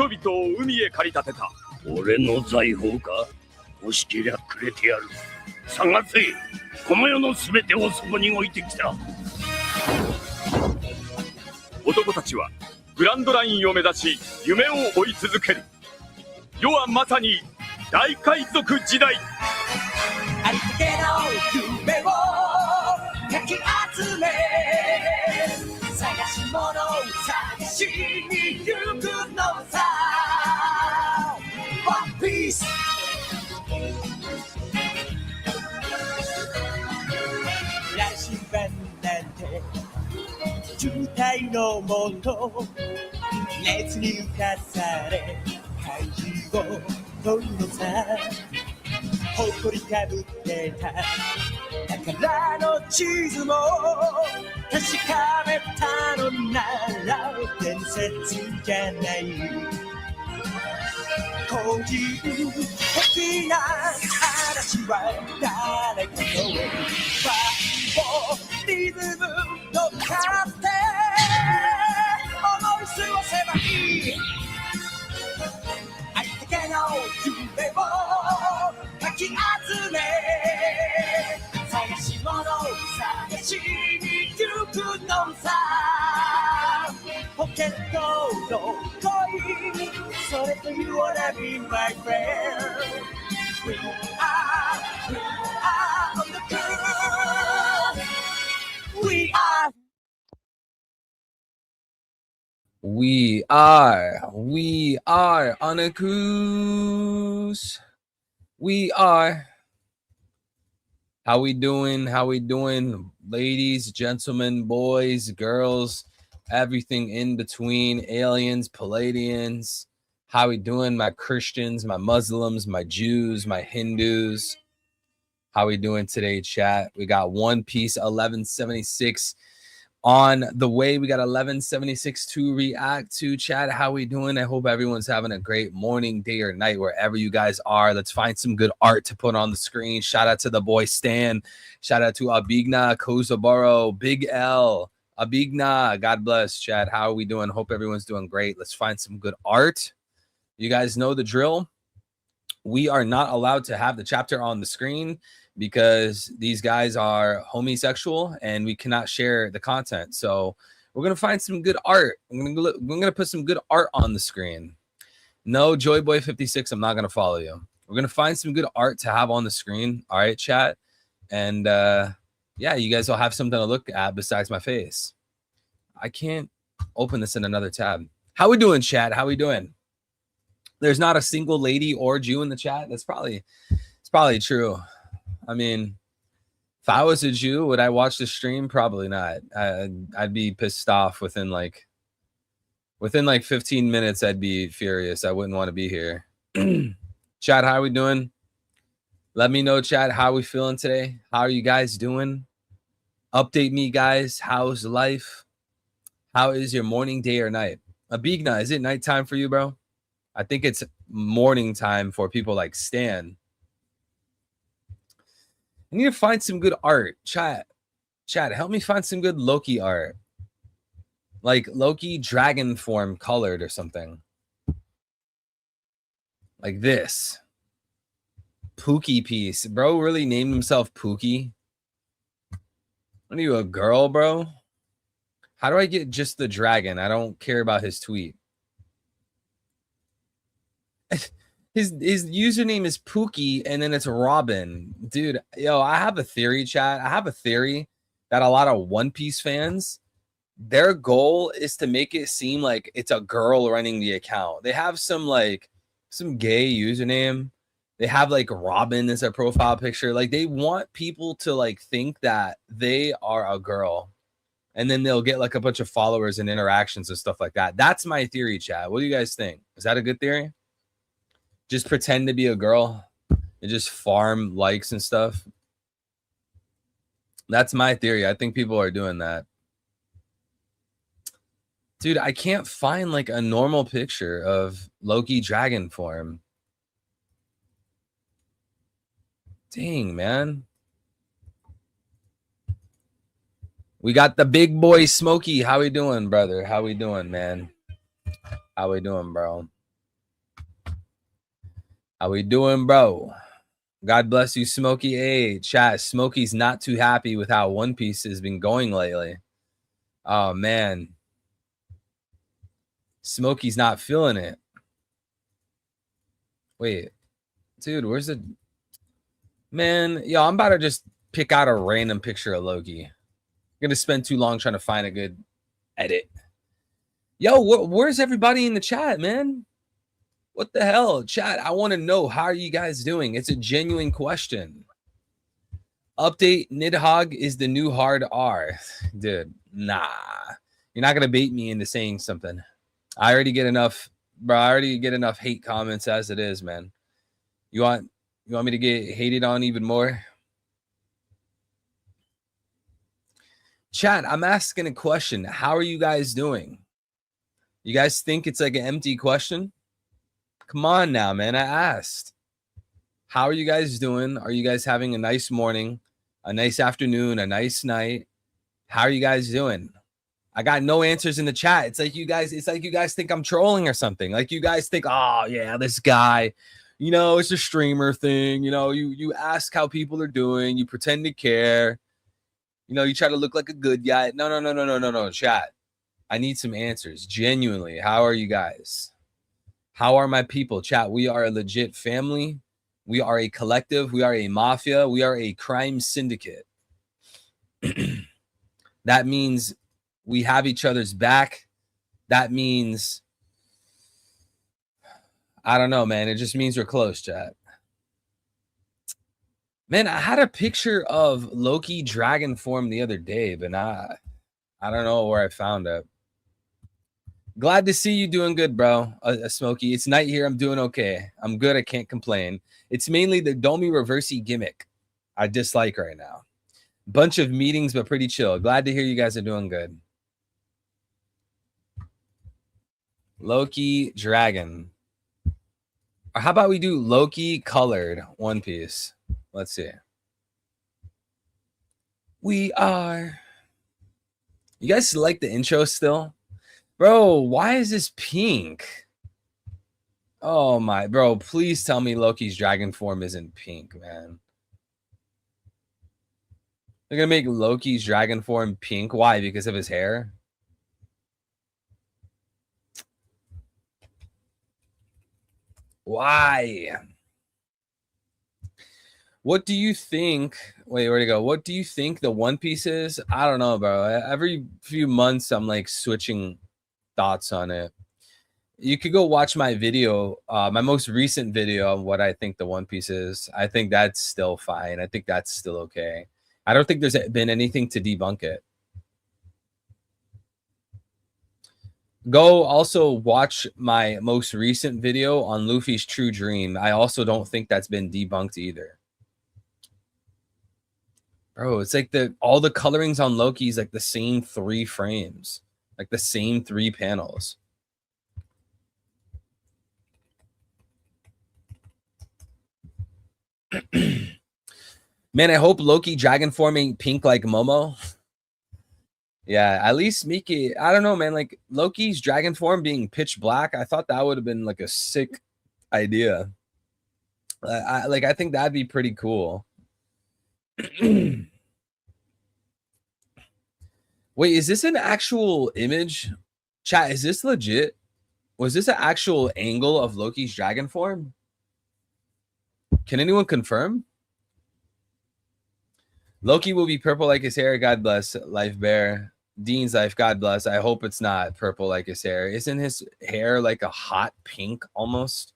人々を海へ駆り立てた。俺の財宝か？欲しけりゃくれてやる。探せ。この世のすべてをそこに置いてきた。男たちはグランドラインを目指し夢を追い続ける。世はまさに大海賊時代。ありったけの夢をかき集め、探し物を探しに行くのさ。ワンピース羅針盤なんて渋滞のもと、熱に浮かされ怪獣を取るのさ。誇りかぶってた宝の地図も確かめたのなら伝説じゃない。個人的な話は誰かのバンドリズム乗っかって思い過ごせばいい。ありったけの夢をかき集め、探し物を探しに行くのさ。ポケットの恋、それと You wanna be my friend. We are on the cruise. We are on a cruise. We are. How we doing, ladies, gentlemen, boys, girls, everything in between, aliens, Palladians? How we doing, my Christians, my Muslims, my Jews, my Hindus? How we doing today, chat? We got One Piece 1176 on the way. We got 1176 to react to, chat. How we doing? I hope everyone's having a great morning, day, or night wherever you guys are. Let's find some good art to put on the screen. Shout out to the boy Stan. Shout out to Abigna, Kozabaro, Big L, Abigna. God bless, chat. How are we doing? Hope everyone's doing great. Let's find some good art. You guys know the drill. We are not allowed to have the chapter on the screen because these guys are homosexual and we cannot share the content. So we're going to find some good art. We're going to put some good art on the screen. No, Joyboy56, I'm not going to follow you. We're going to find some good art to have on the screen. All right, chat. And yeah, you guys will have something to look at besides my face. I can't open this in another tab. How we doing, chat? How we doing? There's not a single lady or Jew in the chat. It's probably true. I mean, if I was a Jew, would I watch the stream? Probably not. I'd be pissed off within like 15 minutes. I'd be furious. I wouldn't want to be here. Chat, how are we doing? Let me know, chat, how are we feeling today? How are you guys doing? Update me, guys. How's life? How is your morning, day, or night? Abigna, is it nighttime for you, bro? I think it's morning time for people like Stan. I need to find some good art. Chat, help me find some good Loki art. Like Loki dragon form colored or something. Like this. Pookie piece. Bro really named himself Pookie? What are you, a girl, bro? How do I get just the dragon? I don't care about his tweet. His username is Pookie, and then it's Robin. Dude, yo, I have a theory, chat. I have a theory that a lot of One Piece fans, their goal is to make it seem like it's a girl running the account. They have some gay username. They have like Robin as their profile picture. Like they want people to like think that they are a girl. And then they'll get like a bunch of followers and interactions and stuff like that. That's my theory, chat. What do you guys think? Is that a good theory? Just pretend to be a girl and just farm likes and stuff. That's my theory. I think people are doing that. Dude, I can't find like a normal picture of Loki dragon form. Dang, man. We got the big boy Smokey. How we doing, brother? How we doing, man? How we doing, bro? How we doing, bro? God bless you, Smokey. Hey, chat. Smokey's not too happy with how One Piece has been going lately. Oh, man. Smokey's not feeling it. Wait. Dude, where's the... Man, yo, I'm about to just pick out a random picture of Loki. I'm going to spend too long trying to find a good edit. Yo, where's everybody in the chat, man? What the hell? Chat, I want to know, how are you guys doing? It's a genuine question. Update, Nidhogg is the new hard R. Dude, nah. You're not going to bait me into saying something. I already get enough, bro. I already get enough hate comments as it is, man. You want me to get hated on even more? Chat, I'm asking a question. How are you guys doing? You guys think it's like an empty question? Come on now, man. I asked. How are you guys doing? Are you guys having a nice morning, a nice afternoon, a nice night? How are you guys doing? I got no answers in the chat. It's like you guys think I'm trolling or something. Like you guys think, oh yeah, this guy, it's a streamer thing. You ask how people are doing, you pretend to care. You try to look like a good guy. No, chat. I need some answers. Genuinely, how are you guys? How are my people? Chat, we are a legit family. We are a collective. We are a mafia. We are a crime syndicate. That means we have each other's back. That means, I don't know, man. It just means we're close, chat. Man, I had a picture of Loki dragon form the other day, but I don't know where I found it. Glad to see you doing good, bro. Smokey. It's night here. I'm doing okay. I'm good. I can't complain. It's mainly the Domi Reversey gimmick I dislike right now. Bunch of meetings, but pretty chill. Glad to hear you guys are doing good. Loki dragon. Or how about we do Loki colored One Piece? Let's see. We are. You guys like the intro still? Bro, why is this pink? Oh my, bro, please tell me Loki's dragon form isn't pink, man. They're gonna make Loki's dragon form pink. Why? Because of his hair? Why? What do you think? Wait, where'd it go? What do you think the One Piece is? I don't know, bro. Every few months, I'm like switching thoughts on it. You could go watch my video, my most recent video of what I think the One Piece is. I think that's still fine. I think that's still okay. I don't think there's been anything to debunk it. Go also watch my most recent video on Luffy's True Dream. I also don't think that's been debunked either. Bro, it's like all the colorings on Loki is like the same 3 frames, like the same 3 panels. Man, I hope Loki dragon form ain't pink like Momo. Yeah, at least Miki. I don't know, man. Like Loki's dragon form being pitch black, I thought that would have been like a sick idea. I think that'd be pretty cool. Wait, is this an actual image? Chat, is this legit? Was this an actual angle of Loki's dragon form? Can anyone confirm? Loki will be purple like his hair. God bless. Life Bear. Dean's life. God bless. I hope it's not purple like his hair. Isn't his hair like a hot pink almost?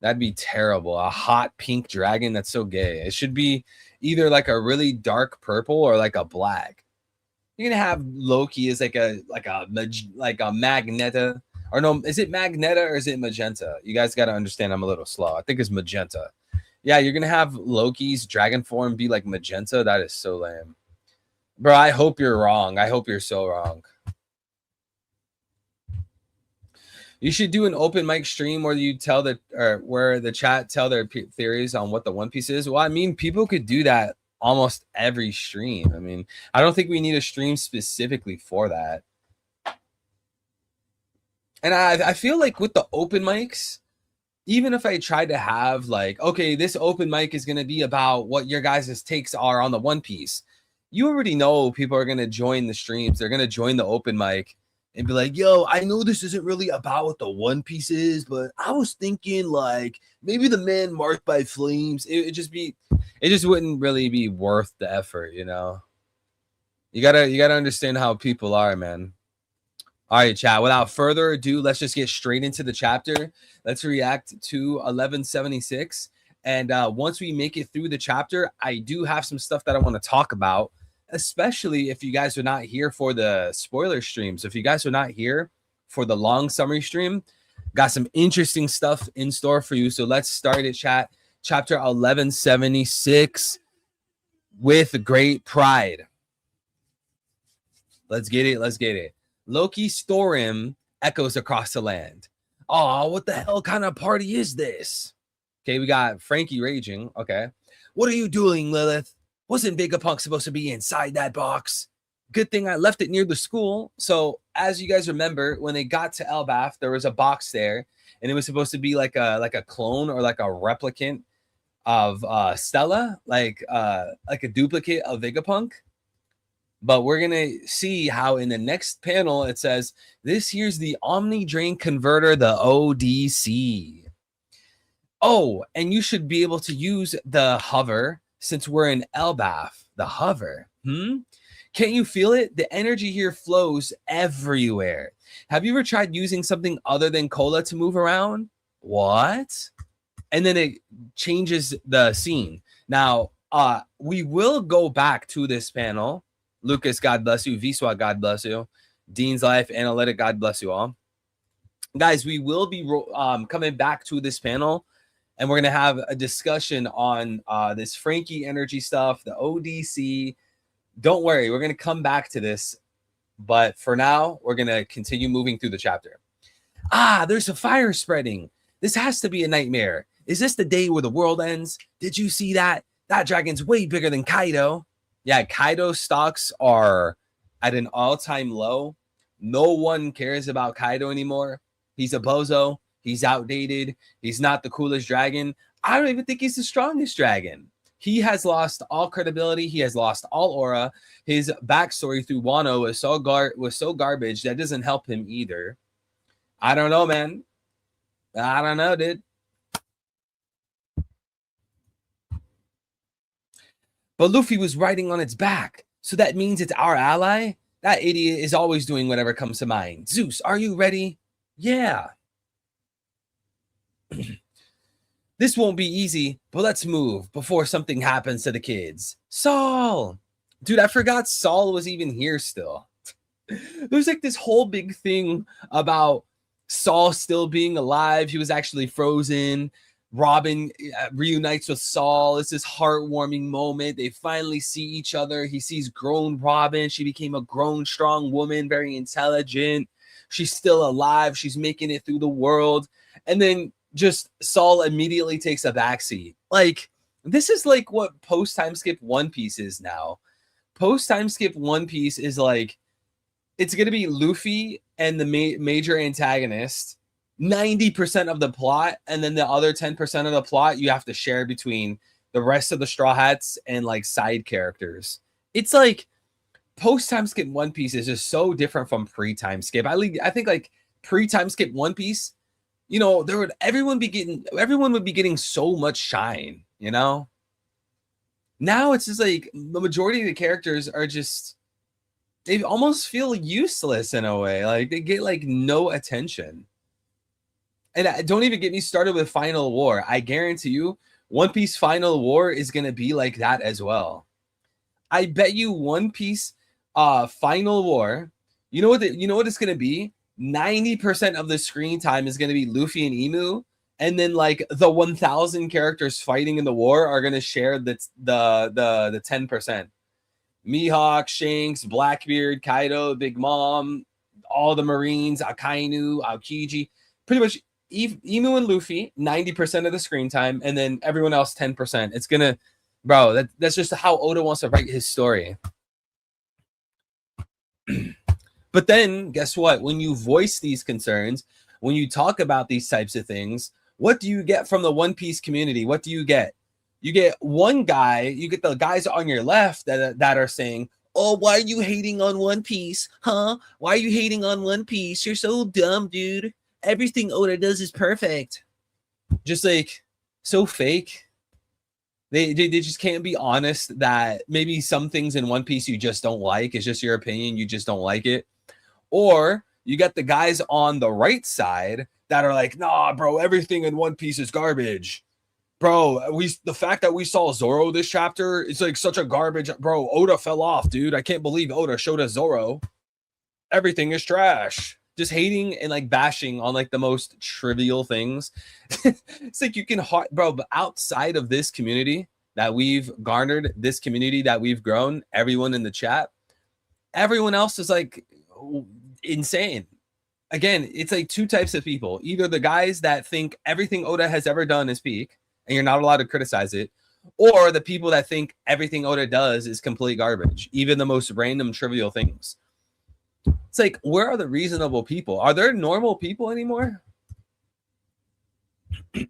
That'd be terrible. A hot pink dragon. That's so gay. It should be either like a really dark purple or like a black. You're gonna have Loki as like a Magneta, or no? Is it Magneta or is it Magenta? You guys got to understand. I'm a little slow. I think it's Magenta. Yeah, you're gonna have Loki's dragon form be like Magenta. That is so lame, bro. I hope you're wrong. I hope you're so wrong. You should do an open mic stream where you tell where the chat tell their theories on what the One Piece is. Well, I mean, people could do that almost every stream. I mean, I don't think we need a stream specifically for that. And I feel like with the open mics, even if I tried to have like, okay, this open mic is going to be about what your guys' takes are on the One Piece, you already know people are going to join the streams. They're going to join the open mic and be like, yo, I know this isn't really about what the One Piece is, but I was thinking like maybe the man marked by flames. It just wouldn't really be worth the effort, you know? You gotta understand how people are, man. All right, chat. Without further ado, let's just get straight into the chapter. Let's react to 1176. And once we make it through the chapter, I do have some stuff that I want to talk about, especially if you guys are not here for the spoiler stream. So if you guys are not here for the long summary stream, got some interesting stuff in store for you. So let's start it, chat. Chapter 1176 with great pride. Let's get it. Let's get it. Loki's storeroom echoes across the land. Oh, what the hell kind of party is this? Okay, we got Frankie raging. Okay. What are you doing, Lilith? Wasn't Vegapunk supposed to be inside that box? Good thing I left it near the school. So, as you guys remember, when they got to Elbaf, there was a box there, and it was supposed to be like a clone or like a replicant of Stella, like a duplicate of Vegapunk. But we're going to see how in the next panel it says, this here's the Omni Drain Converter, the ODC. Oh, and you should be able to use the hover since we're in Elbaf. The hover. Can't you feel it? The energy here flows everywhere. Have you ever tried using something other than cola to move around? What? And then it changes the scene. Now, we will go back to this panel. Lucas, God bless you. Viswa, God bless you. Dean's Life, Analytic, God bless you all. Guys, we will be coming back to this panel, and we're going to have a discussion on this Frankie energy stuff, the ODC. Don't worry, we're going to come back to this. But for now, we're going to continue moving through the chapter. There's a fire spreading. This has to be a nightmare. Is this the day where the world ends? Did you see that? That dragon's way bigger than Kaido. Yeah, Kaido stocks are at an all-time low. No one cares about Kaido anymore. He's a bozo. He's outdated. He's not the coolest dragon. I don't even think he's the strongest dragon. He has lost all credibility. He has lost all aura. His backstory through Wano was so garbage that doesn't help him either. I don't know, man. I don't know, dude. But Luffy was riding on its back, so that means it's our ally? That idiot is always doing whatever comes to mind. Zeus, are you ready? Yeah. This won't be easy, but let's move before something happens to the kids. Saul! Dude, I forgot Saul was even here still. There's like this whole big thing about Saul still being alive. He was actually frozen. Robin reunites with Saul. It's this heartwarming moment. They finally see each other. He sees grown Robin. She became a grown, strong woman, very intelligent. She's still alive. She's making it through the world. And then just Saul immediately takes a backseat. Like, this is like what post-time skip One Piece is now. Post-time skip One Piece is like, it's going to be Luffy and the major antagonist, 90% of the plot, and then the other 10% of the plot you have to share between the rest of the Straw Hats and like side characters. It's like post-time skip One Piece is just so different from pre-time skip. I think like pre-time skip One Piece, you know, everyone would be getting so much shine, you know? Now it's just like the majority of the characters are just, they almost feel useless in a way. Like they get like no attention. And don't even get me started with Final War. I guarantee you, One Piece Final War is going to be like that as well. I bet you One Piece Final War, you know what it's going to be? 90% of the screen time is going to be Luffy and Emu. And then like the 1,000 characters fighting in the war are going to share the 10%. Mihawk, Shanks, Blackbeard, Kaido, Big Mom, all the Marines, Akainu, Aokiji, pretty much Emu and Luffy, 90% of the screen time, and then everyone else 10%. It's gonna, bro, that's just how Oda wants to write his story. But then, guess what? When you voice these concerns, when you talk about these types of things, What do you get from the One Piece community? What do you get? You get one guy, you get the guys on your left that are saying, oh, why are you hating on One Piece? Huh? Why are you hating on One Piece? You're so dumb, dude. Everything Oda does is perfect. Just like so fake. They just can't be honest that maybe some things in One Piece you just don't like. It's just your opinion. You just don't like it. Or you got the guys on the right side that are like, nah, bro, everything in One Piece is garbage. Bro, the fact that we saw Zoro this chapter, it's like such a garbage. Bro, Oda fell off, dude. I can't believe Oda showed us Zoro. Everything is trash. Just hating and like bashing on like the most trivial things. It's like you can, bro, but outside of this community that we've garnered, this community that we've grown, everyone in the chat, everyone else is like insane. Again, it's like two types of people. Either the guys that think everything Oda has ever done is peak, and you're not allowed to criticize it, or the people that think everything Oda does is complete garbage, even the most random trivial things. It's like, where are the reasonable people? Are there normal people anymore? All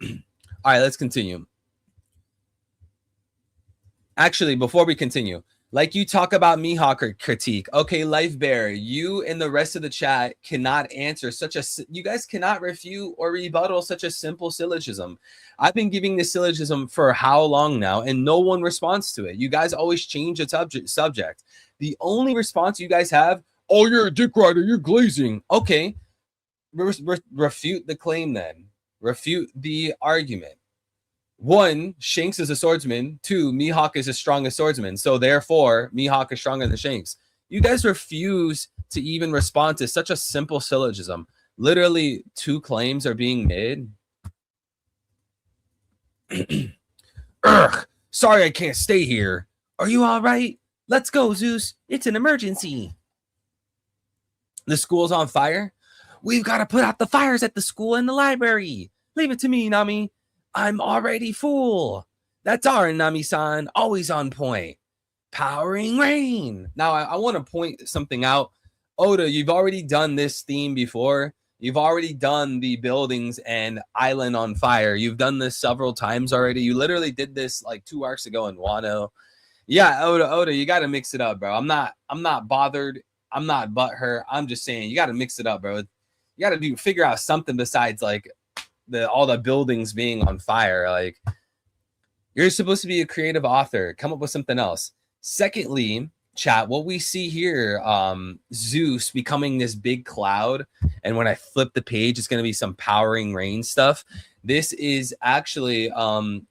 right, let's continue. Actually, before we continue, like you talk about Mihawk critique. Okay, Life Bear, you and the rest of the chat cannot answer you guys cannot refute or rebuttal such a simple syllogism. I've been giving this syllogism for how long now, and no one responds to it. You guys always change the subject. The only response you guys have, oh, you're a dick rider, you're glazing. Okay, refute the claim then. Refute the argument. 1, Shanks is a swordsman. 2, Mihawk is as strong as swordsman. So therefore, Mihawk is stronger than Shanks. You guys refuse to even respond to such a simple syllogism. Literally, 2 claims are being made. Ugh, sorry I can't stay here. Are you all right? Let's go, Zeus. It's an emergency. The school's on fire. We've got to put out the fires at the school and the library. Leave it to me, Nami. I'm already full. That's our Nami-san, always on point. Powering rain. Now, I want to point something out. Oda, you've already done this theme before. You've already done the buildings and island on fire. You've done this several times already. You literally did this like 2 arcs ago in Wano. Yeah, Oda, you got to mix it up, bro. I'm not bothered. I'm not butthurt. I'm just saying you got to mix it up, bro. You got to figure out something besides like all the buildings being on fire. Like, you're supposed to be a creative author. Come up with something else. Secondly, chat, what we see here, Zeus becoming this big cloud, and when I flip the page, it's going to be some powering rain stuff. This is actually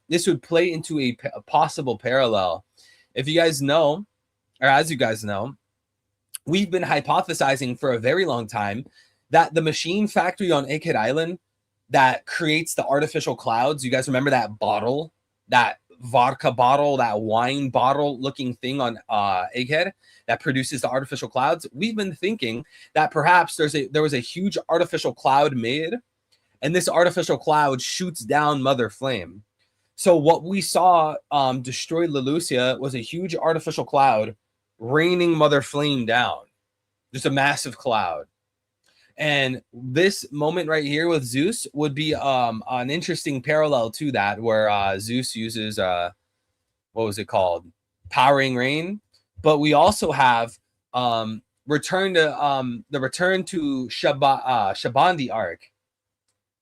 this would play into a possible parallel. If you guys know, or as you guys know, we've been hypothesizing for a very long time that the machine factory on Egghead Island that creates the artificial clouds, you guys remember that bottle, that vodka bottle, that wine bottle looking thing on Egghead that produces the artificial clouds? We've been thinking that perhaps there was a huge artificial cloud made, and this artificial cloud shoots down Mother Flame. So what we saw destroy Leloucia was a huge artificial cloud raining Mother Flame down. Just a massive cloud. And this moment right here with Zeus would be an interesting parallel to that, where Zeus uses what was it called? Powering rain. But we also have the return to Shabandi arc,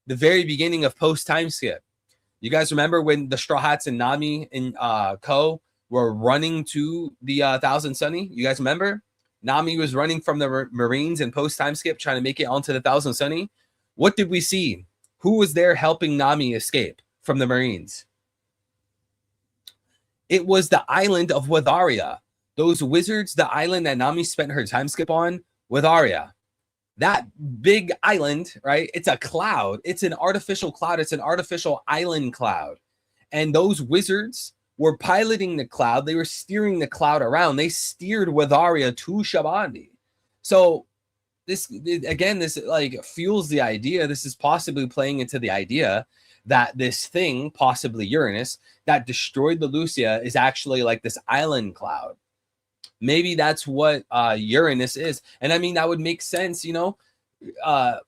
the very beginning of post time skip. You guys remember when the Straw Hats and Nami and Ko were running to the Thousand Sunny? You guys remember? Nami was running from the Marines in post time skip, trying to make it onto the Thousand Sunny. What did we see? Who was there helping Nami escape from the Marines? It was the island of Witharia. Those wizards, the island that Nami spent her time skip on, Witharia. That big island, right? It's a cloud. It's an artificial cloud. It's an artificial island cloud. And those wizards were piloting the cloud. They were steering the cloud around. They steered Witharia to Shabandi. So this like fuels the idea. This is possibly playing into the idea that this thing, possibly Uranus, that destroyed the Lucia is actually like this island cloud. Maybe that's what Uranus is. And I mean, that would make sense, you know. The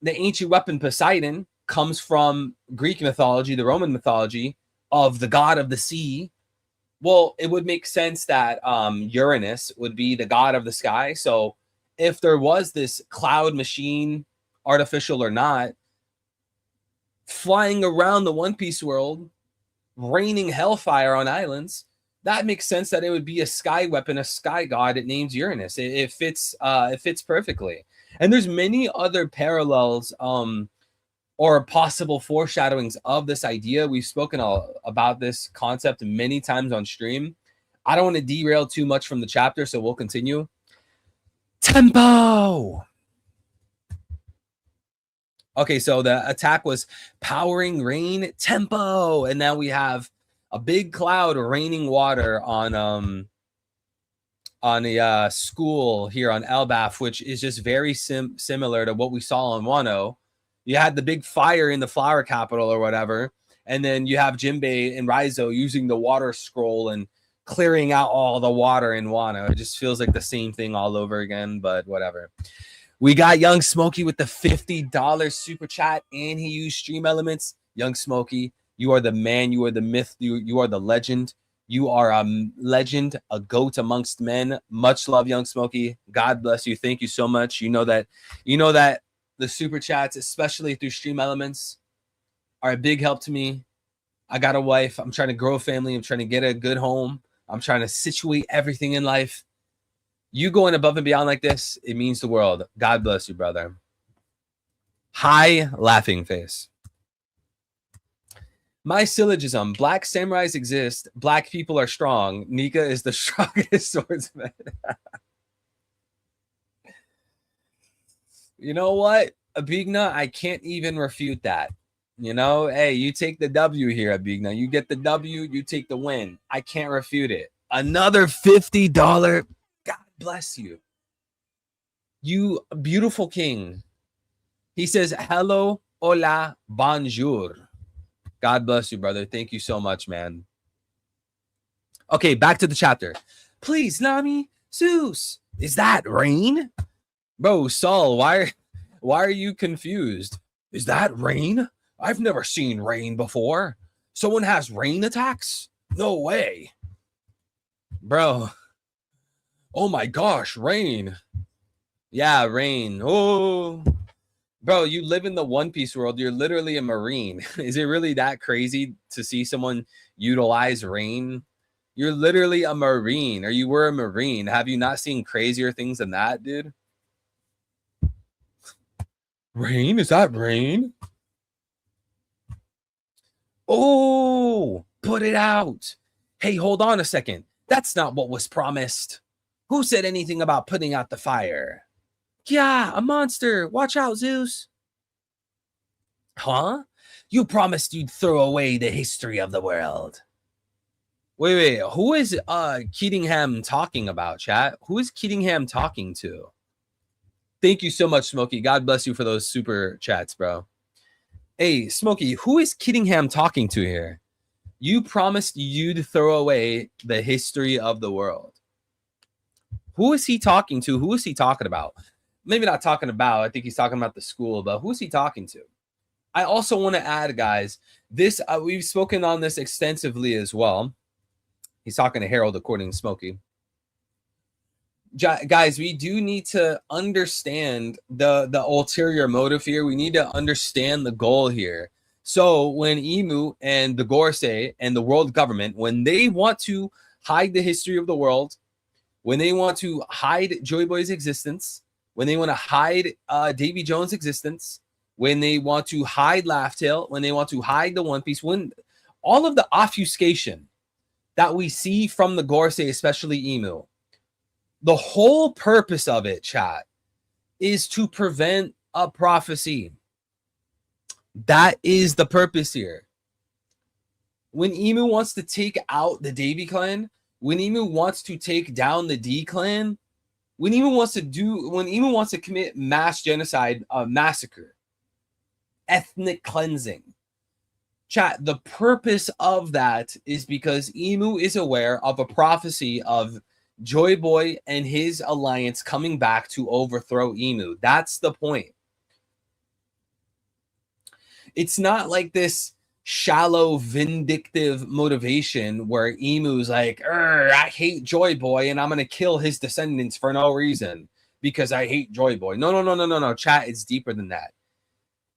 ancient weapon Poseidon comes from Greek mythology, the Roman mythology of the god of the sea. Well, it would make sense that Uranus would be the god of the sky. So if there was this cloud machine, artificial or not, flying around the One Piece world, raining hellfire on islands, that makes sense that it would be a sky weapon, a sky god. It names Uranus. It fits perfectly. And there's many other parallels or possible foreshadowings of this idea. We've spoken about this concept many times on stream. I don't want to derail too much from the chapter, so we'll continue. Tempo! Okay, so the attack was powering rain tempo, and now we have a big cloud raining water on a school here on Elbaf, which is just very similar to what we saw on Wano. You had the big fire in the flower capital or whatever, and then you have Jinbei and Raizo using the water scroll and clearing out all the water in Wano. It just feels like the same thing all over again, but whatever. We got Young Smokey with the $50 super chat, and he used stream elements. Young Smokey, you are the man, you are the myth, you are the legend. You are a legend, a goat amongst men. Much love, Young Smokey. God bless you. Thank you so much. You know that the super chats, especially through stream elements, are a big help to me. I got a wife. I'm trying to grow a family. I'm trying to get a good home. I'm trying to situate everything in life. You going above and beyond like this, it means the world. God bless you, brother. Hi, laughing face. My syllogism: Black samurais exist. Black people are strong. Nika is the strongest swordsman. You know what, Abigna? I can't even refute that. You know, hey, you take the W here, Abigna. You get the W, you take the win. I can't refute it. Another $50. God bless you. You beautiful king. He says, hello, hola, bonjour. God bless you, brother. Thank you so much, man. Okay, back to the chapter. Please, Nami, Zeus, is that rain? Bro, Saul, why are you confused? Is that rain? I've never seen rain before. Someone has rain attacks? No way. Bro. Oh my gosh, rain. Yeah, rain. Oh. Bro, you live in the One Piece world. You're literally a Marine. Is it really that crazy to see someone utilize rain? You're literally a Marine, or you were a Marine. Have you not seen crazier things than that, dude? Rain? Is that rain? Oh, put it out. Hey, hold on a second. That's not what was promised. Who said anything about putting out the fire? Yeah, a monster. Watch out, Zeus. Huh? You promised you'd throw away the history of the world. Wait. Who is Keatingham talking about, chat? Who is Keatingham talking to? Thank you so much, Smokey. God bless you for those super chats, bro. Hey, Smokey, who is Keatingham talking to here? You promised you'd throw away the history of the world. Who is he talking to? Who is he talking about? Maybe not talking about. I think he's talking about the school, but who's he talking to? I also want to add, guys, this we've spoken on this extensively as well. He's talking to Harold, according to Smokey. Guys, we do need to understand the ulterior motive here. We need to understand the goal here. So when Imu and the Gorosei and the world government, when they want to hide the history of the world, when they want to hide Joy Boy's existence, when they want to hide Davy Jones' existence, when they want to hide Laugh Tale, when they want to hide the One Piece, when all of the obfuscation that we see from the Gorosei, especially Imu, the whole purpose of it, chat, is to prevent a prophecy. That is the purpose here. When Imu wants to take out the Davy clan, when Imu wants to take down the D clan, when Imu wants to commit mass genocide, massacre, ethnic cleansing, chat, the purpose of that is because Imu is aware of a prophecy of Joy Boy and his alliance coming back to overthrow Imu. That's the point. It's not like this shallow, vindictive motivation where Emu's like, I hate Joy Boy and I'm going to kill his descendants for no reason because I hate Joy Boy. No. Chat, it's deeper than that.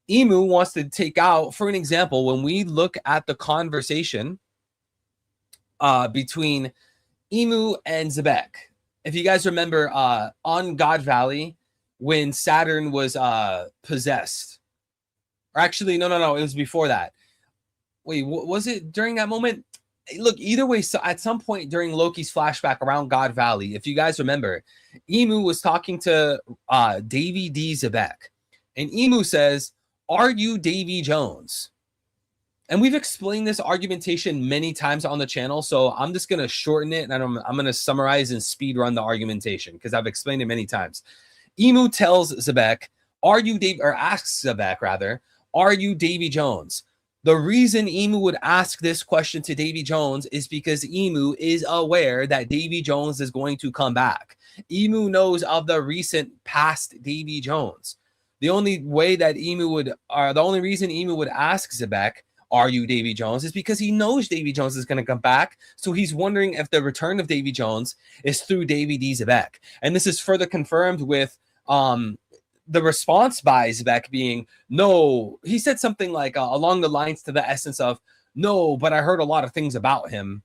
Emu wants to take out, for an example, when we look at the conversation between Emu and Zebek. If you guys remember on God Valley, when Saturn was possessed, or actually, no, it was before that. Wait, was it during that moment? Look, either way, so at some point during Loki's flashback around God Valley, if you guys remember, Emu was talking to Davy D. Zebek, and Emu says, "Are you Davy Jones?" And we've explained this argumentation many times on the channel, so I'm just going to shorten it, and I'm going to summarize and speed run the argumentation because I've explained it many times. Emu tells Zebek, asks Zebek rather, "Are you Davy Jones?" The reason Emu would ask this question to Davy Jones is because Emu is aware that Davy Jones is going to come back. Emu knows of the recent past Davy Jones. The only reason Emu would ask Zebek, "Are you Davy Jones?" is because he knows Davy Jones is going to come back. So he's wondering if the return of Davy Jones is through Davy D. Zebek. And this is further confirmed with the response by Zebek being, "No." He said something like along the lines to the essence of, "No, but I heard a lot of things about him."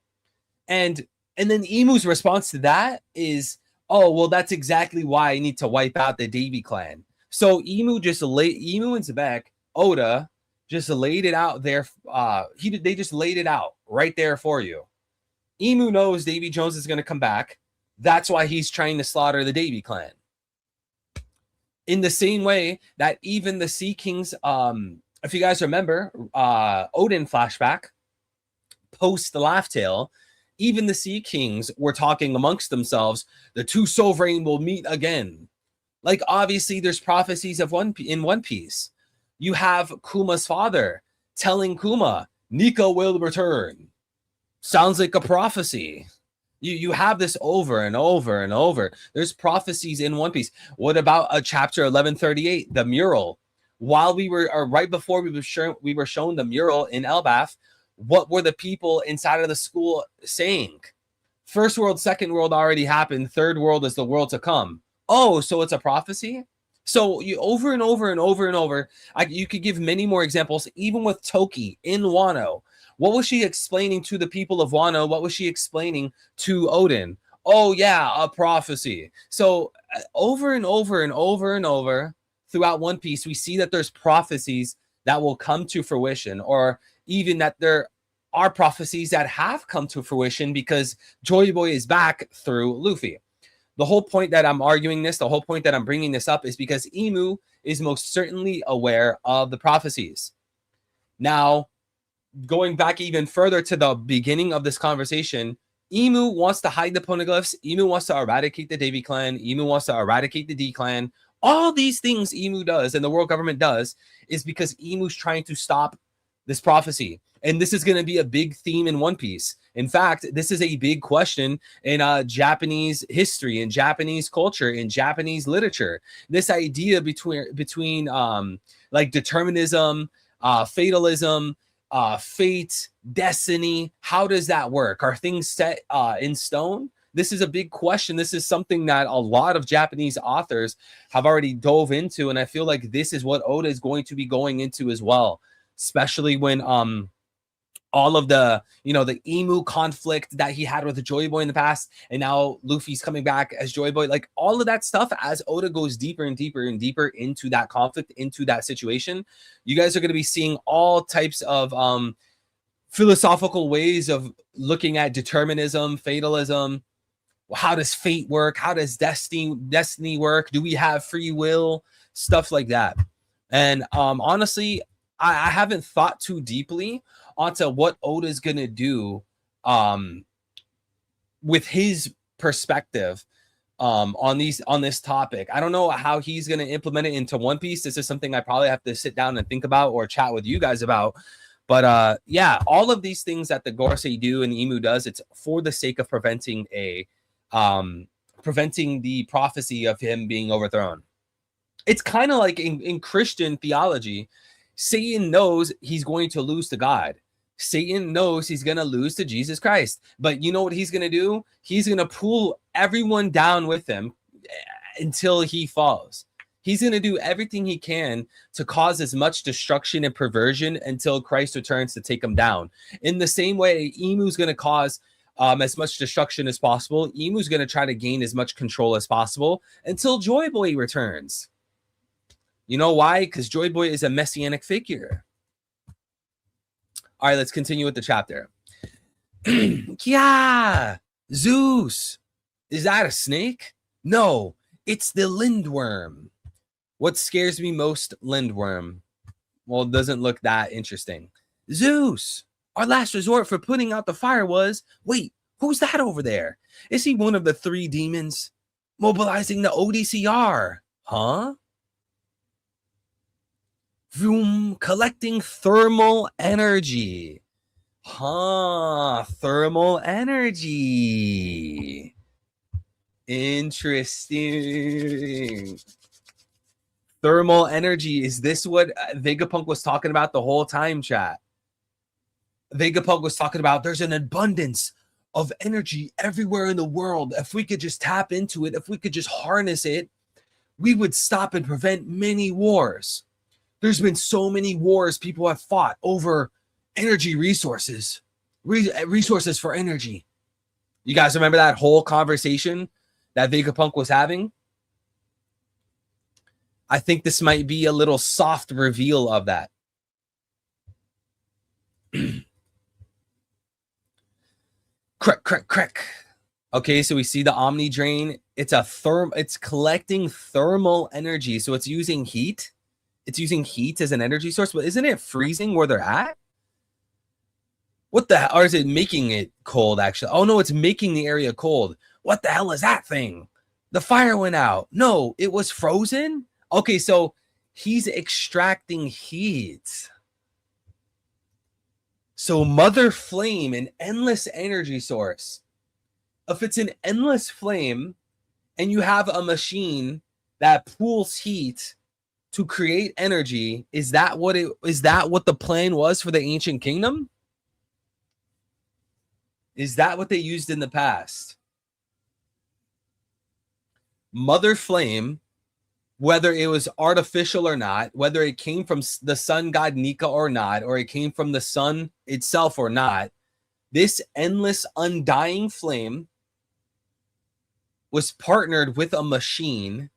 And then Emu's response to that is, "Oh, well, that's exactly why I need to wipe out the Davy clan." So Emu and Zebek, Oda, just laid it out there. They just laid it out right there for you. Emu knows Davy Jones is going to come back. That's why he's trying to slaughter the Davy clan. In the same way that even the Sea Kings, if you guys remember, Odin flashback, post the Laugh Tale, even the Sea Kings were talking amongst themselves, the two sovereign will meet again. Like, obviously, there's prophecies of in One Piece. You have Kuma's father telling Kuma, "Nika will return." Sounds like a prophecy. You have this over and over and over. There's prophecies in One Piece. What about chapter 1138, the mural? While right before we were shown the mural in Elbaf, what were the people inside of the school saying? First world, second world already happened. Third world is the world to come. Oh, so it's a prophecy? So you over and over and over and over. You could give many more examples, even with Toki in Wano. What was she explaining to the people of Wano? What was she explaining to Odin? Oh, yeah, a prophecy. So over and over and over and over throughout One Piece, we see that there's prophecies that will come to fruition, or even that there are prophecies that have come to fruition because Joy Boy is back through Luffy. The whole point that I'm arguing this, the whole point that I'm bringing this up is because Emu is most certainly aware of the prophecies. Now, going back even further to the beginning of this conversation, Emu wants to hide the poneglyphs. Emu wants to eradicate the Davy clan. Emu wants to eradicate the D clan. All these things Emu does and the world government does is because Emu's trying to stop this prophecy. And this is going to be a big theme in One Piece. In fact, this is a big question in Japanese history, in Japanese culture, in Japanese literature. This idea between like determinism, fatalism, fate, destiny. How does that work? Are things set in stone? This is a big question. This is something that a lot of Japanese authors have already dove into, and I feel like this is what Oda is going to be going into as well, especially when all of the Emu conflict that he had with the Joy Boy in the past, and now Luffy's coming back as Joy Boy, like all of that stuff. As Oda goes deeper and deeper and deeper into that conflict, into that situation, you guys are going to be seeing all types of philosophical ways of looking at determinism, fatalism. How does fate work? How does destiny work? Do we have free will? Stuff like that. And honestly, I haven't thought too deeply onto what Oda's gonna do with his perspective on this topic. I don't know how he's gonna implement it into One Piece. This is something I probably have to sit down and think about or chat with you guys about. But yeah, all of these things that the Gorosei do and Emu does, it's for the sake of preventing the prophecy of him being overthrown. It's kind of like in Christian theology, Satan knows he's going to lose to God. Satan knows he's going to lose to Jesus Christ. But you know what he's going to do? He's going to pull everyone down with him until he falls. He's going to do everything he can to cause as much destruction and perversion until Christ returns to take him down. In the same way, Emu's going to cause as much destruction as possible. Emu's going to try to gain as much control as possible until Joy Boy returns. You know why? Because Joy Boy is a messianic figure. All right, let's continue with the chapter. Yeah, Zeus. Is that a snake? No, it's the lindworm. What scares me most, lindworm? Well, it doesn't look that interesting. Zeus, our last resort for putting out the fire was... Wait, who's that over there? Is he one of the 3 demons? Mobilizing the ODCR. Huh? Vroom, collecting thermal energy. Huh, thermal energy. Interesting. Thermal energy. Is this what Vegapunk was talking about the whole time, chat? Vegapunk was talking about there's an abundance of energy everywhere in the world. If we could just tap into it, if we could just harness it, we would stop and prevent many wars. There's been so many wars people have fought over energy resources, resources for energy. You guys remember that whole conversation that Vegapunk was having? I think this might be a little soft reveal of that. Crack. Okay, so we see the Omni Drain. It's collecting thermal energy, so it's using heat. It's using heat as an energy source, but isn't it freezing where they're at? What the hell? Or is it making it cold, actually? Oh, no, it's making the area cold. What the hell is that thing? The fire went out. No, it was frozen? Okay, so he's extracting heat. So Mother Flame, an endless energy source. If it's an endless flame and you have a machine that pools heat to create energy, is that what the plan was for the ancient kingdom? Is that what they used in the past? Mother Flame, whether it was artificial or not, whether it came from the sun god Nika or not, or it came from the sun itself or not, this endless undying flame was partnered with a machine,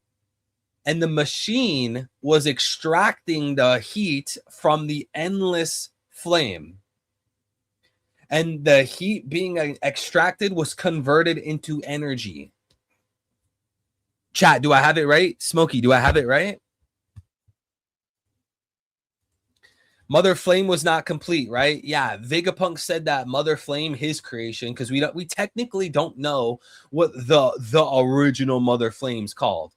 and the machine was extracting the heat from the endless flame. And the heat being extracted was converted into energy. Chat, do I have it right? Smokey, do I have it right? Mother Flame was not complete, right? Yeah, Vegapunk said that Mother Flame, his creation, because we technically don't know what the original Mother Flame's called.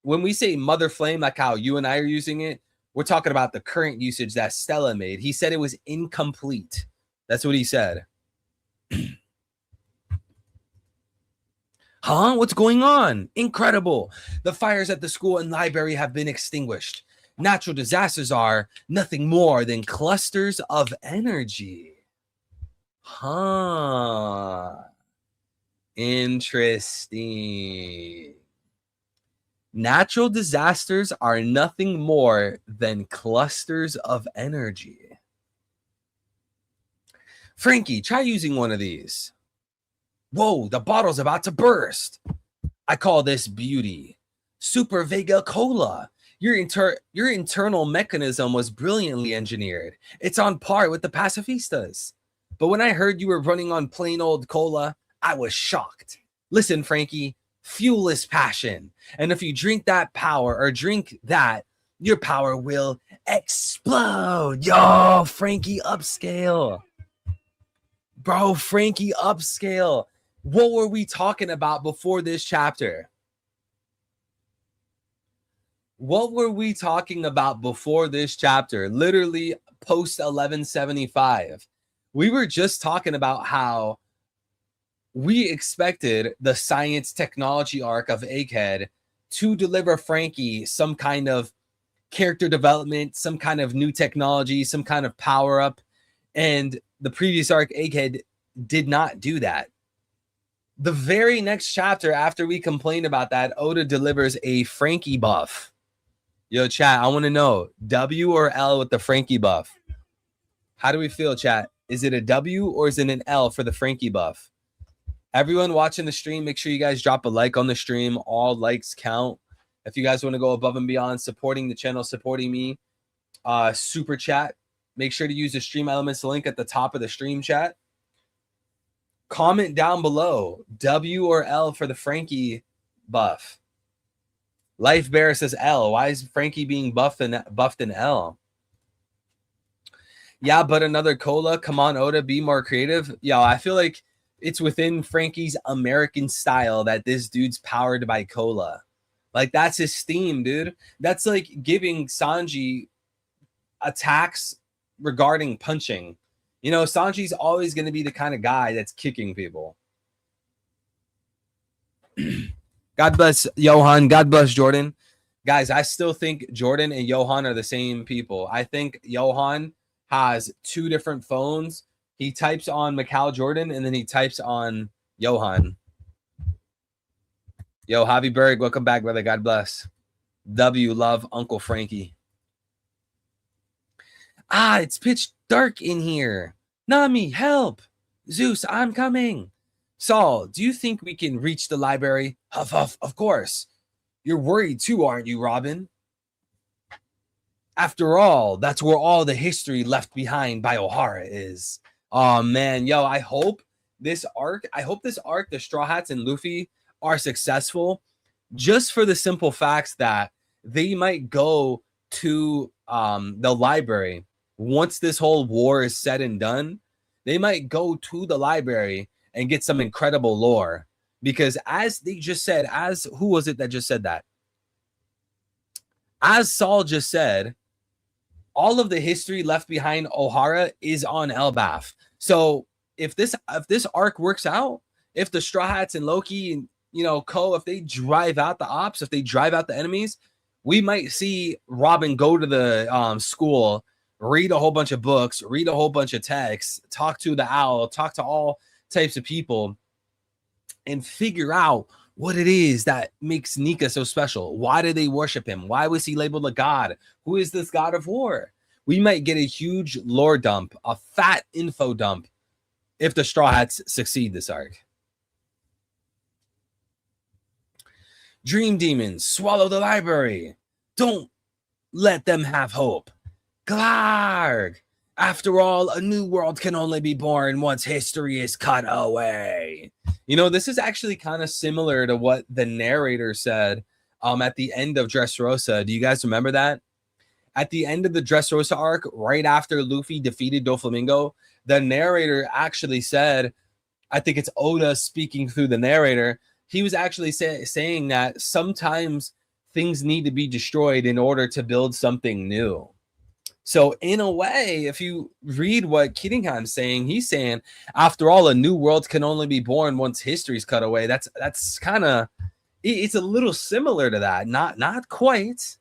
When we say Mother Flame, like how you and I are using it, we're talking about the current usage that Stella made. He said it was incomplete. That's what he said. Huh? What's going on? Incredible. The fires at the school and library have been extinguished. Natural disasters are nothing more than clusters of energy. Huh. Interesting. Natural disasters are nothing more than clusters of energy. Frankie, try using one of these. Whoa, the bottle's about to burst. I call this beauty. Super Vega Cola. Your internal mechanism was brilliantly engineered. It's on par with the pacifistas. But when I heard you were running on plain old cola, I was shocked. Listen, Frankie, fuel is passion. And if you drink that power or drink that, your power will explode. Yo, Frankie upscale. Bro, Frankie upscale. What were we talking about before this chapter? What were we talking about before this chapter? Literally post 1175. We were just talking about how we expected the science technology arc of Egghead to deliver Frankie some kind of character development, some kind of new technology, some kind of power up. And the previous arc, Egghead, did not do that. The very next chapter, after we complained about that, Oda delivers a Frankie buff. Yo, chat, I want to know, W or L with the Frankie buff? How do we feel, chat? Is it a W or is it an L for the Frankie buff? Everyone watching the stream, make sure you guys drop a like on the stream. All likes count. If you guys want to go above and beyond, supporting the channel, supporting me, super chat. Make sure to use the Stream Elements link at the top of the stream chat. Comment down below, W or L for the Frankie buff. Life Bear says L. Why is Frankie being buffed in L? Yeah, but another cola. Come on, Oda, be more creative. Yeah, I feel like it's within Frankie's American style that this dude's powered by cola. Like, that's his theme, dude. That's like giving Sanji attacks regarding punching. You know, Sanji's always going to be the kind of guy that's kicking people. God bless Johan. God bless Jordan. Guys, I still think Jordan and Johan are the same people. I think Johan has two different phones. He types on Macau Jordan, and then he types on Johan. Yo, Javi Berg, welcome back, brother. God bless. W, love Uncle Frankie. Ah, it's pitch dark in here. Nami, help. Zeus, I'm coming. Saul, do you think we can reach the library? Huff, huff, of course. You're worried too, aren't you, Robin? After all, that's where all the history left behind by Ohara is. Oh, man. Yo, I hope this arc, the Straw Hats and Luffy are successful, just for the simple facts that they might go to the library. Once this whole war is said and done, they might go to the library and get some incredible lore. Because as they just said, who was it that just said that? As Saul just said, all of the history left behind Ohara is on Elbaf. So if this arc works out, if the Straw Hats and Loki and, you know, Ko, if they drive out the ops, if they drive out the enemies, we might see Robin go to the school, read a whole bunch of books, read a whole bunch of texts, talk to the owl, talk to all types of people, and figure out what it is that makes Nika so special. Why do they worship him? Why was he labeled a god? Who is this god of war? We might get a huge lore dump, a fat info dump, if the Straw Hats succeed this arc. Dream demons, swallow the library. Don't let them have hope. Glarg! After all, a new world can only be born once history is cut away. You know, this is actually kind of similar to what the narrator said at the end of Dressrosa. Do you guys remember that? At the end of the Dressrosa arc, right after Luffy defeated Doflamingo, the narrator actually said, I think it's Oda speaking through the narrator, he was actually saying that sometimes things need to be destroyed in order to build something new. So in a way, if you read what Kiddingham's saying, he's saying, after all, a new world can only be born once history's cut away. That's kind of, it's a little similar to that. Not quite,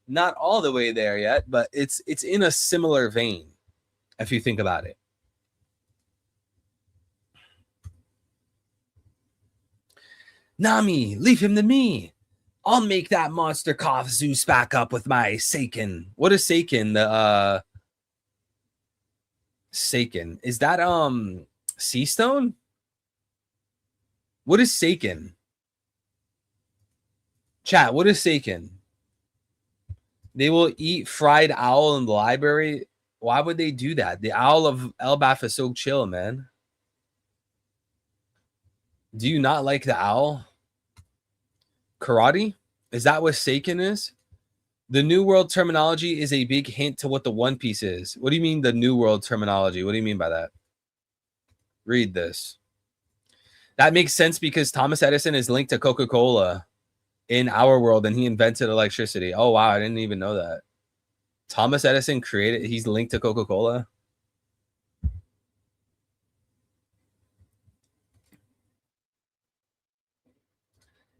not all the way there yet, but it's in a similar vein, if you think about it. Nami, leave him to me. I'll make that monster cough Zeus back up with my Seiken. What is Seiken? The Seiken. Is that sea stone? What is Seiken? Chat, what is Seiken? They will eat fried owl in the library. Why would they do that? The owl of Elbaf is so chill, man. Do you not like the owl? Karate? Is that what Seiken is? The New World terminology is a big hint to what the One Piece is. What do you mean the New World terminology? What do you mean by that? Read this. That makes sense because Thomas Edison is linked to Coca-Cola in our world and he invented electricity. Oh, wow. I didn't even know that. Thomas Edison he's linked to Coca-Cola.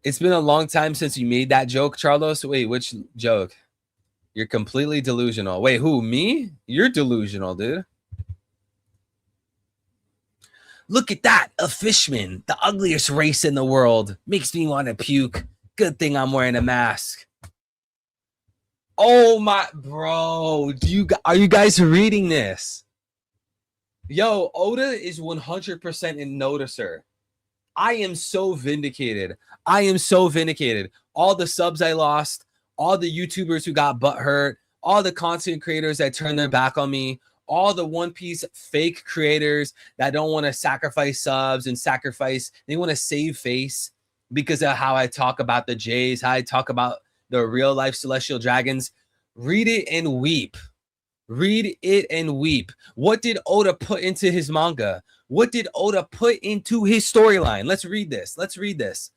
It's been a long time since you made that joke, Charlos. Wait, which joke? You're completely delusional. Wait, who? Me? You're delusional, dude. Look at that. A fishman, the ugliest race in the world. Makes me want to puke. Good thing I'm wearing a mask. Oh my, bro. Are you guys reading this? Yo, Oda is 100% in noticer. I am so vindicated. I am so vindicated. All the subs I lost, all the YouTubers who got butthurt, all the content creators that turned their back on me, all the One Piece fake creators that don't want to sacrifice subs and they want to save face because of how I talk about the Jays, how I talk about the real life Celestial Dragons. Read it and weep. Read it and weep. What did Oda put into his manga? What did Oda put into his storyline? Let's read this. Let's read this.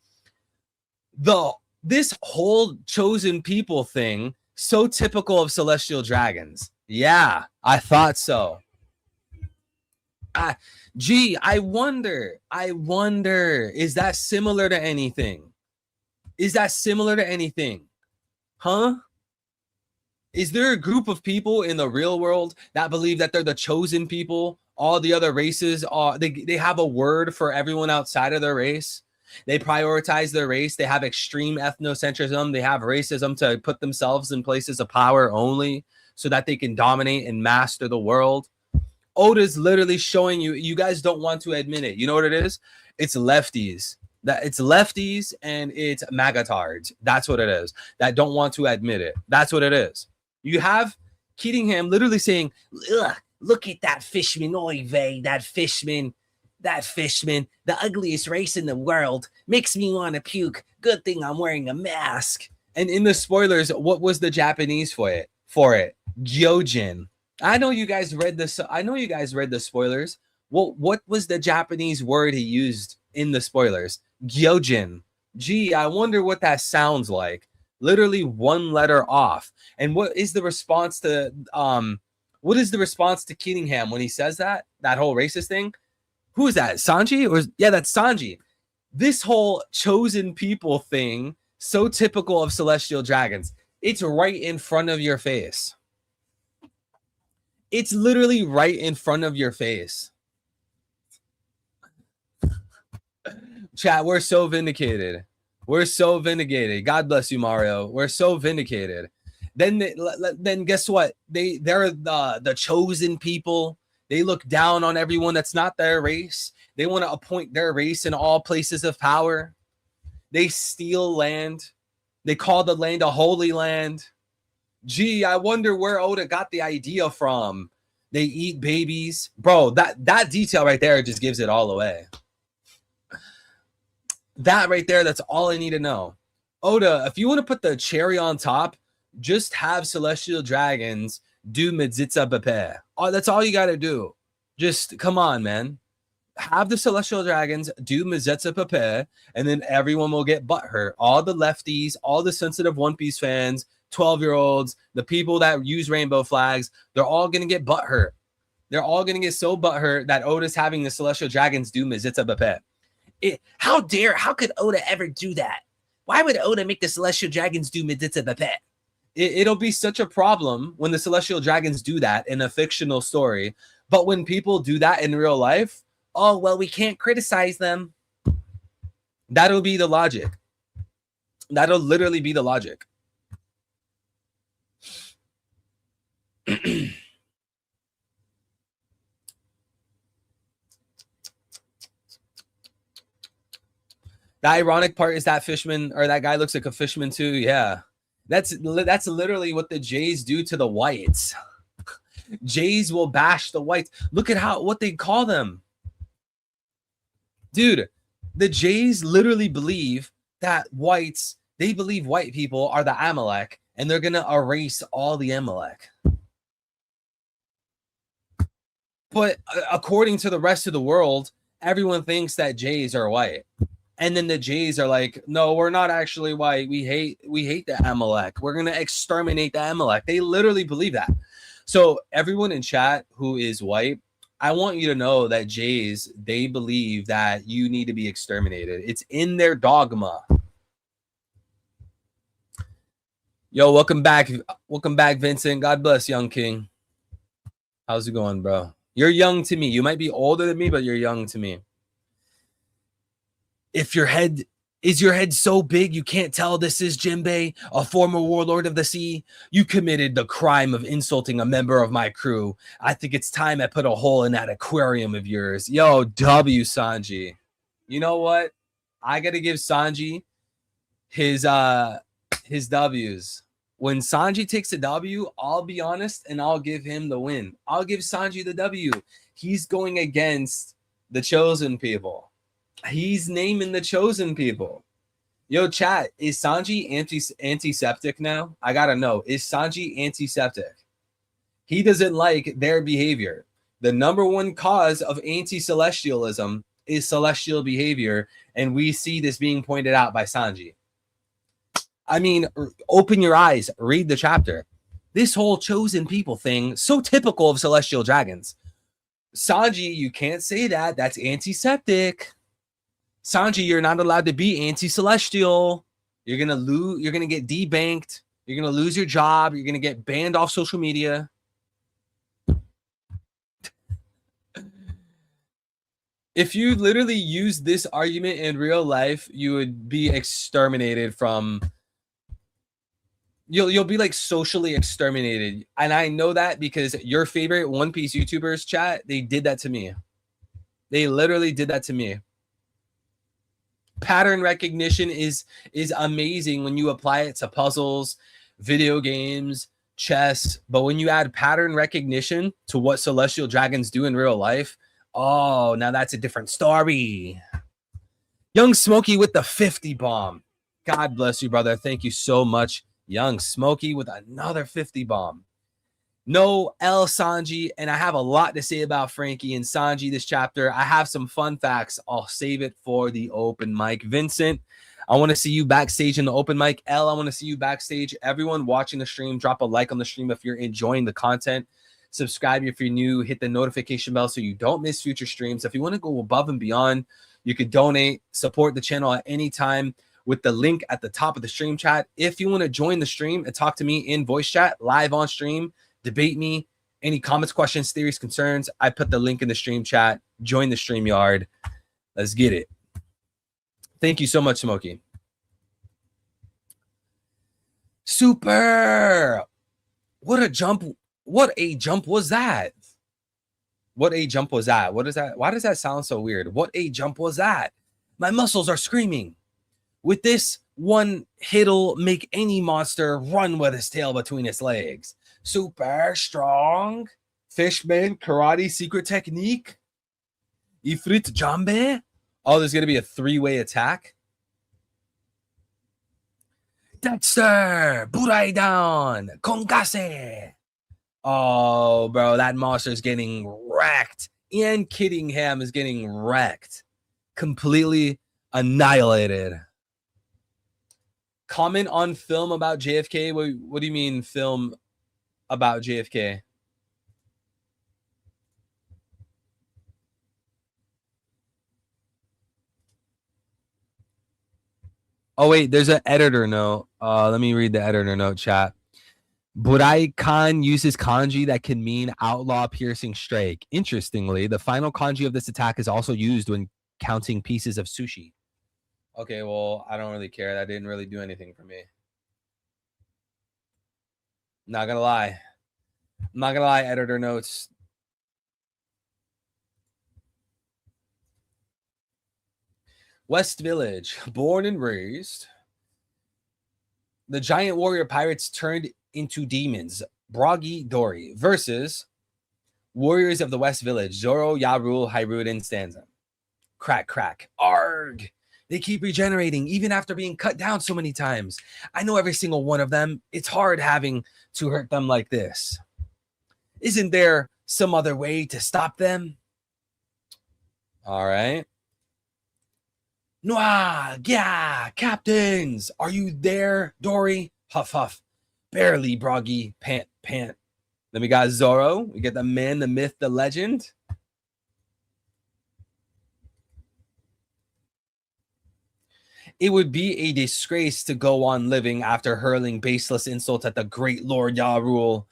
This whole chosen people thing, so typical of Celestial Dragons. Yeah, I thought so. Gee, I wonder, is that similar to anything? Is that similar to anything? Huh? Is there a group of people in the real world that believe that they're the chosen people? All the other races are they have a word for everyone outside of their race. They prioritize their race. They have extreme ethnocentrism. They have racism to put themselves in places of power only so that they can dominate and master the world. Oda's literally showing you, you guys don't want to admit it. You know what it is? It's lefties. It's lefties and it's magatards. That's what it is. That don't want to admit it. That's what it is. You have Keatingham literally saying, ugh, look at that fishman, oy vey, that fishman, the ugliest race in the world, makes me want to puke. Good thing I'm wearing a mask. And in the spoilers, what was the Japanese for it? Gyojin. I know you guys read this. I know you guys read the spoilers. Well, what was the Japanese word he used in the spoilers? Gyojin. Gee, I wonder what that sounds like. Literally one letter off. And what is the response to Keatingham when he says that whole racist thing? Who is that? Sanji? Yeah, that's Sanji. This whole chosen people thing, so typical of Celestial Dragons. It's right in front of your face. It's literally right in front of your face. Chat, we're so vindicated. We're so vindicated. God bless you, Mario. We're so vindicated. Then guess what? They're the chosen people. They look down on everyone that's not their race. They want to appoint their race in all places of power. They steal land. They call the land a holy land. Gee, I wonder where Oda got the idea from. They eat babies. Bro, that detail right there just gives it all away. That right there, that's all I need to know. Oda, if you want to put the cherry on top, just have Celestial Dragons do Medzitza Bepe. Oh, that's all you got to do. Just come on, man. Have the Celestial Dragons do Medzitza Bepe, and then everyone will get butthurt. All the lefties, all the sensitive One Piece fans, 12-year-olds, the people that use rainbow flags, they're all going to get butthurt. They're all going to get so butthurt that Oda's having the Celestial Dragons do Medzitza Bepe. How could Oda ever do that? Why would Oda make the Celestial Dragons do Medzitza Bepe? It'll be such a problem when the Celestial Dragons do that in a fictional story. But when people do that in real life, oh, well, we can't criticize them. That'll be the logic. That'll literally be the logic. The ironic part is that fishman, or that guy looks like a fishman too. Yeah. That's literally what the Jays do to the whites. Jays will bash the whites. Look at what they call them. Dude, the Jays literally believe that white people are the Amalek, and they're going to erase all the Amalek. But according to the rest of the world, everyone thinks that Jays are white. And then the Jays are like, no, we're not actually white. We hate the Amalek. We're going to exterminate the Amalek. They literally believe that. So everyone in chat who is white, I want you to know that Jays, they believe that you need to be exterminated. It's in their dogma. Yo, welcome back. Welcome back, Vincent. God bless, young king. How's it going, bro? You're young to me. You might be older than me, but you're young to me. If your head is your head so big you can't tell this is Jinbei, a former warlord of the sea? You committed the crime of insulting a member of my crew. I think it's time I put a hole in that aquarium of yours. Yo, W Sanji. You know what? I gotta give Sanji his W's. When Sanji takes a W, I'll be honest and I'll give him the win. I'll give Sanji the W. He's going against the chosen people. He's naming the chosen people. Yo, chat, is Sanji antiseptic now? I gotta know. Is Sanji antiseptic? He doesn't like their behavior. The number one cause of anti-celestialism is celestial behavior, and we see this being pointed out by Sanji. I mean, open your eyes, read the chapter. This whole chosen people thing, so typical of celestial dragons. Sanji, you can't say that. That's antiseptic. Sanji, you're not allowed to be anti-celestial. You're gonna lose. You're gonna get debanked. You're gonna lose your job. You're gonna get banned off social media. If you literally use this argument in real life, you would be exterminated from. You'll be like socially exterminated, and I know that because your favorite One Piece YouTubers, chat, they did that to me. They literally did that to me. Pattern recognition is amazing when you apply it to puzzles, video games, chess, but when you add pattern recognition to what celestial dragons do in real life, oh, now that's a different story. Young Smokey with the 50 bomb. God bless you, brother. Thank you so much. Young Smokey with another 50 bomb. No L Sanji, and I have a lot to say about Frankie and Sanji this chapter. I have some fun facts. I'll save it for the open mic. Vincent, I want to see you backstage in the open mic. L, I want to see you backstage. Everyone watching the stream, drop a like on the stream if you're enjoying the content. Subscribe if you're new. Hit the notification bell so you don't miss future streams. If you want to go above and beyond, you could donate, support the channel at any time with the link at the top of the stream chat. If you want to join the stream and talk to me in voice chat live on stream, debate me, any comments, questions, theories, concerns, I put the link in the stream chat. Join the StreamYard. Let's get it. Thank you so much, Smokey. Super. What a jump. What a jump was that? What a jump was that? What is that? Why does that sound so weird? What a jump was that? My muscles are screaming. With this, one hit'll make any monster run with his tail between its legs. Super strong. Fishman karate secret technique. Ifrit Jambe. Oh, there's going to be a three-way attack. Dexter. Buraidan. Kongase. Oh, bro, that monster's getting wrecked. Ian Kiddingham is getting wrecked. Completely annihilated. Comment on film about JFK. What do you mean film about JFK? Oh, wait, there's an editor note. Let me read the editor note, chat. Burai Khan uses kanji that can mean outlaw piercing strike. Interestingly, the final kanji of this attack is also used when counting pieces of sushi. Okay, well, I don't really care. That didn't really do anything for me. Not gonna lie. I'm not gonna lie, editor notes. West Village, born and raised. The giant warrior pirates turned into demons. Broggy Dory versus warriors of the West Village. Zoro, Yarul, Hyrule, Stanza. Crack, crack. Arg. They keep regenerating even after being cut down so many times. I know every single one of them. It's hard having to hurt them like this. Isn't there some other way to stop them? All right. Noah, yeah, captains. Are you there, Dory? Huff, huff. Barely, Broggy. Pant, pant. Then we got Zoro. We get the man, the myth, the legend. It would be a disgrace to go on living after hurling baseless insults at the great Lord Yarul.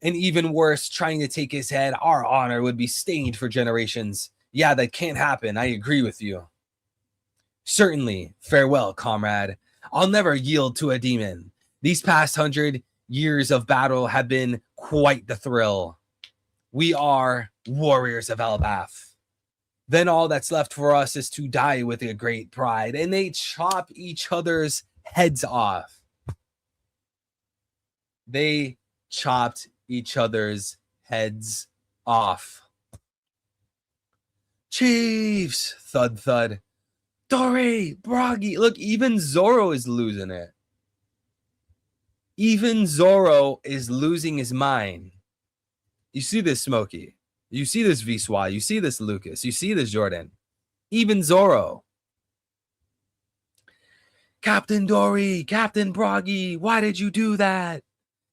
And even worse, trying to take his head. Our honor would be stained for generations. Yeah, that can't happen. I agree with you. Certainly. Farewell, comrade. I'll never yield to a demon. These past 100 years of battle have been quite the thrill. We are warriors of Elbaf. Then all that's left for us is to die with a great pride. And they chop each other's heads off. They chopped each other's heads off. Chiefs! Thud, thud. Dory! Bragi! Look, even Zoro is losing it. Even Zoro is losing his mind. You see this, Smokey? You see this, Viswa? You see this, Lucas? You see this, Jordan? Even Zoro. Captain Dory, Captain Bragi, why did you do that?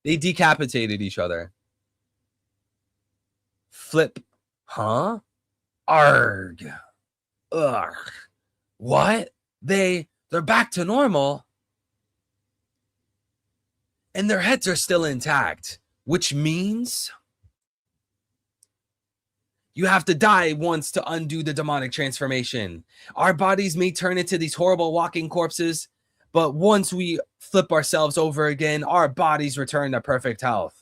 They decapitated each other. Flip. Huh? Arg. Ugh. What? They're back to normal. And their heads are still intact, which means you have to die once to undo the demonic transformation. Our bodies may turn into these horrible walking corpses, but once we flip ourselves over again, our bodies return to perfect health.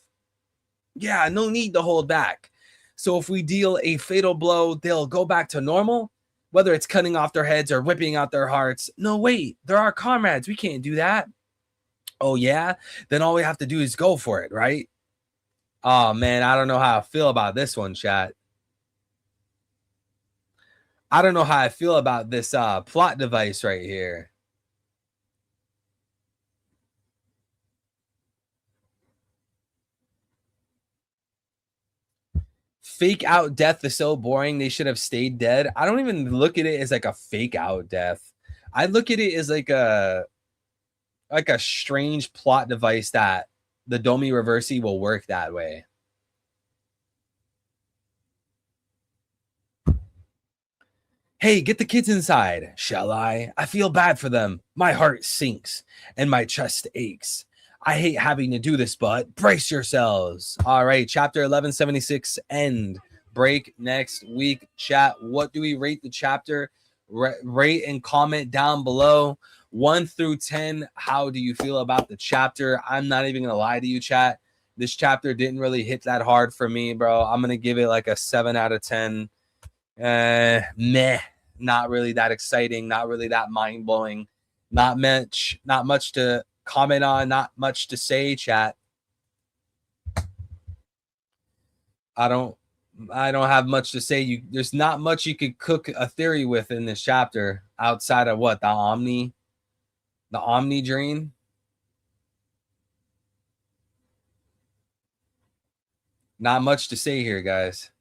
Yeah, no need to hold back. So if we deal a fatal blow, they'll go back to normal, whether it's cutting off their heads or ripping out their hearts. No, wait, they're our comrades. We can't do that. Oh, yeah? Then all we have to do is go for it, right? Oh, man, I don't know how I feel about this one, chat. I don't know how I feel about this plot device right here. Fake out death is so boring. They should have stayed dead. I don't even look at it as like a fake out death. I look at it as like a strange plot device that the Domi Reversi will work that way. Hey, get the kids inside. Shall I? I feel bad for them. My heart sinks and my chest aches. I hate having to do this, but brace yourselves. All right, chapter 1176 end. Break next week. Chat, what do we rate the chapter? Rate and comment down below. 1 through 10, how do you feel about the chapter? I'm not even going to lie to you, chat. This chapter didn't really hit that hard for me, bro. I'm going to give it like a 7 out of 10. Meh. Not really that exciting. Not really that mind-blowing. Not much to comment on. Not much to say, chat. I don't have much to say. There's not much you could cook a theory with in this chapter outside of what? The Omni Drain. Not much to say here, guys.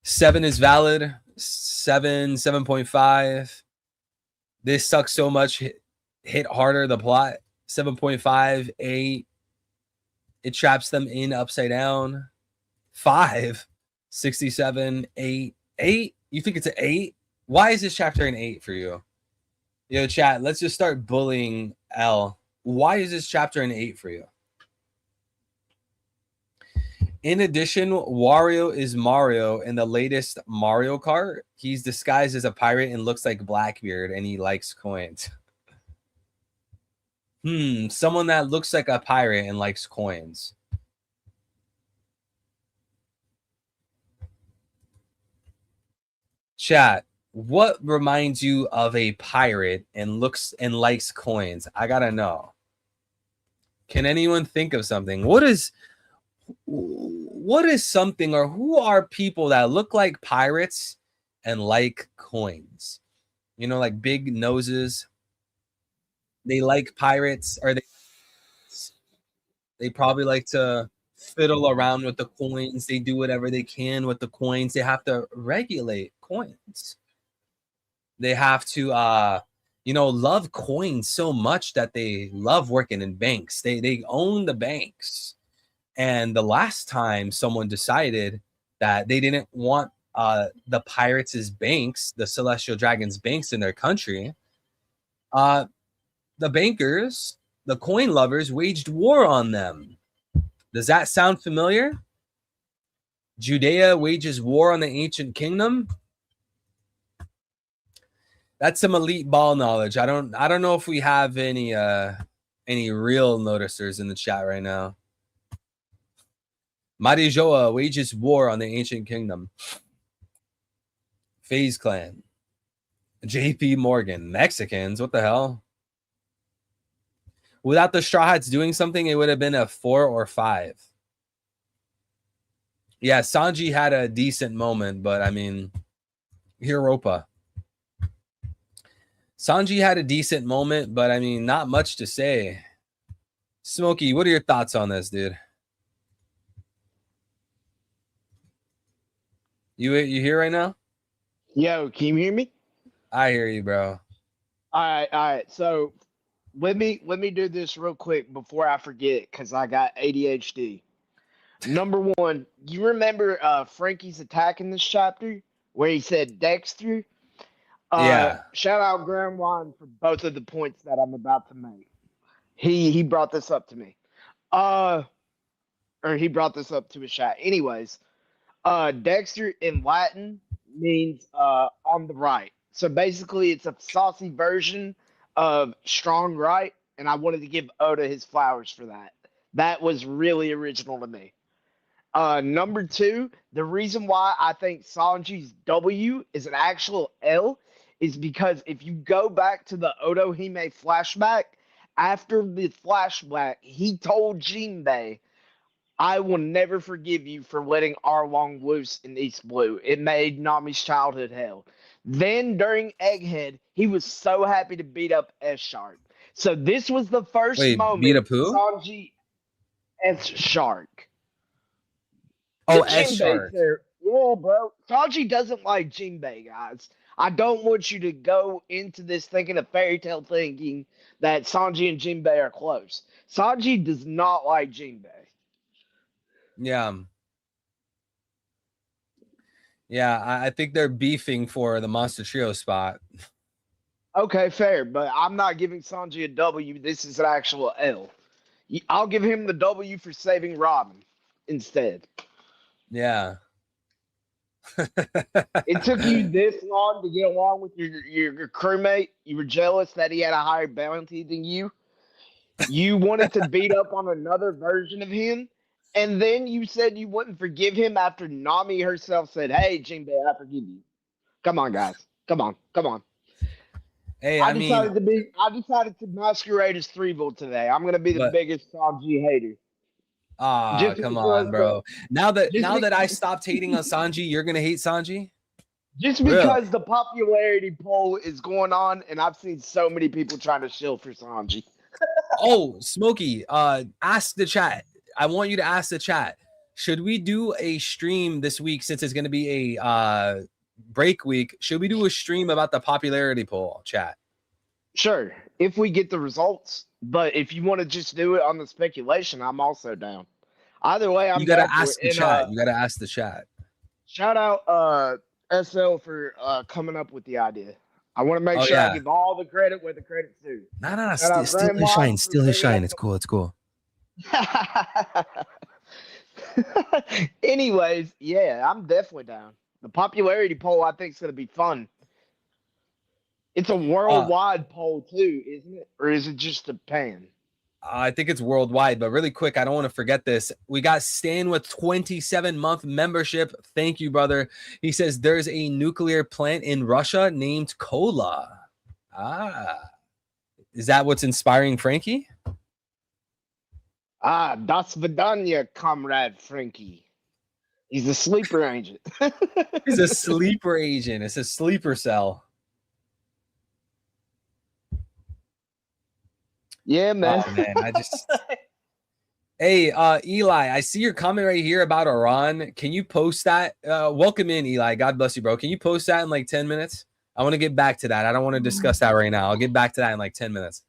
7 is valid. 7.5. This sucks so much. Hit harder the plot. 7.5. 8. It traps them in upside down. 5. 67. 8. 8. You think it's an 8? Why is this chapter an 8 for you? Yo, chat, let's just start bullying L. Why is this chapter an 8 for you? In addition, Wario is Mario in the latest Mario Kart. He's disguised as a pirate and looks like Blackbeard, and he likes coins. Someone that looks like a pirate and likes coins. Chat, what reminds you of a pirate and looks and likes coins? I gotta know. Can anyone think of something? What is something, or who are people that look like pirates and like coins? You know, like big noses. They like pirates, or they probably like to fiddle around with the coins. They do whatever they can with the coins. They have to regulate coins. They have to love coins so much that they love working in banks. They own the banks. And the last time someone decided that they didn't want the pirates' banks, the Celestial Dragons' banks in their country, the bankers, the coin lovers, waged war on them. Does that sound familiar? Judea wages war on the ancient kingdom. That's some elite ball knowledge. I don't know if we have any real noticers in the chat right now. Marijoa wages war on the ancient kingdom. FaZe Clan. JP Morgan. Mexicans. What the hell? Without the Straw Hats doing something, it would have been a 4 or 5. Yeah, Sanji had a decent moment, but I mean, Europa. Sanji had a decent moment, but I mean, not much to say. Smokey, what are your thoughts on this, dude? You here right now? Yo, can you hear me? I hear you, bro. All right. So let me do this real quick before I forget, because I got ADHD. Number one, you remember Frankie's attack in this chapter where he said Dexter? Yeah. Shout out Grand Juan for both of the points that I'm about to make. He brought this up to me. Or he brought this up to his chat. Anyways, Dexter in Latin means on the right. So basically it's a saucy version of strong right, and I wanted to give Oda his flowers for that. That was really original to me. Number two, the reason why I think Sanji's W is an actual L is because if you go back to the Otohime flashback, after the flashback, he told Jinbei, I will never forgive you for letting Arlong loose in East Blue. It made Nami's childhood hell. Then during Egghead, he was so happy to beat up S-Shark. So this was the first moment beat up who? Sanji S-Shark. Oh, The Jinbei S-Shark. character. Yeah, bro. Sanji doesn't like Jinbei, guys. I don't want you to go into this thinking of fairy tale thinking that Sanji and Jinbei are close. Sanji does not like Jinbei. Yeah. Yeah, I think they're beefing for the Monster Trio spot. Okay, fair, but I'm not giving Sanji a W. This is an actual L. I'll give him the W for saving Robin instead. Yeah. It took you this long to get along with your crewmate. You were jealous that he had a higher bounty than you. You wanted to beat up on another version of him. And then you said you wouldn't forgive him after Nami herself said, hey, Jinbei, I forgive you. Come on, guys. Come on. Hey, I decided to masquerade as Threeville today. I'm gonna be the biggest Sanji hater. Ah, come on, bro. Now that I stopped hating on Sanji, you're gonna hate Sanji? Just because the popularity poll is going on, and I've seen so many people trying to shill for Sanji. Oh, Smokey, ask the chat. I want you to ask the chat. Should we do a stream this week since it's gonna be a break week? Should we do a stream about the popularity poll, chat? Sure, if we get the results. But if you want to just do it on the speculation, I'm also down. Either way, I'm. You gotta ask the chat. You gotta ask the chat. Shout out SL for coming up with the idea. I want to make sure I give all the credit where the credit's due. No. Steal his shine. Steal his shine. It's cool. It's cool. Anyways, yeah, I'm definitely down. The popularity poll, I think, is going to be fun. It's a worldwide poll too, isn't it? Or is it just Japan? I think it's worldwide, but really quick, I don't want to forget this. We got Stan with 27-month membership. Thank you, brother. He says there's a nuclear plant in Russia named Kola. Is that what's inspiring Frankie? Das Vidanya, comrade Frankie. He's a sleeper agent. He's a sleeper agent. It's a sleeper cell. Yeah, man. Oh, man, Hey, Eli, I see your comment right here about Iran. Can you post that? Welcome in, Eli. God bless you, bro. Can you post that in like 10 minutes? I want to get back to that. I don't want to discuss that right now. I'll get back to that in like 10 minutes.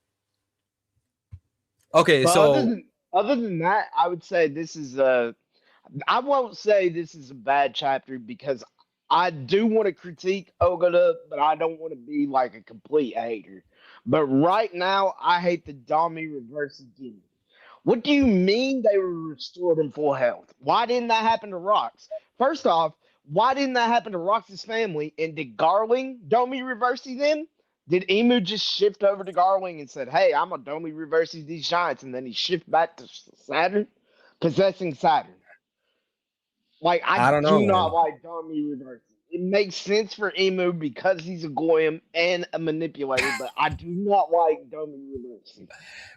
Okay, but so other than that, I would say this is I won't say this is a bad chapter because I do want to critique Ogata, but I don't want to be like a complete hater. But right now, I hate the Dami reverse gimmick. What do you mean they were restored in full health? Why didn't that happen to Rox? First off, why didn't that happen to Rox's family? And did Garling Domi reverse them? Did Emu just shift over to Garling and said, "Hey, I'm a Domi reverse these giants," and then he shift back to Saturn, possessing Saturn? Like I I don't do know, not man. like Domi reverses. It makes sense for Emu because he's a Goyim and a manipulator, but I do not like Domi reverses.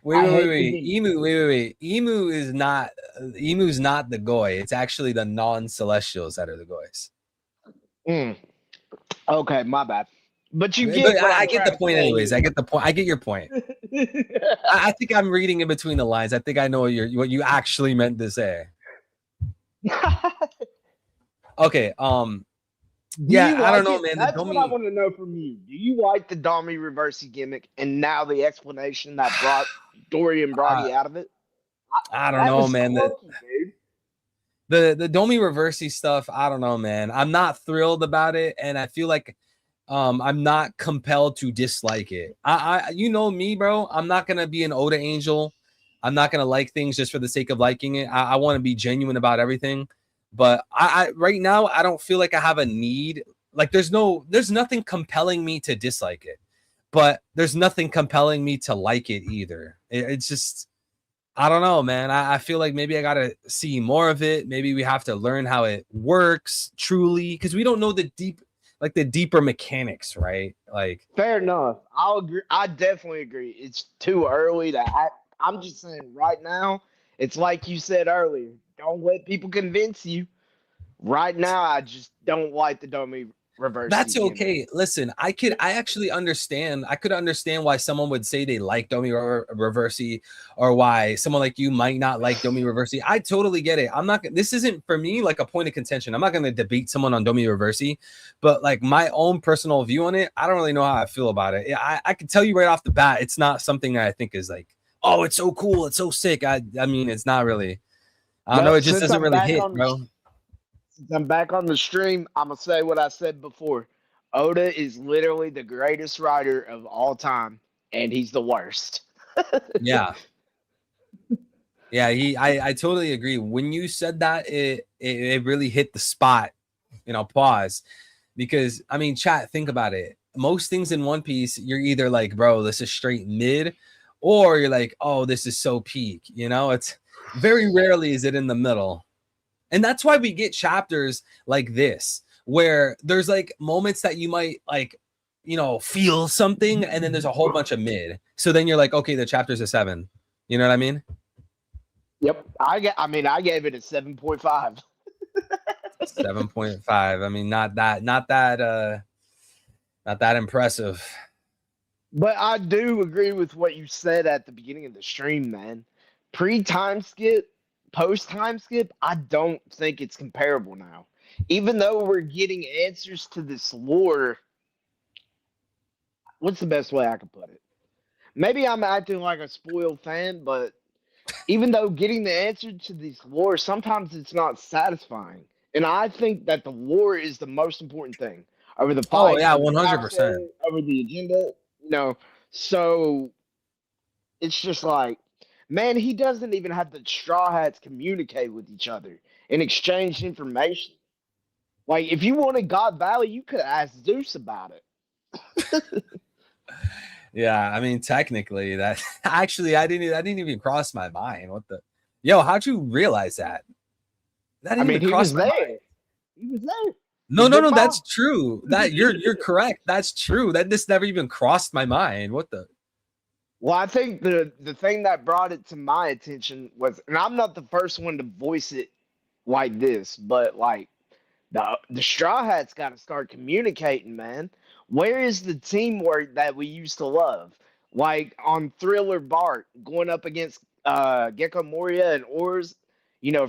Wait, I wait, wait, hate the wait. gimmick. Emu, wait, wait, wait. Emu's not the Goy. It's actually the non-celestials that are the Goys. Mm. Okay, my bad. But you But get what I I'm get trying the point to say. anyways. I get the point. I get your point. I think I'm reading in between the lines. I think I know what you actually meant to say. Okay. Yeah, I don't know, man. The That's what I Domi, want to know from you. Do you like the Domi reversing gimmick and now the explanation that brought Dorian Brody out of it? I don't That know, was man. clunky, dude. The Domi Reversi stuff, I don't know, man. I'm not thrilled about it, and I feel like I'm not compelled to dislike it. I you know me, bro. I'm not gonna be an Oda angel. I'm not gonna like things just for the sake of liking it. I want to be genuine about everything. But I right now I don't feel like I have a need. Like there's nothing compelling me to dislike it, but there's nothing compelling me to like it either. It's just I don't know, man. I feel like maybe I gotta see more of it. Maybe we have to learn how it works truly because we don't know the deeper mechanics, right? Like Fair enough. I'll agree. I definitely agree. It's too early to act. I'm just saying right now, it's like you said earlier. Don't let people convince you. Right now, I just don't like the Domi reverse. that's okay. Listen, I could understand why someone would say they like Domi Reversi or why someone like you might not like Domi Reversi. I totally get it. This isn't for me like a point of contention. I'm not going to debate someone on Domi Reversi, but like my own personal view on it, I don't really know how I feel about it. I can tell you right off the bat, it's not something that I think is like, oh, it's so cool, it's so sick. I mean, it's not really. I don't know. It just doesn't really hit, bro. Since I'm back on the stream, I'm gonna say what I said before. Oda is literally the greatest writer of all time, and he's the worst. Yeah. Yeah, I totally agree. When you said that, it really hit the spot, pause. Because I mean, chat, think about it. Most things in One Piece, you're either like, bro, this is straight mid, or you're like, oh, this is so peak. It's very rarely is it in the middle. And that's why we get chapters like this, where there's like moments that you might like, feel something, and then there's a whole bunch of mid. So then you're like, okay, the chapter's a 7. You know what I mean? Yep. I gave it a 7.5. 7.5. I mean, not that impressive. But I do agree with what you said at the beginning of the stream, man. Pre-time skip, post-time skip, I don't think it's comparable now. Even though we're getting answers to this lore, what's the best way I can put it? Maybe I'm acting like a spoiled fan, but even though getting the answer to this lore, sometimes it's not satisfying. And I think that the lore is the most important thing over the fight. Oh, yeah, 100%. Over the agenda, So it's just like, man, he doesn't even have the Straw Hats communicate with each other and exchange information. Like, if you wanted God Valley, you could ask Zeus about it. Yeah, I mean, technically, that actually, I didn't even cross my mind. What the, yo? How'd you realize that? That didn't even cross my mind. He was there. No, that's true. That you're correct. That's true. That this never even crossed my mind. What the? Well, I think the thing that brought it to my attention was, and I'm not the first one to voice it like this, but like the Straw Hats got to start communicating, man. Where is the teamwork that we used to love? Like on Thriller Bark going up against Gecko Moria and Oars,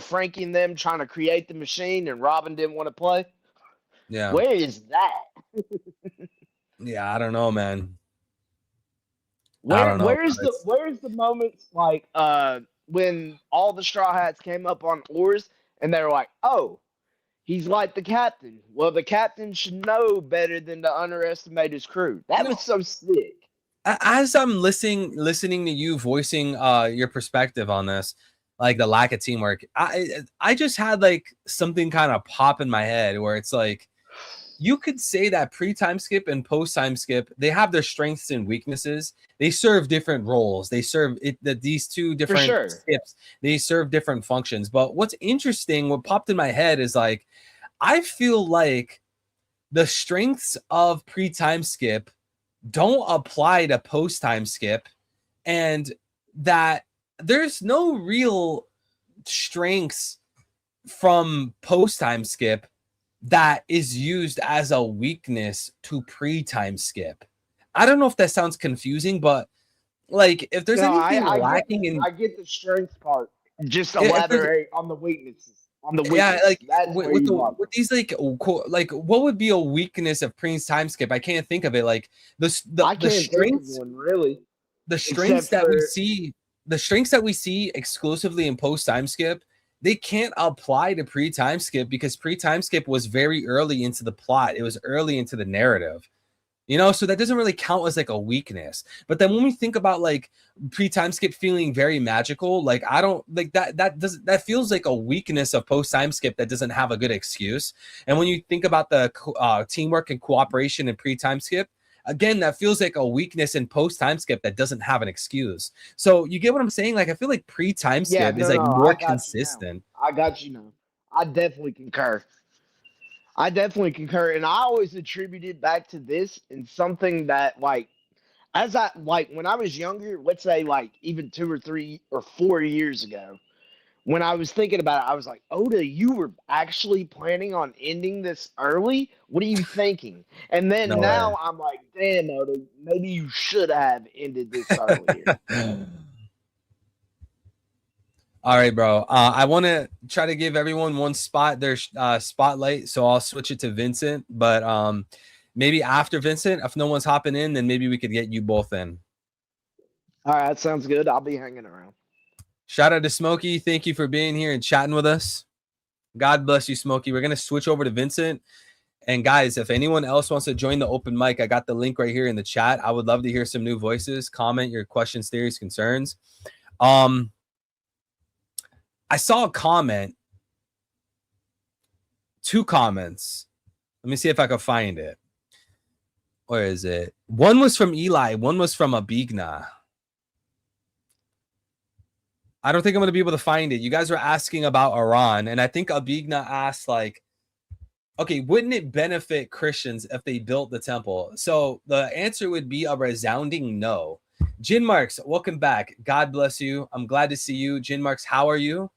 Frankie and them trying to create the machine, and Robin didn't want to play. Yeah. Where is that? Yeah, I don't know, man. Where's the moments like when all the Straw Hats came up on Oars and they were like, oh, He's like the captain. Well, the captain should know better than to underestimate his crew. That was so sick. As I'm listening to you voicing your perspective on this, like the lack of teamwork, I just had like something kind of pop in my head where it's like, you could say that pre-time skip and post-time skip, they have their strengths and weaknesses. They serve different roles. They serve these two different skips. They serve different functions. But what's interesting, what popped in my head is like, I feel like the strengths of pre-time skip don't apply to post-time skip, and that there's no real strengths from post-time skip that is used as a weakness to pre-time skip. I don't know if that sounds confusing, but like if there's anything lacking I get the strengths part. Just elaborate on the weaknesses. On the weakness. Yeah, like with these like what would be a weakness of pre-time skip? I can't think of it. Like the strengths, one, really. The strengths that we see exclusively in post-time skip, they can't apply to pre-time skip because pre-time skip was very early into the plot. It was early into the narrative, so that doesn't really count as like a weakness. But then when we think about like pre-time skip feeling very magical, like I don't like that feels like a weakness of post-time skip that doesn't have a good excuse. And when you think about the teamwork and cooperation in pre-time skip, again, that feels like a weakness in post-time skip that doesn't have an excuse. So you get what I'm saying? Like I feel like pre-time skip is like more consistent. I got you now. I definitely concur. And I always attribute it back to this and something that like when I was younger, let's say like even 2 or 3 or 4 years ago, when I was thinking about it, I was like, Oda, you were actually planning on ending this early? What are you thinking? And then now I'm like, damn, Oda, maybe you should have ended this earlier. All right, bro. I want to try to give everyone one spot, their spotlight. So I'll switch it to Vincent. But maybe after Vincent, if no one's hopping in, then maybe we could get you both in. All right, that sounds good. I'll be hanging around. Shout out to Smokey. Thank you for being here and chatting with us. God bless you, Smokey. We're going to switch over to Vincent. And guys, if anyone else wants to join the open mic, I got the link right here in the chat. I would love to hear some new voices. Comment your questions, theories, concerns. I saw a comment. 2 comments. Let me see if I can find it. Where is it? One was from Eli. One was from Abigna. I don't think I'm going to be able to find it. You guys were asking about Iran, and I think Abigna asked, like, okay, wouldn't it benefit Christians if they built the temple? So the answer would be a resounding no. Jin Marks, welcome back. God bless you. I'm glad to see you. Jin Marks, how are you?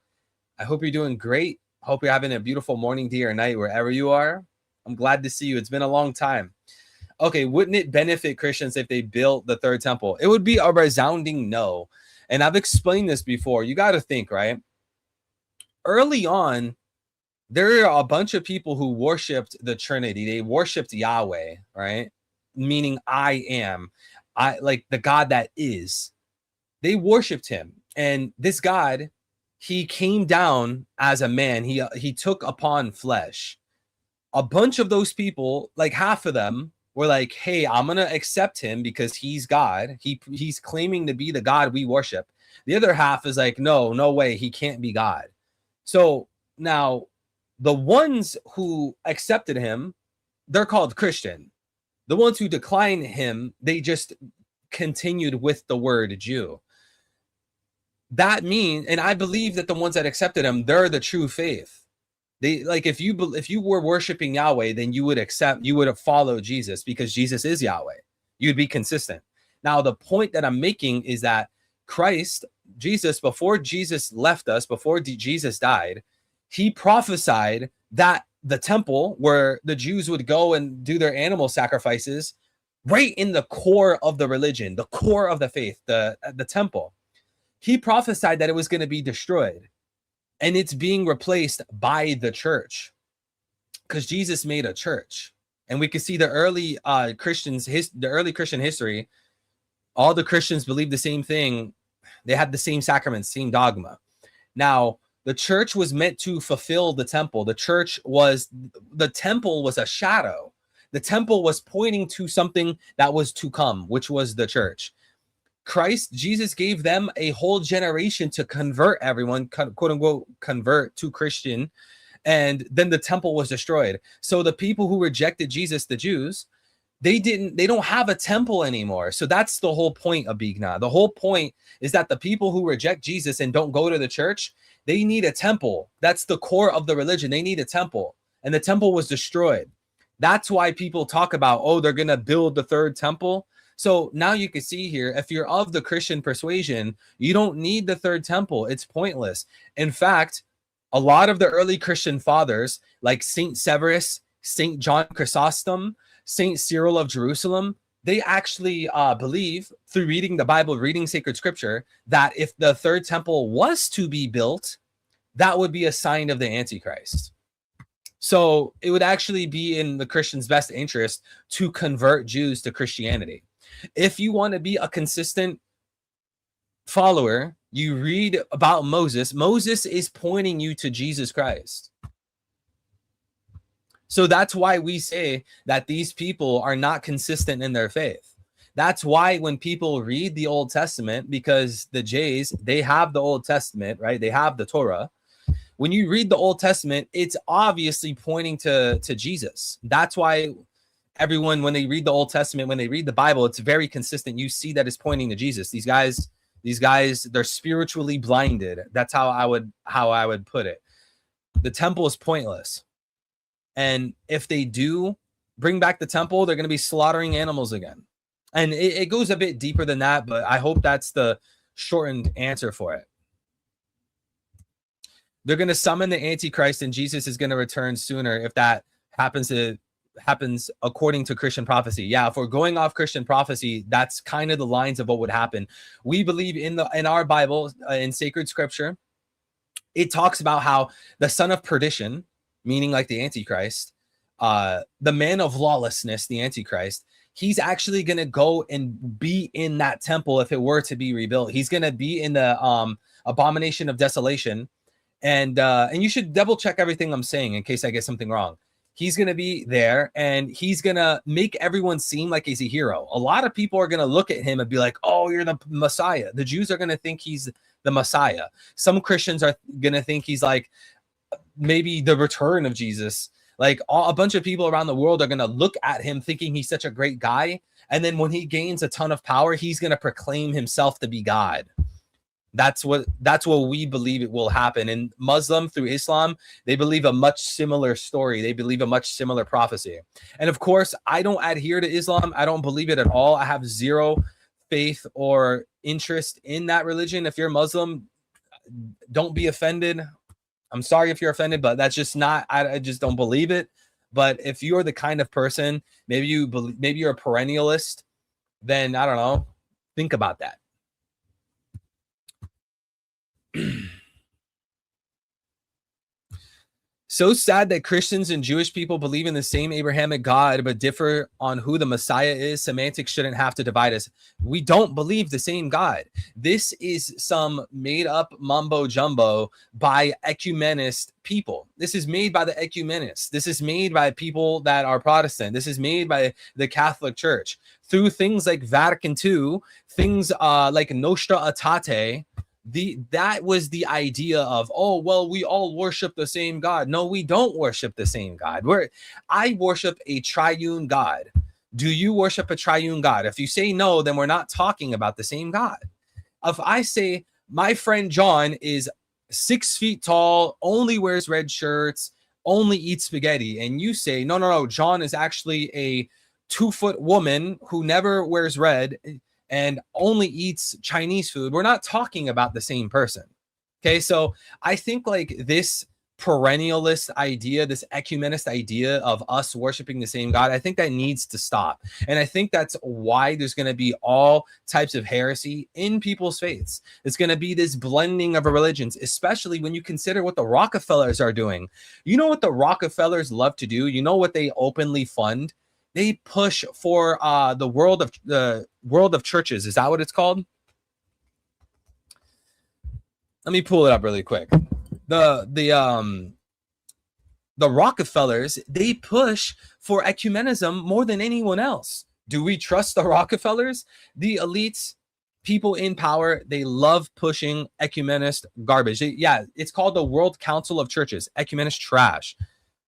I hope you're doing great. Hope you're having a beautiful morning, day, or night, wherever you are. I'm glad to see you. It's been a long time. Okay, wouldn't it benefit Christians if they built the third temple? It would be a resounding no. And I've explained this before. You got to think, right? Early on, there are a bunch of people who worshipped the Trinity. They worshipped Yahweh, right? Meaning I am. I like the God that is. They worshipped him. And this God, he came down as a man. He took upon flesh. A bunch of those people, like half of them, were like, hey, I'm going to accept him because he's God. He's claiming to be the God we worship. The other half is like, no way. He can't be God. So now the ones who accepted him, they're called Christian. The ones who decline him, they just continued with the word Jew. That means, and I believe that the ones that accepted him, they're the true faith. They like if you were worshiping Yahweh, then you would have followed Jesus because Jesus is Yahweh. You'd be consistent. Now, the point that I'm making is that Jesus, before Jesus left us, before Jesus died, he prophesied that the temple where the Jews would go and do their animal sacrifices, right in the core of the religion, the core of the faith, the temple. He prophesied that it was going to be destroyed. And it's being replaced by the church because Jesus made a church. And we can see the early Christian history. All the Christians believed the same thing. They had the same sacraments, same dogma. Now, The church was meant to fulfill the temple. The temple was a shadow. The temple was pointing to something that was to come, which was the church. Jesus gave them a whole generation to convert everyone, quote unquote, convert to Christian. And then the temple was destroyed. So the people who rejected Jesus, the Jews, they don't have a temple anymore. So that's the whole point of Bigna. The whole point is that the people who reject Jesus and don't go to the church, they need a temple. That's the core of the religion. They need a temple. And the temple was destroyed. That's why people talk about, oh, they're going to build the third temple. So now you can see here, if you're of the Christian persuasion, you don't need the third temple. It's pointless. In fact, a lot of the early Christian fathers, like St. Severus, St. John Chrysostom, St. Cyril of Jerusalem, they actually believe through reading the Bible, reading sacred scripture, that if the third temple was to be built, that would be a sign of the Antichrist. So it would actually be in the Christians' best interest to convert Jews to Christianity. If you want to be a consistent follower, you read about Moses. Moses is pointing you to Jesus Christ. So that's why we say that these people are not consistent in their faith. That's why when people read the Old Testament, because the Jays, they have the Old Testament, right? They have the Torah. When you read the Old Testament, it's obviously pointing to Jesus. That's why everyone, when they read the Old Testament, when they read the Bible, it's very consistent. You see that it's pointing to Jesus. These guys, they're spiritually blinded. That's how I would put it. The temple is pointless. And if they do bring back the temple, they're going to be slaughtering animals again. And it goes a bit deeper than that, but I hope that's the shortened answer for it. They're going to summon the Antichrist, and Jesus is going to return sooner if that happens according to Christian prophecy. Yeah, if we're going off Christian prophecy, that's kind of the lines of what would happen. We believe in our Bible, in sacred scripture, it talks about how the son of perdition, meaning like the Antichrist, the man of lawlessness, the Antichrist, he's actually going to go and be in that temple if it were to be rebuilt. He's going to be in the abomination of desolation. And you should double check everything I'm saying in case I get something wrong. He's going to be there, and he's going to make everyone seem like he's a hero. A lot of people are going to look at him and be like, oh, you're the Messiah. The Jews are going to think he's the Messiah. Some Christians are going to think he's like maybe the return of Jesus. Like a bunch of people around the world are going to look at him thinking he's such a great guy. And then when he gains a ton of power, he's going to proclaim himself to be God. That's what we believe it will happen. And Muslim through Islam, they believe a much similar story. They believe a much similar prophecy. And of course, I don't adhere to Islam. I don't believe it at all. I have zero faith or interest in that religion. If you're Muslim, don't be offended. I'm sorry if you're offended, but that's just not, I just don't believe it. But if you're the kind of person, maybe you're a perennialist, then I don't know, think about that. So sad that Christians and Jewish people believe in the same Abrahamic God, but differ on who the Messiah is. Semantics shouldn't have to divide us. We don't believe the same God. This is some made up mumbo jumbo by ecumenist people. This is made by the ecumenists. This is made by people that are Protestant. This is made by the Catholic Church through things like Vatican II, things like Nostra Aetate. That was the idea of, oh, well, we all worship the same God. No, we don't worship the same God. I worship a triune God. Do you worship a triune God? If you say no, then we're not talking about the same God. If I say my friend John is 6 feet tall, only wears red shirts, only eats spaghetti, and you say, no, John is actually a 2-foot woman who never wears red and only eats Chinese food, we're not talking about the same person. Okay, so I think like this perennialist idea, this ecumenist idea of us worshiping the same God, I think that needs to stop. And I think that's why there's going to be all types of heresy in people's faiths. It's going to be this blending of religions, especially when you consider what the Rockefellers are doing. You know what the Rockefellers love to do? You know what they openly fund? They push for the world of churches. Is that what it's called? Let me pull it up really quick. the Rockefellers, they push for ecumenism more than anyone else. Do we trust the Rockefellers? The elites, people in power, they love pushing ecumenist garbage. Yeah, it's called the World Council of Churches. Ecumenist trash.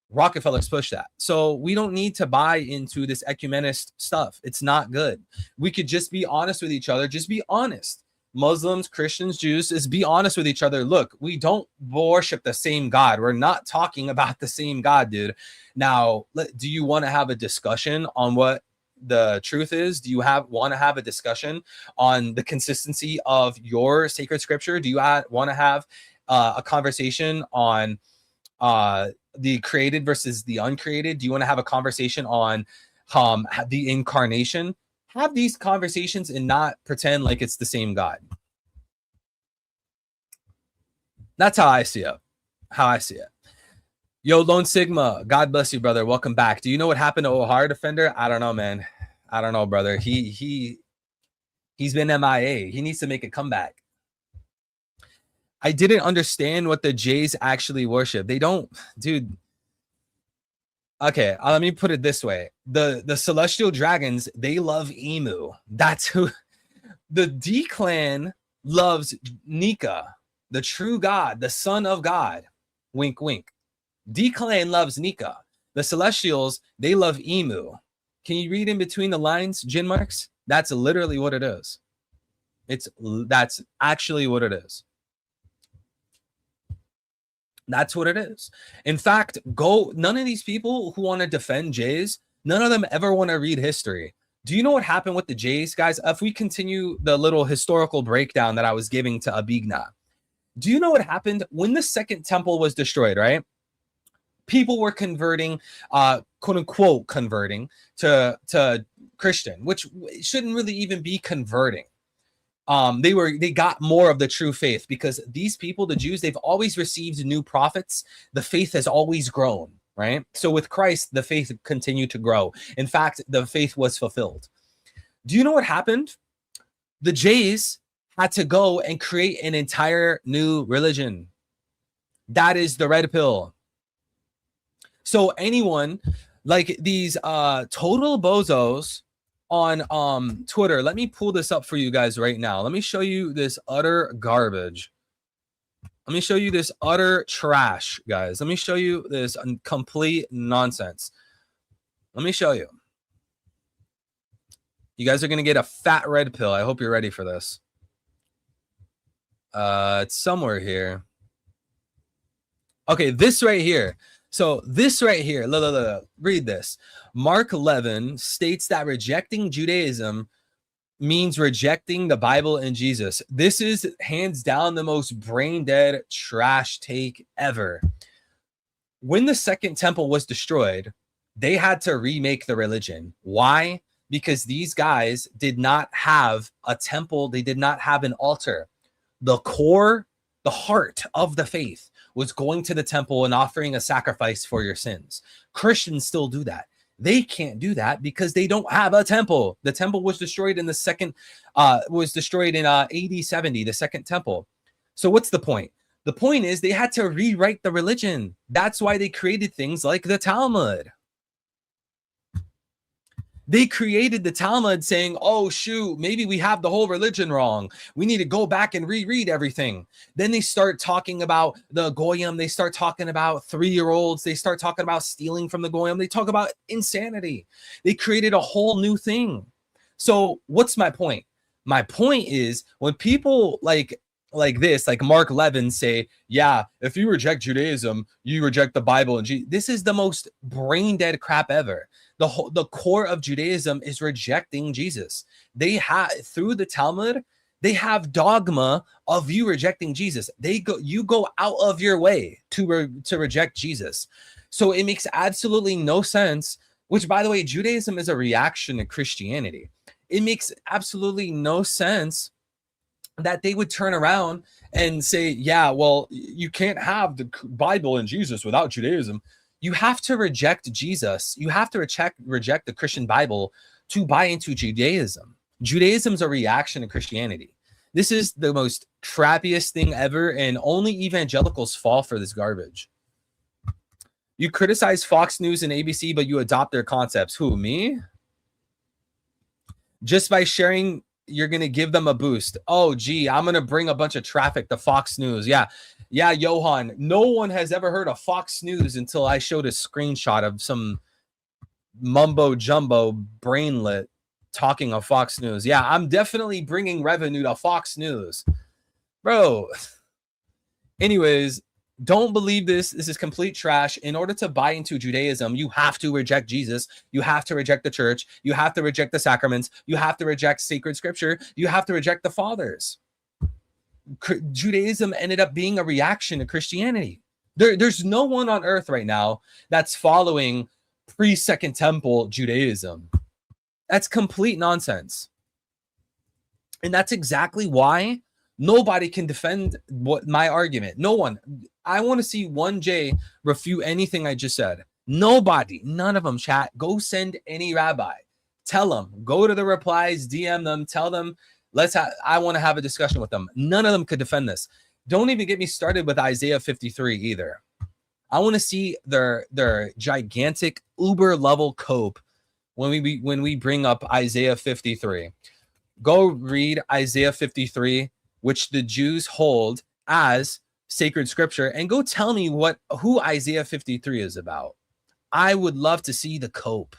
Rockefellers push that. So we don't need to buy into this ecumenist stuff. It's not good. We could just be honest with each other. Just be honest. Muslims, Christians, Jews, is be honest with each other. Look, we don't worship the same God. We're not talking about the same God, dude. Now, do you want to have a discussion on what the truth is? Do you want to have a discussion on the consistency of your sacred scripture? Do you want to have a conversation on the created versus the uncreated? Do you want to have a conversation on the incarnation? Have these conversations and not pretend like it's the same God. That's how I see it. Yo, Lone Sigma, God bless you, brother. Welcome back. Do you know what happened to Ohio Defender? I don't know, man. I don't know, brother. He's been MIA. He needs to make a comeback. I didn't understand what the Jays actually worship. They don't, dude. Okay, let me put it this way. The celestial dragons, they love Emu. That's who. The D clan loves Nika, the true God, the son of God. Wink, wink. D clan loves Nika. The celestials, they love Emu. Can you read in between the lines, Jin marks? That's literally what it is. That's actually what it is. That's what it is. In fact, none of these people who want to defend Jays, none of them ever want to read history. Do you know what happened with the Jays, guys? If we continue the little historical breakdown that I was giving to Abigna, do you know what happened when the second temple was destroyed, right? People were converting, quote unquote, converting to Christian, which shouldn't really even be converting. They got more of the true faith because these people, the Jews, they've always received new prophets. The faith has always grown, right? So with Christ, the faith continued to grow. In fact, the faith was fulfilled. Do you know what happened? The Jays had to go and create an entire new religion. That is the red pill. So anyone like these total bozos on Twitter, let me pull this up for you guys right now. Let me show you this utter garbage. Let me show you this utter trash, guys. Let me show you this complete nonsense. Let me show you. You guys are going to get a fat red pill. I hope you're ready for this. It's somewhere here. Okay, this right here. So this right here, look, read this. Mark Levin states that rejecting Judaism means rejecting the Bible and Jesus. This is hands down the most brain dead trash take ever. When the second temple was destroyed, they had to remake the religion. Why? Because these guys did not have a temple. They did not have an altar. The core, the heart of the faith was going to the temple and offering a sacrifice for your sins. Christians still do that. They can't do that because they don't have a temple. The temple was destroyed in in AD 70, the second temple. So what's the point? The point is they had to rewrite the religion. That's why they created things like the Talmud. They created the Talmud saying, oh, shoot, maybe we have the whole religion wrong. We need to go back and reread everything. Then they start talking about the Goyim. They start talking about 3-year-olds. They start talking about stealing from the Goyim. They talk about insanity. They created a whole new thing. So what's my point? My point is when people like this, like Mark Levin say, yeah, if you reject Judaism, you reject the Bible. And this is the most brain dead crap ever. The core of Judaism is rejecting Jesus. They have, through the Talmud, they have dogma of you rejecting Jesus. You go out of your way to reject Jesus. So it makes absolutely no sense, which, by the way, Judaism is a reaction to Christianity. It makes absolutely no sense that they would turn around and say, yeah, well, you can't have the Bible and Jesus without Judaism. You have to reject Jesus. You have to reject the Christian Bible to buy into Judaism. Judaism is a reaction to Christianity. This is the most trappiest thing ever, and only evangelicals fall for this garbage. You criticize Fox News and ABC, but you adopt their concepts. Who, me? Just by sharing, you're going to give them a boost. Oh, gee, I'm going to bring a bunch of traffic to Fox News. Yeah, Johan. No one has ever heard of Fox News until I showed a screenshot of some mumbo jumbo brainlet talking of Fox News. Yeah, I'm definitely bringing revenue to Fox News. Bro. Anyways, don't believe this. This is complete trash. In order to buy into Judaism, you have to reject Jesus. You have to reject the church. You have to reject the sacraments. You have to reject sacred scripture. You have to reject the fathers. Judaism ended up being a reaction to Christianity. There's no one on earth right now that's following pre-Second Temple Judaism. That's complete nonsense. And that's exactly why nobody can defend what my argument. No one. I want to see 1J refute anything I just said. Nobody. None of them, chat. Go send any rabbi. Tell them. Go to the replies, DM them, tell them, I want to have a discussion with them. None of them could defend this. Don't even get me started with Isaiah 53 either. I want to see their gigantic uber level cope when we bring up Isaiah 53. Go read Isaiah 53, which the Jews hold as sacred scripture, and go tell me who Isaiah 53 is about. I would love to see the cope.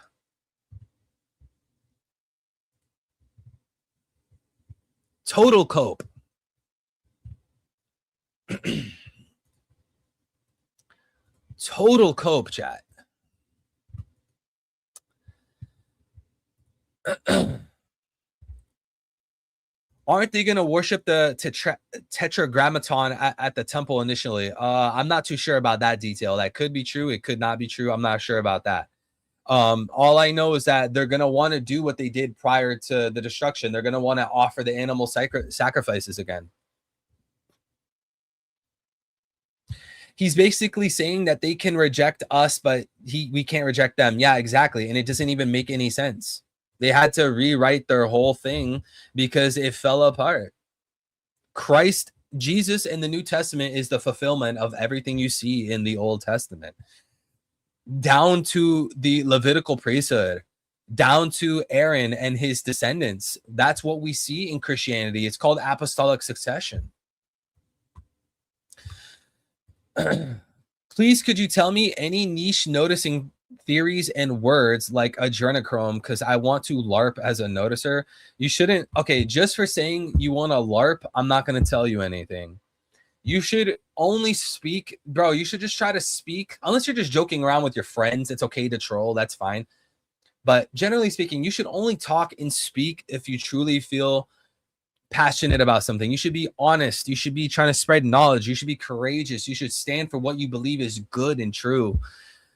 Total cope. Total cope, chat. Aren't they going to worship the tetragrammaton at the temple initially? I'm not too sure about that detail. That could be true. It could not be true. I'm not sure about that. All I know is that they're going to want to do what they did prior to the destruction. They're going to want to offer the animal sacrifices again. He's basically saying that they can reject us, but we can't reject them. Yeah, exactly. And it doesn't even make any sense. They had to rewrite their whole thing because it fell apart. Christ, Jesus in the New Testament is the fulfillment of everything you see in the Old Testament. Down to the Levitical priesthood, down to Aaron and his descendants. That's what we see in Christianity. It's called apostolic succession. Please, could you tell me any niche noticing theories and words like adrenochrome? Because I want to LARP as a noticer. You shouldn't. Okay, just for saying you want to LARP, I'm not going to tell you anything. You should only speak, bro. You should just try to speak, unless you're just joking around with your friends. It's okay to troll. That's fine. But generally speaking, you should only talk and speak if you truly feel passionate about something. You should be honest. You should be trying to spread knowledge. You should be courageous. You should stand for what you believe is good and true.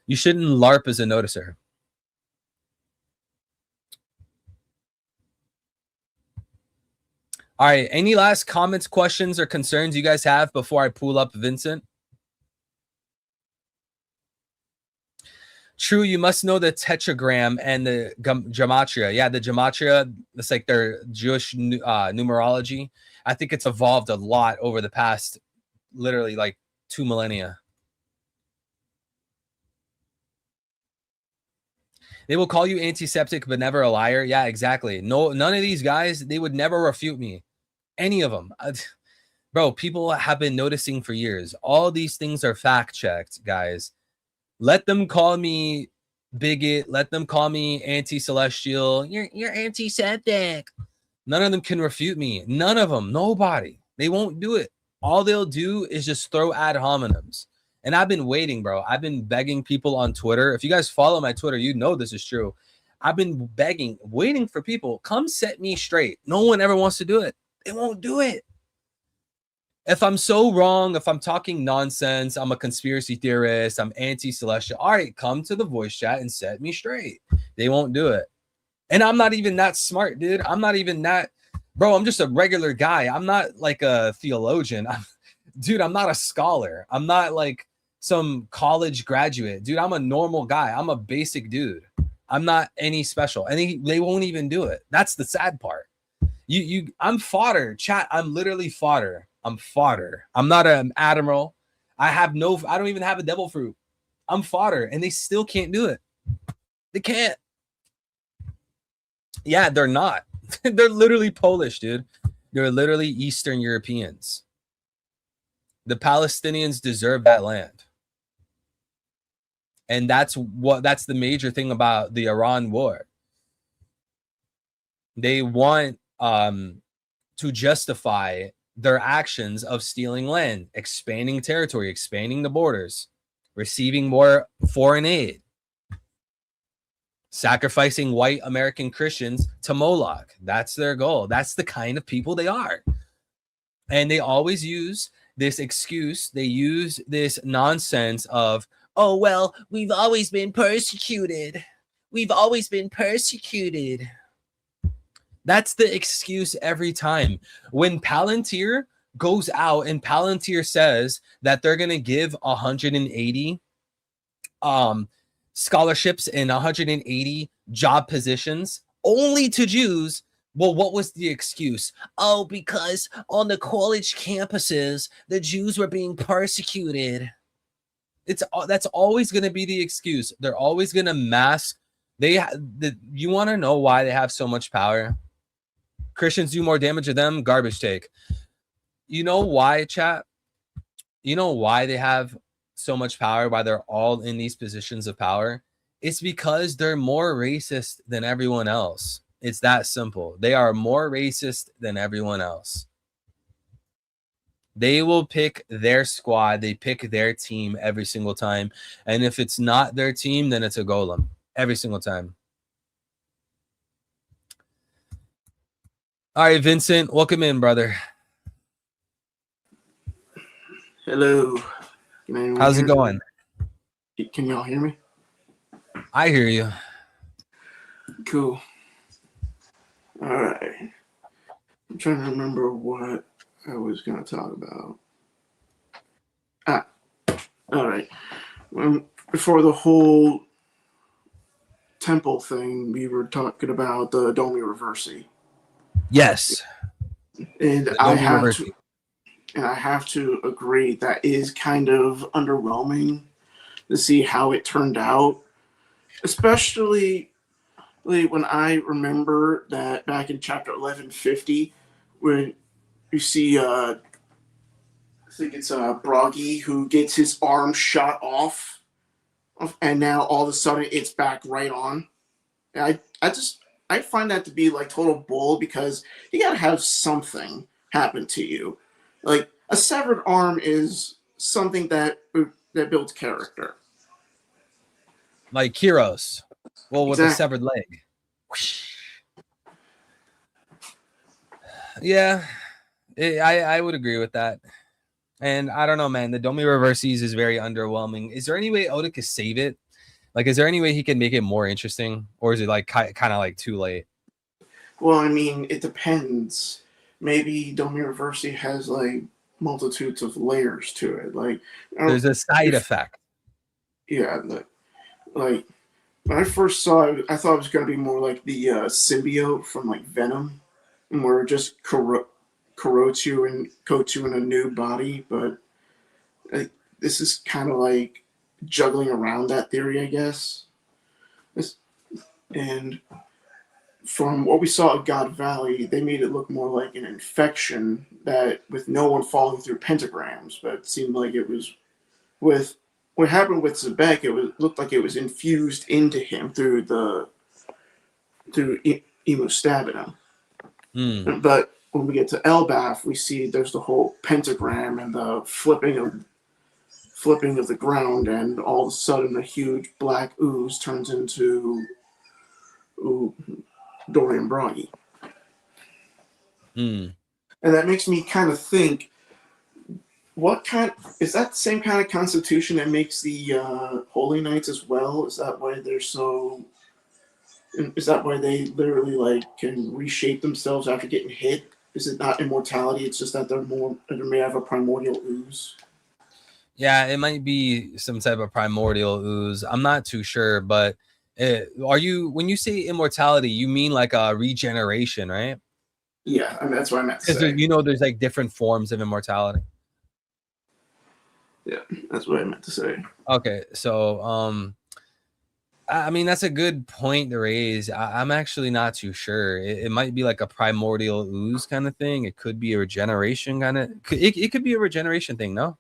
You shouldn't LARP as a noticer. All right. Any last comments, questions, or concerns you guys have before I pull up Vincent? True, you must know the tetragram and the gematria. Yeah, the gematria, it's like their Jewish numerology. I think it's evolved a lot over the past, literally, like 2 millennia. They will call you antiseptic, but never a liar. Yeah, exactly. No, none of these guys, they would never refute me. Any of them. Bro, people have been noticing for years. All these things are fact-checked, guys. Let them call me bigot. Let them call me anti-celestial. You're antiseptic. None of them can refute me. None of them. Nobody. They won't do it. All they'll do is just throw ad hominems. And I've been waiting, bro. I've been begging people on Twitter. If you guys follow my Twitter, you know this is true. I've been begging, waiting for people. Come set me straight. No one ever wants to do it. They won't do it. If I'm so wrong, if I'm talking nonsense, I'm a conspiracy theorist, I'm anti-celestial. All right, come to the voice chat and set me straight. They won't do it. And I'm not even that smart, dude. I'm not even that, bro. I'm just a regular guy. I'm not like a theologian. Dude, I'm not a scholar. I'm not like some college graduate. Dude, I'm a normal guy. I'm a basic dude. I'm not any special. And they won't even do it. That's the sad part. I'm fodder, chat. I'm literally fodder. I'm fodder. I'm not an admiral. I don't even have a devil fruit. I'm fodder, and they still can't do it. They can't. Yeah, they're not. They're literally Polish, dude. They're literally Eastern Europeans. The Palestinians deserve that land. And that's the major thing about the Iran war. They want to justify their actions of stealing land, expanding territory, expanding the borders, receiving more foreign aid, sacrificing white American Christians to Moloch. That's their goal. That's the kind of people they are. And they always use this excuse. They use this nonsense of, oh, well, we've always been persecuted. We've always been persecuted. That's the excuse every time. When Palantir goes out and Palantir says that they're going to give 180 scholarships and 180 job positions only to Jews, well, what was the excuse? Oh, because on the college campuses, the Jews were being persecuted. That's always going to be the excuse. They're always going to mask. You want to know why they have so much power? Christians do more damage to them. Garbage take. You know why, chat? You know why they have so much power? Why they're all in these positions of power? It's because they're more racist than everyone else. It's that simple. They are more racist than everyone else. They will pick their squad. They pick their team every single time. And if it's not their team, then it's a golem every single time. All right, Vincent, welcome in, brother. Hello. How's it going? Can y'all hear me? I hear you. Cool. All right. I'm trying to remember what I was going to talk about. All right. Before the whole temple thing, we were talking about the Domi Reversi. Yes. And I have to agree that is kind of underwhelming to see how it turned out, especially when I remember that back in chapter 1150, when you see, I think it's Bragi who gets his arm shot off, and now all of a sudden it's back right on. And I find that to be like total bull, because you gotta have something happen to you. Like a severed arm is something that builds character. Like Heroes. Well, with a severed leg. Yeah, I would agree with that. And I don't know, man. The Domi Reverses is very underwhelming. Is there any way Oda could save it? Like, is there any way he can make it more interesting? Or is it like kind of like too late? Well, I mean, it depends. Maybe Domi Reversi has like multitudes of layers to it. Like, there's a side effect. Yeah, like when I first saw it, I thought it was going to be more like the symbiote from like Venom, where it just corrodes you and coats you in a new body. But this is kind of like juggling around that theory, I guess. And from what we saw at God Valley, they made it look more like an infection that with no one falling through pentagrams, but it seemed like it was with what happened with Zebek, looked like it was infused into him through Emu stabbing him. But when we get to Elbaf, we see there's the whole pentagram and the flipping of the ground, and all of a sudden a huge black ooze turns into Dorian Bragi. And that makes me kind of think, is that the same kind of constitution that makes the Holy Knights as well? Is that why they literally like can reshape themselves after getting hit? Is it not immortality? It's just that they may have a primordial ooze. Yeah, it might be some type of primordial ooze. I'm not too sure, but when you say immortality, you mean like a regeneration, right? Yeah, I mean, that's what I meant to Because say. there's like different forms of immortality. Yeah, that's what I meant to say. Okay, so I mean that's a good point to raise. I'm actually not too sure. It might be like a primordial ooze kind of thing. It could be a regeneration kind of. It could be a regeneration thing. No.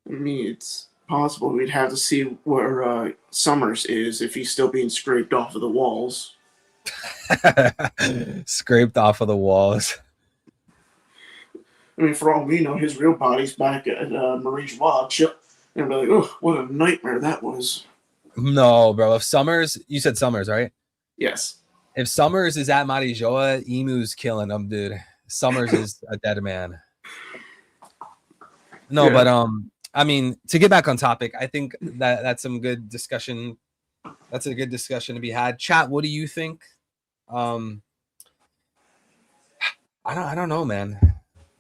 I mean, it's possible. We'd have to see where Summers is if he's still being scraped off of the walls. Scraped off of the walls. I mean, for all we know, his real body's back at Marie's Lodge. And be like, oh, what a nightmare that was. No, bro. If Summers, you said Summers, right? Yes. If Summers is at Marijoa, Emu's killing him, dude. Summers is a dead man. No, Yeah. but I mean, to get back on topic, I think that's some good discussion. That's a good discussion to be had. Chat, what do you think? I don't know, man.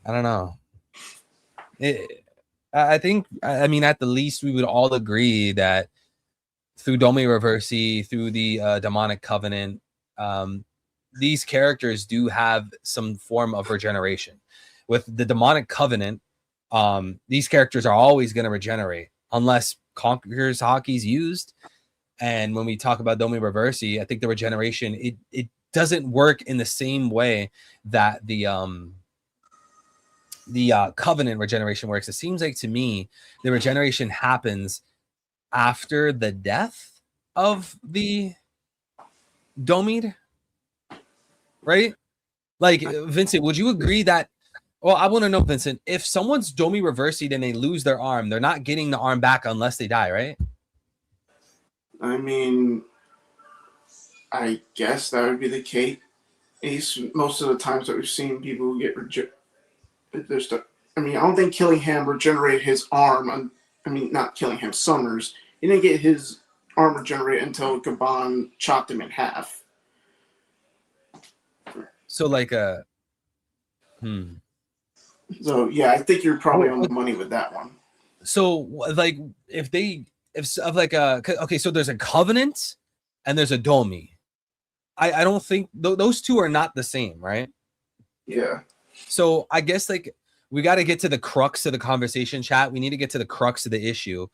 I don't know. I think, I mean, at the least, we would all agree that through Domi Reversi, through the Demonic Covenant, these characters do have some form of regeneration. With the Demonic Covenant, these characters are always going to regenerate unless Conqueror's Hockey is used. And when we talk about Domi Reversi, I think the regeneration, it doesn't work in the same way that the Covenant regeneration works. It seems like to me the regeneration happens after the death of the Domid, right? Like, Vincent, would you agree that? Well, I want to know, Vincent, if someone's Domi Reversied and they lose their arm, they're not getting the arm back unless they die, right? I mean, I guess that would be the case. Most of the times that we've seen people who get I mean, I don't think Killingham regenerated his arm. I mean, not Killingham, Summers. He didn't get his arm regenerated until Gabon chopped him in half. So, like So, yeah, I think you're probably on the money with that one. So, like, okay, so there's a Covenant and there's a Domi. I don't think those two are not the same, right? Yeah. So I guess like we got to get to the crux of the conversation, chat. We need to get to the crux of the issue.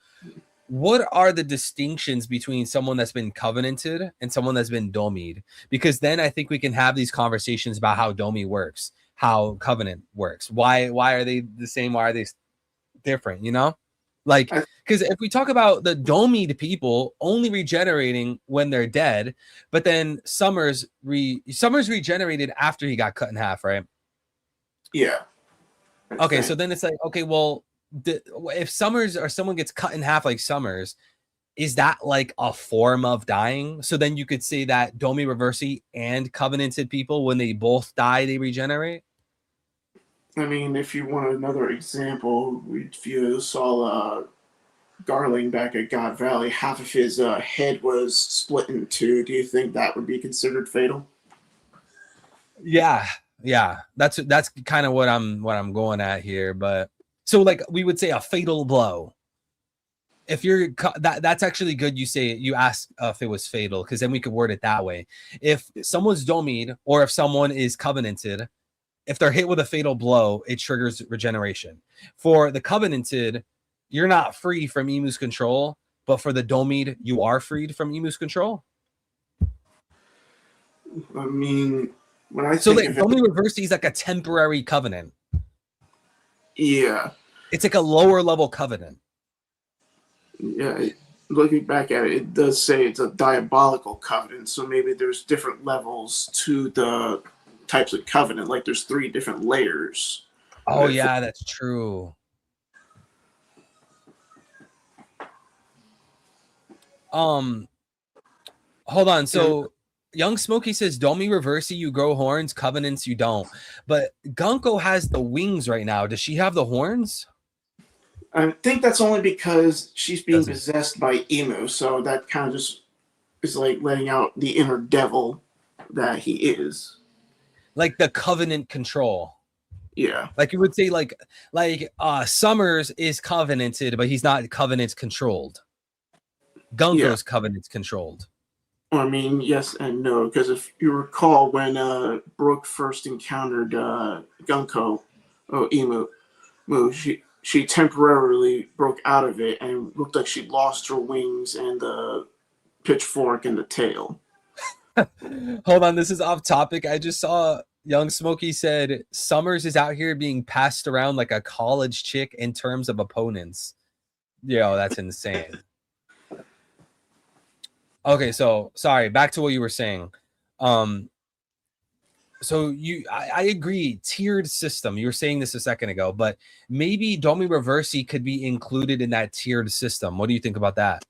What are the distinctions between someone that's been covenanted and someone that's been domied? Because then I think we can have these conversations about how domi works, how covenant works. Why are they the same? Why are they different? You know, like, because if we talk about the domied people only regenerating when they're dead, but then Summers regenerated after he got cut in half, right? Yeah. Okay, so then it's like, okay, well, if Summers or someone gets cut in half like Summers, is that like a form of dying? So then you could say that Domi Reversi and covenanted people, when they both die, they regenerate? I mean, if you want another example, if you saw Garling back at God Valley, half of his head was split in two. Do you think that would be considered fatal? Yeah, that's kind of what I'm going at here. But so like we would say a fatal blow. If you're that's actually good. You ask if it was fatal, because then we could word it that way. If someone's domied or if someone is covenanted, if they're hit with a fatal blow, it triggers regeneration. For the covenanted, you're not free from Emu's control, but for the domied, you are freed from Emu's control. I mean, when I so think like Domi Reversi is like a temporary covenant. Yeah, it's like a lower level covenant. Yeah, looking back at it, it does say it's a diabolical covenant. So maybe there's different levels to the types of covenant. Like there's 3 different layers. Oh yeah, that's true. Hold on. So Young Smokey says, Domi Reversi, you grow horns, covenants, you don't. But Gunko has the wings right now. Does she have the horns? I think that's only because she's being possessed by Emu. So that kind of just is like letting out the inner devil that he is. Like the covenant control. Yeah. Like you would say like Summers is covenanted, but he's not covenant controlled. Gunko's covenant's controlled. Well, I mean, yes and no, because if you recall when Brooke first encountered Gunko, Emu, she temporarily broke out of it and looked like she lost her wings and the pitchfork and the tail. Hold on, this is off topic. I just saw Young Smokey said Summers is out here being passed around like a college chick in terms of opponents. Yo, that's insane. Okay, so sorry, back to what you were saying. So I agree, tiered system. You were saying this a second ago, but maybe Domi Reversi could be included in that tiered system. What do you think about that?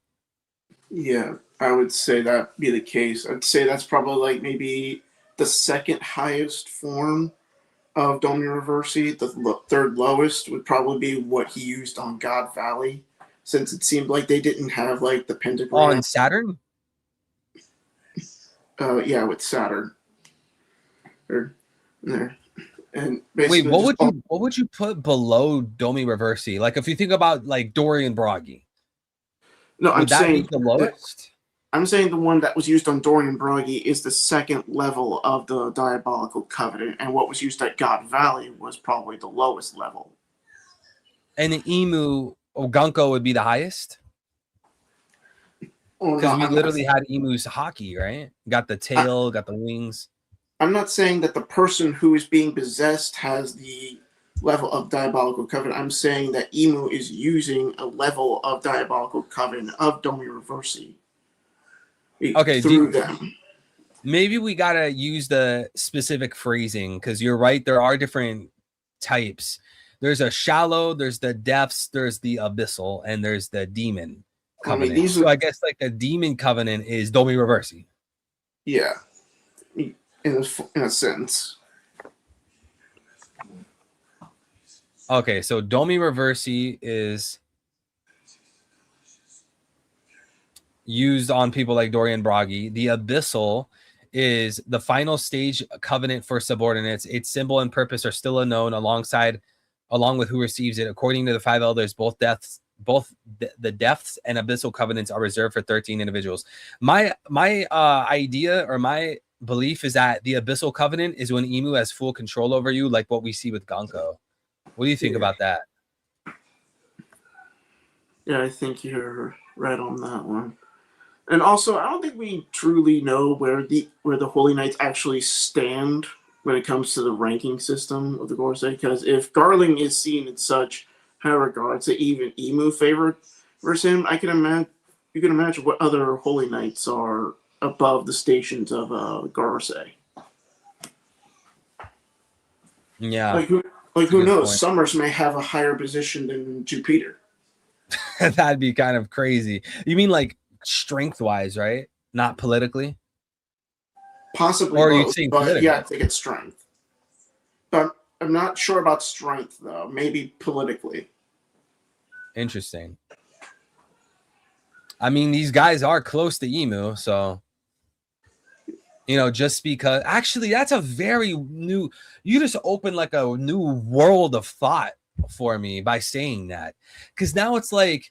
Yeah, I would say that be the case. I'd say that's probably like maybe the second highest form of Domi Reversi. The third lowest would probably be what he used on God Valley, since it seemed like they didn't have like the pentagram. On Saturn? Yeah, with Saturn. There. And wait, what would you put below Domi Reversi? Like if you think about like Dorian Bragi. No, I'm saying the lowest. I'm saying the one that was used on Dorian Bragi is the second level of the Diabolical Covenant, and what was used at God Valley was probably the lowest level. And the Emu Gunko would be the highest? Because we literally had Emu's hockey, right? Got the tail, got the wings. I'm not saying that the person who is being possessed has the level of Diabolical Covenant. I'm saying that Emu is using a level of Diabolical Covenant of Domi Reversi. Okay, through them. Maybe we gotta use the specific phrasing because you're right. There are different types. There's a shallow, there's the depths, there's the abyssal, and there's the demon covenant. So I guess like the demon covenant is Domi Reversi. Yeah, in a sense. Okay, so Domi Reversi is used on people like Dorian Bragi. The abyssal is the final stage covenant for subordinates. Its symbol and purpose are still unknown along with who receives it. According to the five elders, both the depths and abyssal covenants are reserved for 13 individuals. My idea or my belief is that the abyssal covenant is when Emu has full control over you, like what we see with Gunko. What do you think about that? Yeah, I think you're right on that one. And also, I don't think we truly know where the Holy Knights actually stand when it comes to the ranking system of the Gorsei. Because if Garling is seen in such high regards that even Emu favored versus him, you can imagine what other Holy Knights are above the stations of Gorsei. Yeah. Who knows? Point. Summers may have a higher position than Jupiter. That'd be kind of crazy. You mean like strength-wise, right? Not politically? Possibly. Or you think politically? Yeah, I think it's strength. But I'm not sure about strength, though. Maybe politically. Interesting. I mean, these guys are close to Emu, so... You know, just because actually that's a very new, you just opened like a new world of thought for me by saying that. Because now it's like,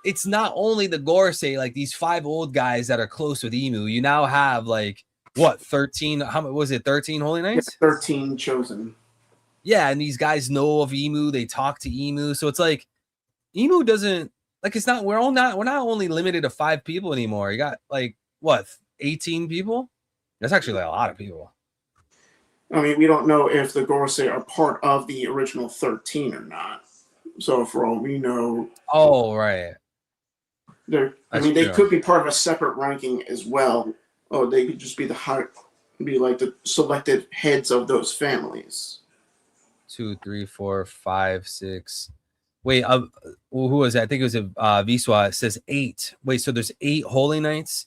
it's not only the Gorsei, like these five old guys that are close with Emu. You now have like, what, 13? How much was it? 13 Holy Knights? Yeah, 13 chosen. Yeah, and these guys know of Emu. They talk to Emu. So it's like, Emu doesn't, like, it's not, we're not only limited to 5 people anymore. You got like, what, 18 people? That's actually like a lot of people. I mean, we don't know if the Gorsei are part of the original 13 or not. So for all we know... Oh, right. They could be part of a separate ranking as well. Or they could just be the selected heads of those families. 2, 3, 4, 5, 6. Wait, who was that? I think it was Viswa. It says 8. Wait, so there's 8 Holy Knights.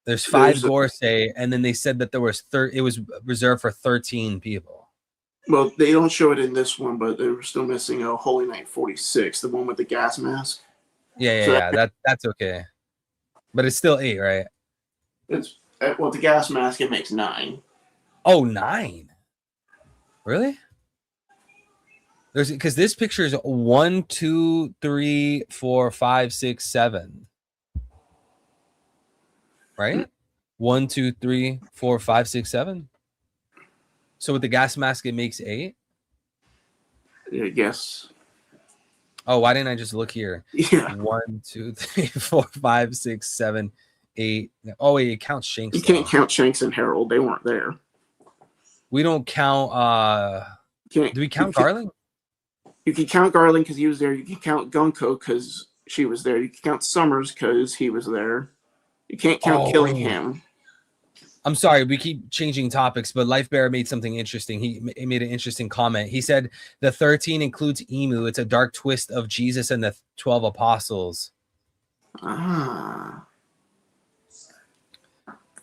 There's 5 Gorsei, and then they said that there was it was reserved for 13 people. Well, they don't show it in this one, but they were still missing a Holy Knight 46, the one with the gas mask. Yeah, that's okay. But it's still 8, right? It's the gas mask, it makes 9. Oh, 9? Really? Because this picture is 1, 2, 3, 4, 5, 6, 7. right? 1, 2, 3, 4, 5, 6, 7. So with the gas mask, it makes 8. Yes. Oh, why didn't I just look here? Yeah. 1, 2, 3, 4, 5, 6, 7, 8. Oh wait, it counts Shanks. You can't count Shanks and Harold. They weren't there. We don't count. Do we count Garland? You can count Garland because he was there. You can count Gunko because she was there. You can count Summers because he was there. You can't count Killingham. I'm sorry, we keep changing topics, but Life Bearer made something interesting. He made an interesting comment. He said the 13 includes Emu. It's a dark twist of Jesus and the 12 apostles. Ah.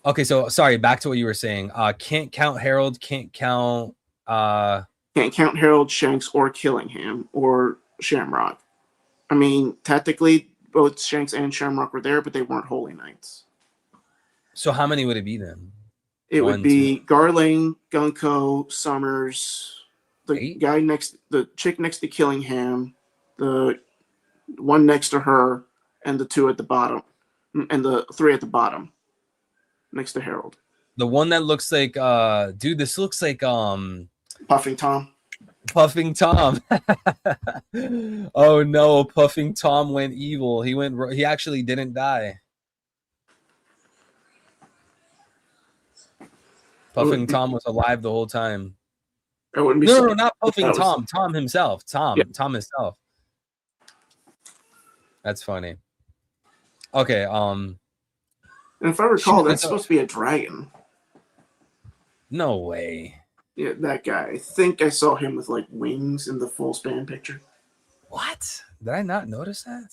Okay, so sorry, back to what you were saying. Can't count Harold, can't count Can't count Harold, Shanks, or Killingham, or Shamrock. I mean, technically, both Shanks and Shamrock were there, but they weren't Holy Knights. So how many would it be then? It 1, would be 2. Garling, Gunko, Summers, the 8? the chick next to Killingham, the one next to her, and the 2 at the bottom, and the 3 at the bottom, next to Harold. The one that looks like dude, this looks like Puffing Tom. Puffing Tom. Oh no, Puffing Tom went evil. He actually didn't die. Puffing Tom was alive the whole time. I wouldn't be No, not Puffing Tom. Was... Tom himself. Tom himself. That's funny. Okay. And if I recall, that's supposed to be a dragon. No way. Yeah, that guy. I think I saw him with like wings in the full span picture. What? Did I not notice that?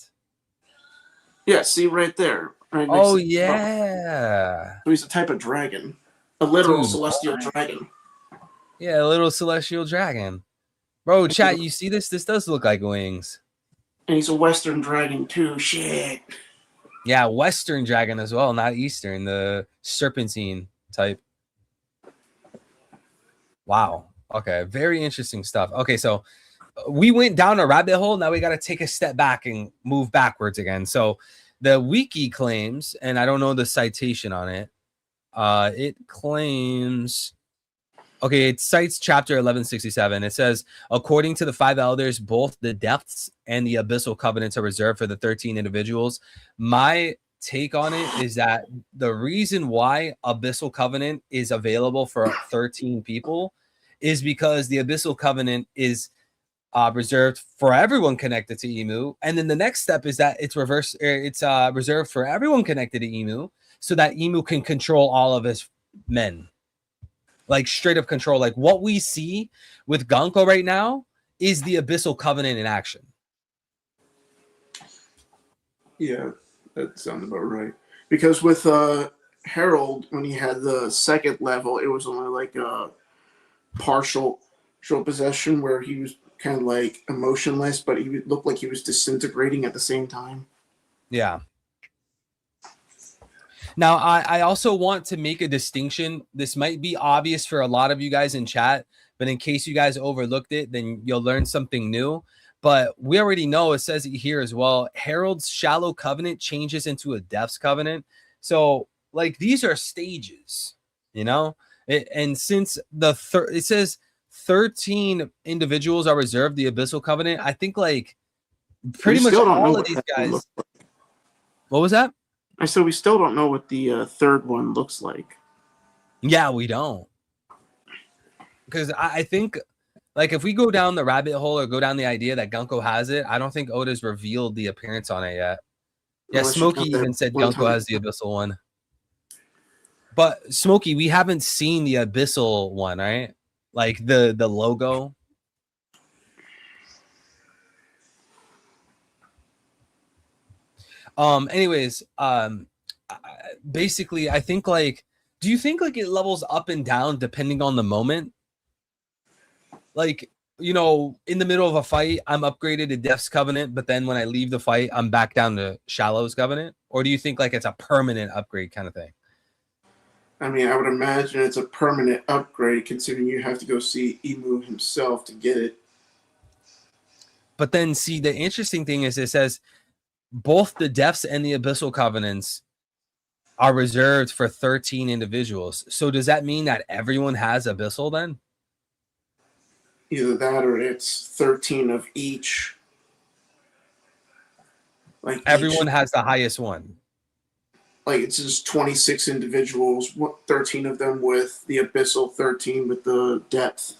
Yeah, see right there. Right oh yeah. So he's a type of dragon. A literal celestial dragon. Yeah, a little celestial dragon. Bro, chat, you see this? This does look like wings. And he's a Western dragon too. Shit. Yeah, Western dragon as well, not Eastern. The serpentine type. Wow. Okay, very interesting stuff. Okay, so we went down a rabbit hole. Now we got to take a step back and move backwards again. So the wiki claims, and I don't know the citation on it. It claims, okay, it cites chapter 1167. It says, according to the 5 elders, both the depths and the abyssal covenants are reserved for the 13 individuals. My take on it is that the reason why abyssal covenant is available for 13 people is because the abyssal covenant is reserved for everyone connected to Emu. And then the next step is that it's reserved for everyone connected to Emu, so that Emu can control all of his men. Like straight up control. Like what we see with Gunko right now is the abyssal covenant in action. Yeah, that sounds about right. Because with Harold, when he had the second level, it was only like a partial possession where he was kind of like emotionless, but he looked like he was disintegrating at the same time. Yeah. Now, I also want to make a distinction. This might be obvious for a lot of you guys in chat, but in case you guys overlooked it, then you'll learn something new. But we already know, it says it here as well, Harold's shallow covenant changes into a depths covenant. So, like, these are stages, you know? And since it says 13 individuals are reserved the abyssal covenant, I think, like, pretty much all of these guys... What was that? I said we still don't know what the third one looks like. Yeah, we don't. Because I think, like, if we go down the rabbit hole or go down the idea that Gunko has it, I don't think Oda's revealed the appearance on it yet. Yeah, Smokey even said Gunko has the abyssal one. But, Smokey, we haven't seen the abyssal one, right? Like, the logo. Anyways, basically, I think, like, do you think, like, it levels up and down depending on the moment? Like, you know, in the middle of a fight, I'm upgraded to Depths Covenant, but then when I leave the fight, I'm back down to Shallows Covenant? Or do you think, like, it's a permanent upgrade kind of thing? I mean, I would imagine it's a permanent upgrade, considering you have to go see Emu himself to get it. But then, see, the interesting thing is it says both the Depths and the Abyssal Covenants are reserved for 13 individuals. So does that mean that everyone has Abyssal then? Either that or it's 13 of each. Like Everyone has the highest one. Like it's just 26 individuals, 13 of them with the Abyssal, 13 with the depth.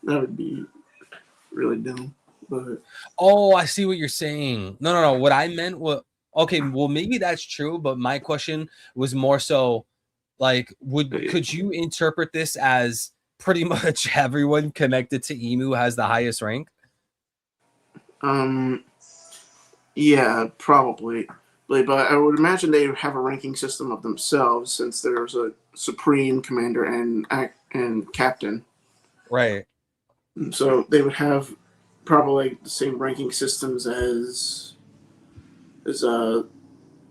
That would be really dumb. But oh, I see what you're saying. No. What I meant was, okay, well, maybe that's true, but my question was more so like, could you interpret this as pretty much everyone connected to Emu has the highest rank? Yeah, probably. But I would imagine they have a ranking system of themselves since there's a supreme commander and captain. Right. So they would have probably the same ranking systems as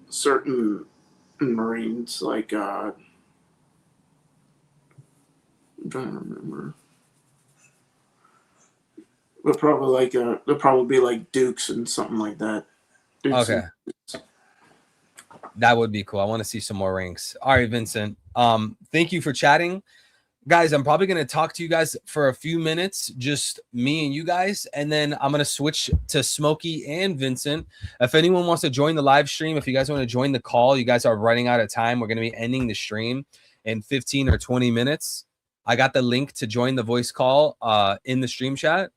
certain Marines, like I'm trying to remember. But probably like they'll probably be like Dukes and something like that. Dukes okay. That would be cool. I want to see some more ranks. All right, Vincent. Thank you for chatting. Guys, I'm probably going to talk to you guys for a few minutes, just me and you guys, and then I'm going to switch to Smokey and Vincent. If anyone wants to join the live stream, if you guys want to join the call, you guys are running out of time. We're going to be ending the stream in 15 or 20 minutes. I got the link to join the voice call in the stream chat.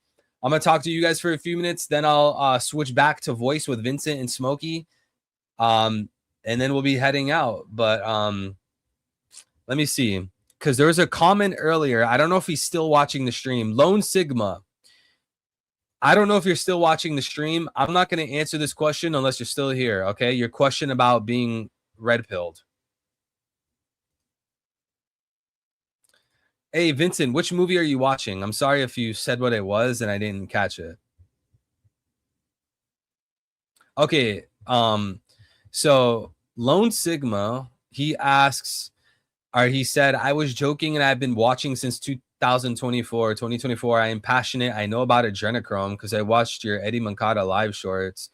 I'm going to talk to you guys for a few minutes. Then I'll switch back to voice with Vincent and Smokey. And then we'll be heading out. But let me see. Because there was a comment earlier. I don't know if he's still watching the stream. Lone Sigma. I don't know if you're still watching the stream. I'm not going to answer this question unless you're still here. Okay. Your question about being red pilled. Hey, Vincent, which movie are you watching? I'm sorry if you said what it was and I didn't catch it. Okay. So Lone Sigma, he asks, or he said, I was joking and I've been watching since 2024. I am passionate. I know about adrenochrome because I watched your Eddie Mancada live shorts.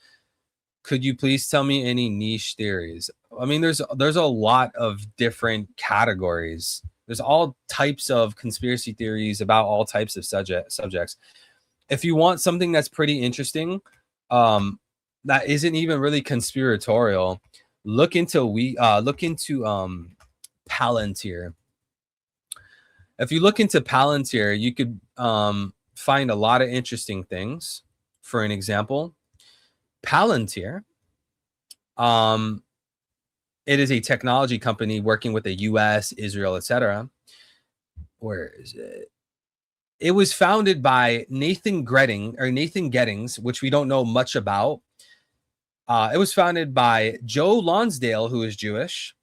Could you please tell me any niche theories? I mean, there's a lot of different categories. There's all types of conspiracy theories about all types of subjects. If you want something that's pretty interesting, that isn't even really conspiratorial, look into Palantir. If you look into Palantir, you could find a lot of interesting things. For an example, Palantir, it is a technology company working with the US, Israel, etc. Where is it? It was founded by Nathan Gettings, which we don't know much about. It was founded by Joe Lonsdale, who is Jewish.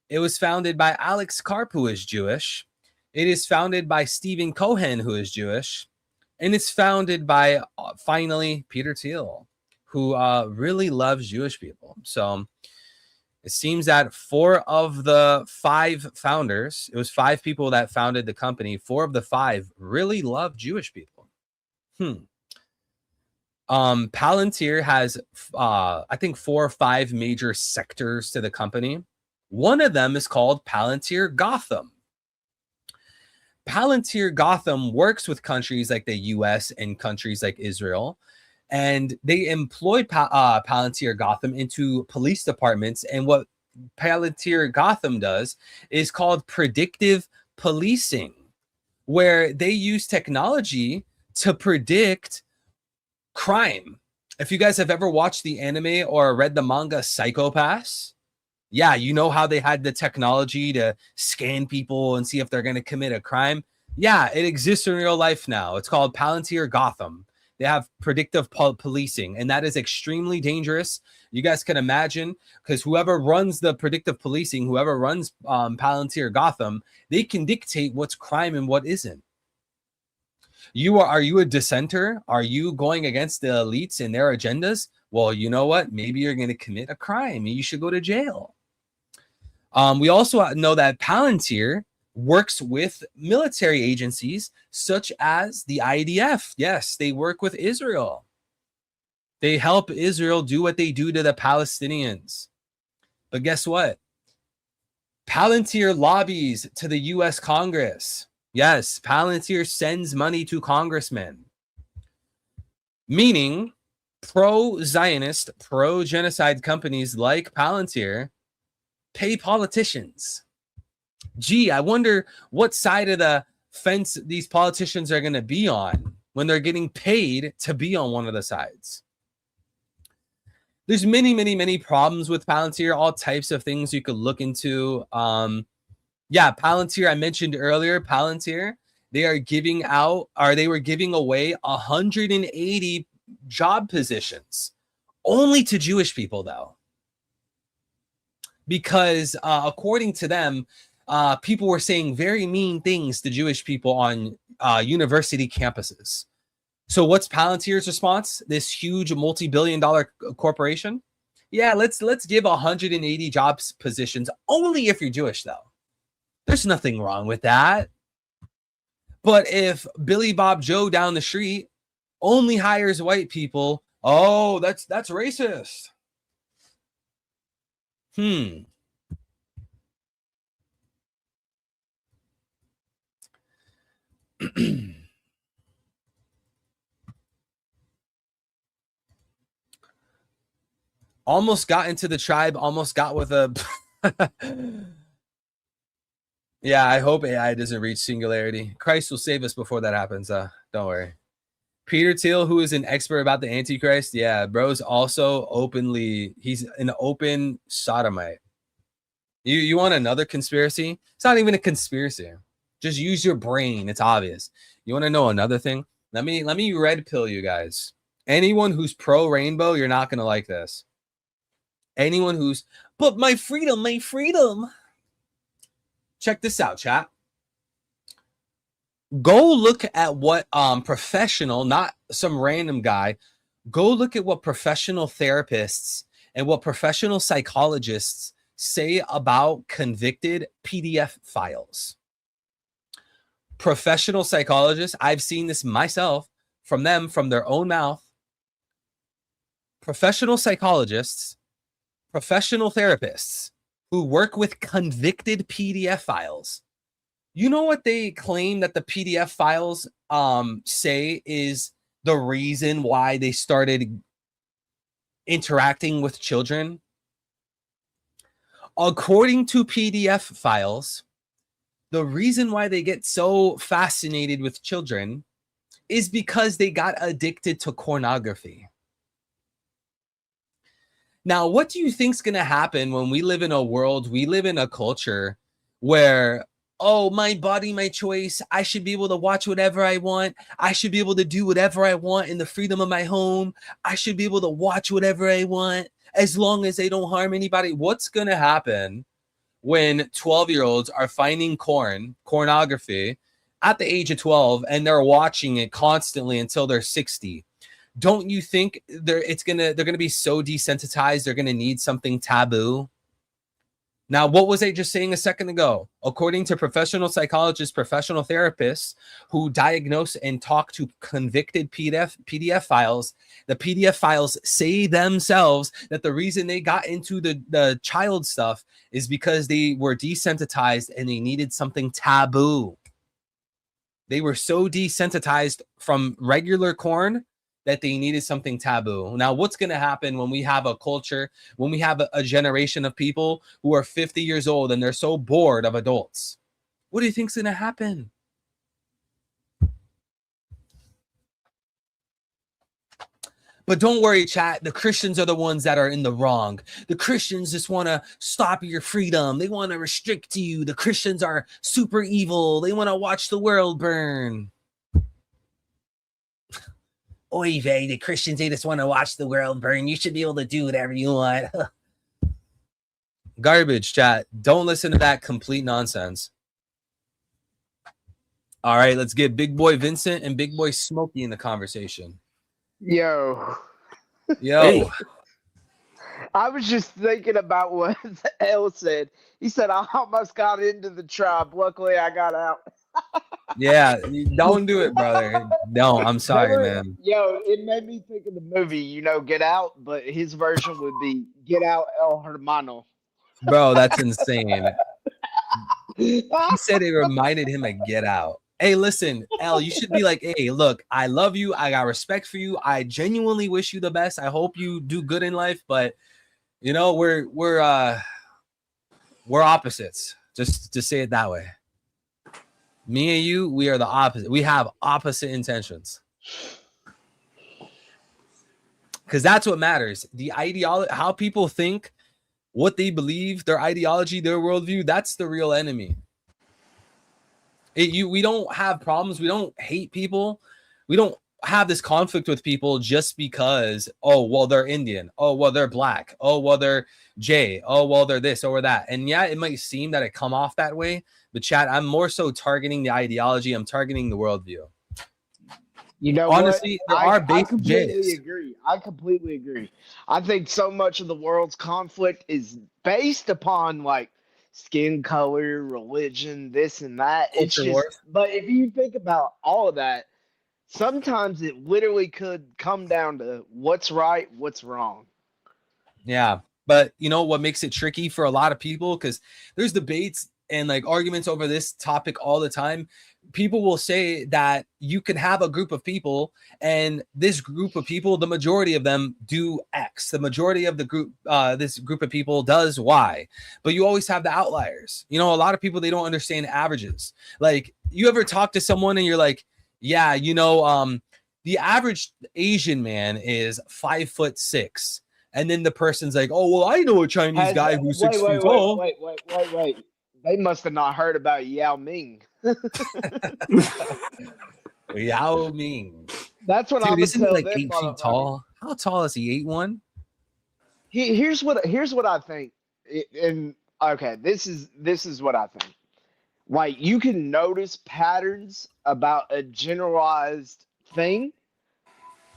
It was founded by Alex Karp, who is Jewish. It is founded by Stephen Cohen, who is Jewish. And it's founded by, finally, Peter Thiel, who really loves Jewish people. So it seems that 4 of the 5 founders, it was 5 people that founded the company, 4 of the 5 really love Jewish people. Palantir has, I think, 4 or 5 major sectors to the company. One of them is called Palantir Gotham. Palantir Gotham works with countries like the US and countries like Israel, and they employ Palantir Gotham into police departments. And what Palantir Gotham does is called predictive policing, where they use technology to predict crime. If you guys have ever watched the anime or read the manga Psycho Pass, yeah, you know how they had the technology to scan people and see if they're going to commit a crime. Yeah, it exists in real life now. It's called Palantir Gotham. They have predictive policing, and that is extremely dangerous. You guys can imagine, because whoever runs the predictive policing, whoever runs Palantir Gotham, they can dictate what's crime and what isn't. Are you a dissenter? Are you going against the elites and their agendas? Well, you know what? Maybe you're going to commit a crime and you should go to jail. We also know that Palantir works with military agencies such as the IDF. Yes, they work with Israel. They help Israel do what they do to the Palestinians. But guess what? Palantir lobbies to the U.S. Congress. Yes, Palantir sends money to congressmen. Meaning, pro-Zionist, pro-genocide companies like Palantir pay politicians. Gee, I wonder what side of the fence these politicians are going to be on when they're getting paid to be on one of the sides. There's many problems with Palantir, all types of things you could look into. Yeah, Palantir, I mentioned earlier, Palantir, they were giving away 180 job positions only to Jewish people, though. Because according to them, people were saying very mean things to Jewish people on university campuses. So what's Palantir's response? This huge multi-billion-dollar corporation? Yeah, let's give 180 jobs positions only if you're Jewish, though. There's nothing wrong with that. But if Billy Bob Joe down the street only hires white people, oh, that's racist. Almost got into the tribe, almost got with a... Yeah, I hope AI doesn't reach singularity. Christ will save us before that happens. Don't worry. Peter Thiel, who is an expert about the Antichrist. Yeah, bro's also he's an open sodomite. You want another conspiracy? It's not even a conspiracy. Just use your brain. It's obvious. You want to know another thing? Let me red pill you guys. Anyone who's pro rainbow, you're not going to like this. Anyone who's, but my freedom. Check this out, chat. Go look at what professional, not some random guy, go look at what professional therapists and what professional psychologists say about convicted PDF files. Professional psychologists, I've seen this myself from their own mouth. Professional psychologists, professional therapists who work with convicted PDF files. You know what they claim that the PDF files say is the reason why they started interacting with children? According to PDF files, the reason why they get so fascinated with children is because they got addicted to pornography. Now, what do you think's going to happen when we live in a culture where, oh, my body, my choice, I should be able to watch whatever I want. I should be able to do whatever I want in the freedom of my home. I should be able to watch whatever I want as long as they don't harm anybody. What's going to happen when 12-year-olds are finding pornography at the age of 12 and they're watching it constantly until they're 60? Don't you think they're gonna be so desensitized, they're gonna need something taboo? Now, what was I just saying a second ago? According to professional psychologists, professional therapists who diagnose and talk to convicted PDF files, the PDF files say themselves that the reason they got into the child stuff is because they were desensitized and they needed something taboo. They were so desensitized from regular corn that they needed something taboo. Now, what's going to happen when we have a culture, when we have a generation of people who are 50 years old and they're so bored of adults? What do you think's going to happen? But don't worry, chat. The Christians are the ones that are in the wrong. The Christians just want to stop your freedom. They want to restrict you. The Christians are super evil. They want to watch the world burn. Oy vey, the Christians, they just want to watch the world burn. You should be able to do whatever you want. Garbage, chat. Don't listen to that complete nonsense. All right, let's get Big Boy Vincent and Big Boy Smokey in the conversation. Yo. Hey. I was just thinking about what L said. He said, I almost got into the tribe. Luckily, I got out. Yeah, don't do it, brother. No, I'm sorry, man. Yo, it made me think of the movie, Get Out, but his version would be Get Out El Hermano. Bro, that's insane. He said it reminded him of Get Out. Hey, listen, L, you should be like, hey, look, I love you. I got respect for you. I genuinely wish you the best. I hope you do good in life, but you know, we're opposites. Just to say it that way. Me and you, we are the opposite. We have opposite intentions. Because that's what matters. The ideology, how people think, what they believe, their ideology, their worldview, that's the real enemy. We don't have problems. We don't hate people. We don't have this conflict with people just because, oh, well, they're Indian. Oh, well, they're black. Oh, well, they're J. Oh, well, they're this or that. And yeah, it might seem that it come off that way. But Chad, I'm more so targeting the ideology. I'm targeting the worldview. You know, honestly, what? there are basic I completely J's. agree. I completely agree. I think so much of the world's conflict is based upon like skin color, religion, this and that. It's Culture just, wars. but if you think about all of that, sometimes it literally could come down to what's right, what's wrong. Yeah. But you know what makes it tricky for a lot of people? Because there's debates and like arguments over this topic all the time. People will say that you can have a group of people, and this group of people, the majority of them do X. The majority of the group, this group of people does Y. But you always have the outliers. You know, a lot of people, they don't understand averages. Like, you ever talk to someone and you're like, yeah, you know, the average Asian man is 5'6". And then the person's like, oh, well, I know a Chinese guy who's 6 feet tall. Wait. They must have not heard about Yao Ming. Yao Ming. That's what I'm Dude, isn't he like them, 8 feet tall? How tall is he? 8'1"? Here's what I think. And okay, this is what I think. Like, you can notice patterns about a generalized thing,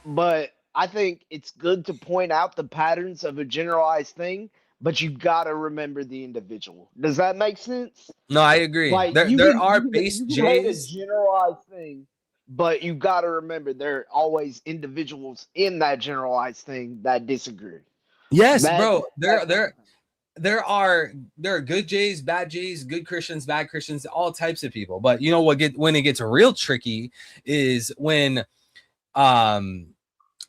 but I think it's good to point out the patterns of a generalized thing, but you got to remember the individual. Does that make sense? No, I agree. Like, There are base you can hate a J's. generalized thing, but you got to remember there are always individuals in that generalized thing that disagree. Yes, bro. There are good J's, bad J's, good Christians, bad Christians, all types of people. But you know what? When it gets real tricky is when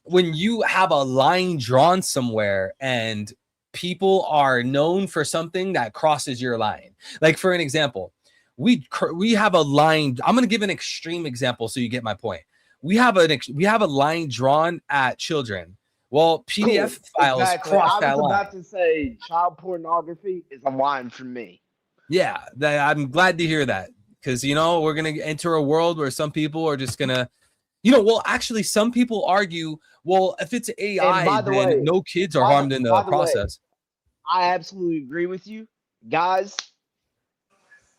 you have a line drawn somewhere and people are known for something that crosses your line. Like, for an example, we have a line. I'm going to give an extreme example so you get my point. We have a line drawn at children. Well, PDF files cross that line. I was about to say child pornography is a line for me. Yeah, I'm glad to hear that, because, you know, we're going to enter a world where some people are just going to, you know, well, actually, some people argue, well, if it's AI, then no kids are harmed in the process. I absolutely agree with you. Guys,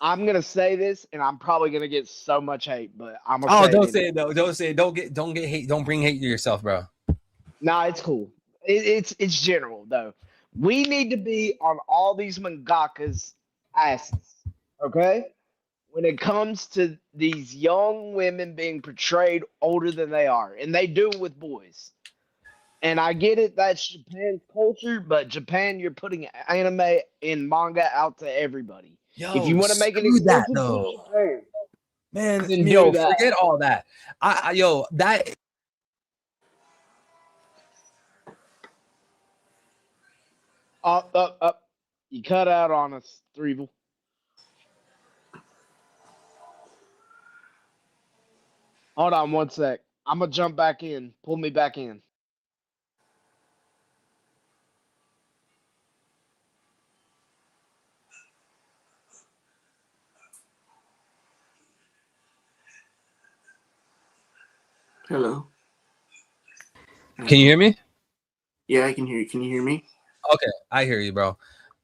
I'm going to say this, and I'm probably going to get so much hate, but I'm going to say it. Don't say it, though. Don't say it. Don't get hate. Don't bring hate to yourself, bro. Nah, it's cool. It's general, though. We need to be on all these mangakas' asses, okay? When it comes to these young women being portrayed older than they are, and they do with boys. And I get it, that's Japan's culture, but Japan, you're putting anime and manga out to everybody. Yo, if you want to make it that though, man, forget all that. That. Up. You cut out on us, Threevil. Hold on one sec. I'm going to jump back in. Pull me back in. Hello. Can you hear me? Yeah, I can hear you. Can you hear me? Okay, I hear you, bro.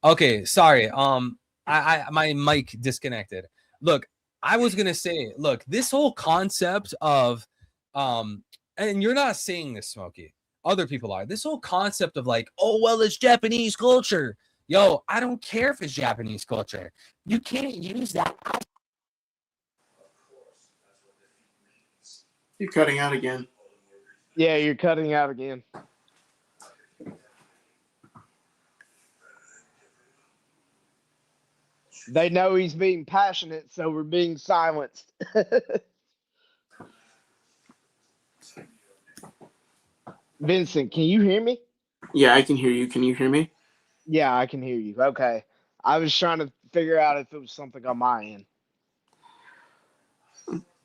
Okay, sorry. I my mic disconnected. Look, I was gonna say, look, this whole concept of and you're not saying this, Smokey. Other people are. This whole concept of like, oh well, it's Japanese culture. Yo, I don't care if it's Japanese culture. You can't use that. You're cutting out again. Yeah, you're cutting out again. They know he's being passionate, so we're being silenced. Vincent, can you hear me? Yeah, I can hear you. Can you hear me? Yeah, I can hear you. Okay. I was trying to figure out if it was something on my end.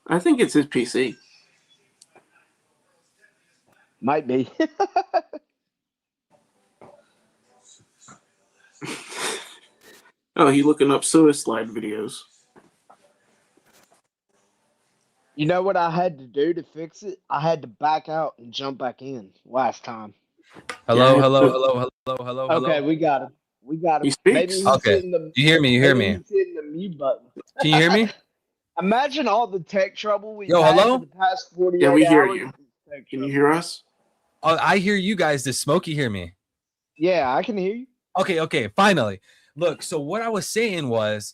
I think it's his PC. Might be. Oh, he looking up suicide videos. You know what I had to do to fix it? I had to back out and jump back in last time. Hello, Yeah, hello, but- hello, hello, hello, hello. Okay, we got him. We got him. He speaks. Maybe he's Okay. hitting the, You hear me? You hear maybe me? he's hitting the mute button. Can you hear me? Imagine all the tech trouble we've Yo, had hello? for the past 48 Yeah, we hear hours. you. Tech Can trouble. you hear us? Oh, I hear you guys. Does Smokey hear me? Yeah, I can hear you. Okay, finally. Look, so what I was saying was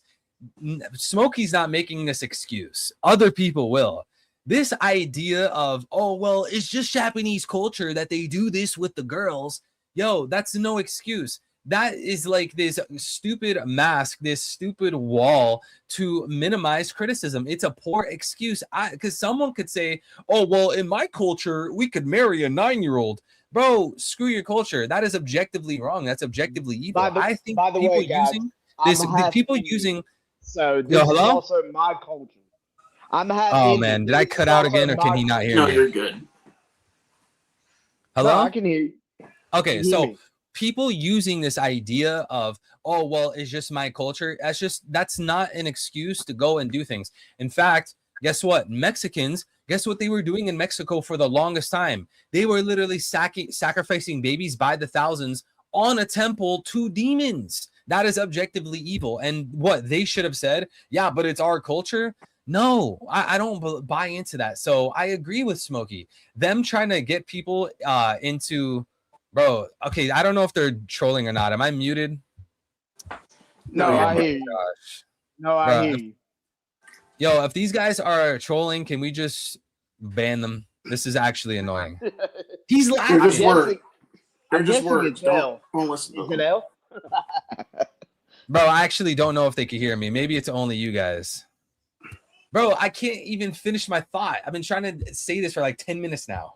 Smokey's not making this excuse. Other people will. This idea of, oh, well, it's just Japanese culture that they do this with the girls. Yo, that's no excuse. That is like this stupid mask, this stupid wall to minimize criticism. It's a poor excuse. Because someone could say, oh, well, in my culture, we could marry a 9-year-old. Bro, screw your culture. That is objectively wrong. That's objectively evil. I think by the people way, guys, using I'm this, the half people Indian, using. so this Yo, is hello? also my culture. I'm half Oh Indian. man, did I This cut is out also again, or can my he not hear No, me? you're good. Hello? No, I can hear you. Okay, Can you hear so me? people using this idea of, oh, well, it's just my culture. That's not an excuse to go and do things. In fact, guess what? Mexicans, guess what they were doing in Mexico for the longest time? They were literally sacrificing babies by the thousands on a temple to demons. That is objectively evil. And what they should have said, yeah, but it's our culture. No, I don't buy into that. So I agree with Smokey. Them trying to get people into, bro. Okay, I don't know if they're trolling or not. Am I muted? No, Oh, I yeah. hear you. Gosh. No, I Bruh. hear you. Yo, if these guys are trolling, can we just ban them? This is actually annoying. He's They're laughing. just words. They're I'm just guessing words. it's L. Don't listen to Is it them. L? Bro, I actually don't know if they can hear me. Maybe it's only you guys. Bro, I can't even finish my thought. I've been trying to say this for like 10 minutes now.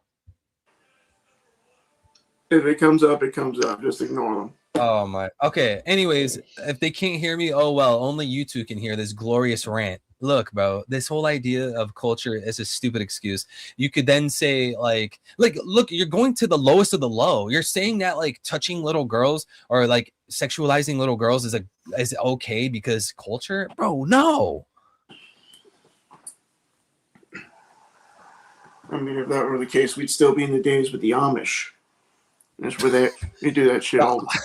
If it comes up, it comes up. Just ignore them. Oh my. Okay. Anyways, if they can't hear me, oh well, only you two can hear this glorious rant. Look, bro, this whole idea of culture is a stupid excuse. You could then say like, look, you're going to the lowest of the low. You're saying that like touching little girls or like sexualizing little girls is okay because culture, bro. No. I mean, if that were the case, we'd still be in the days with the Amish. That's where they do that shit all the time.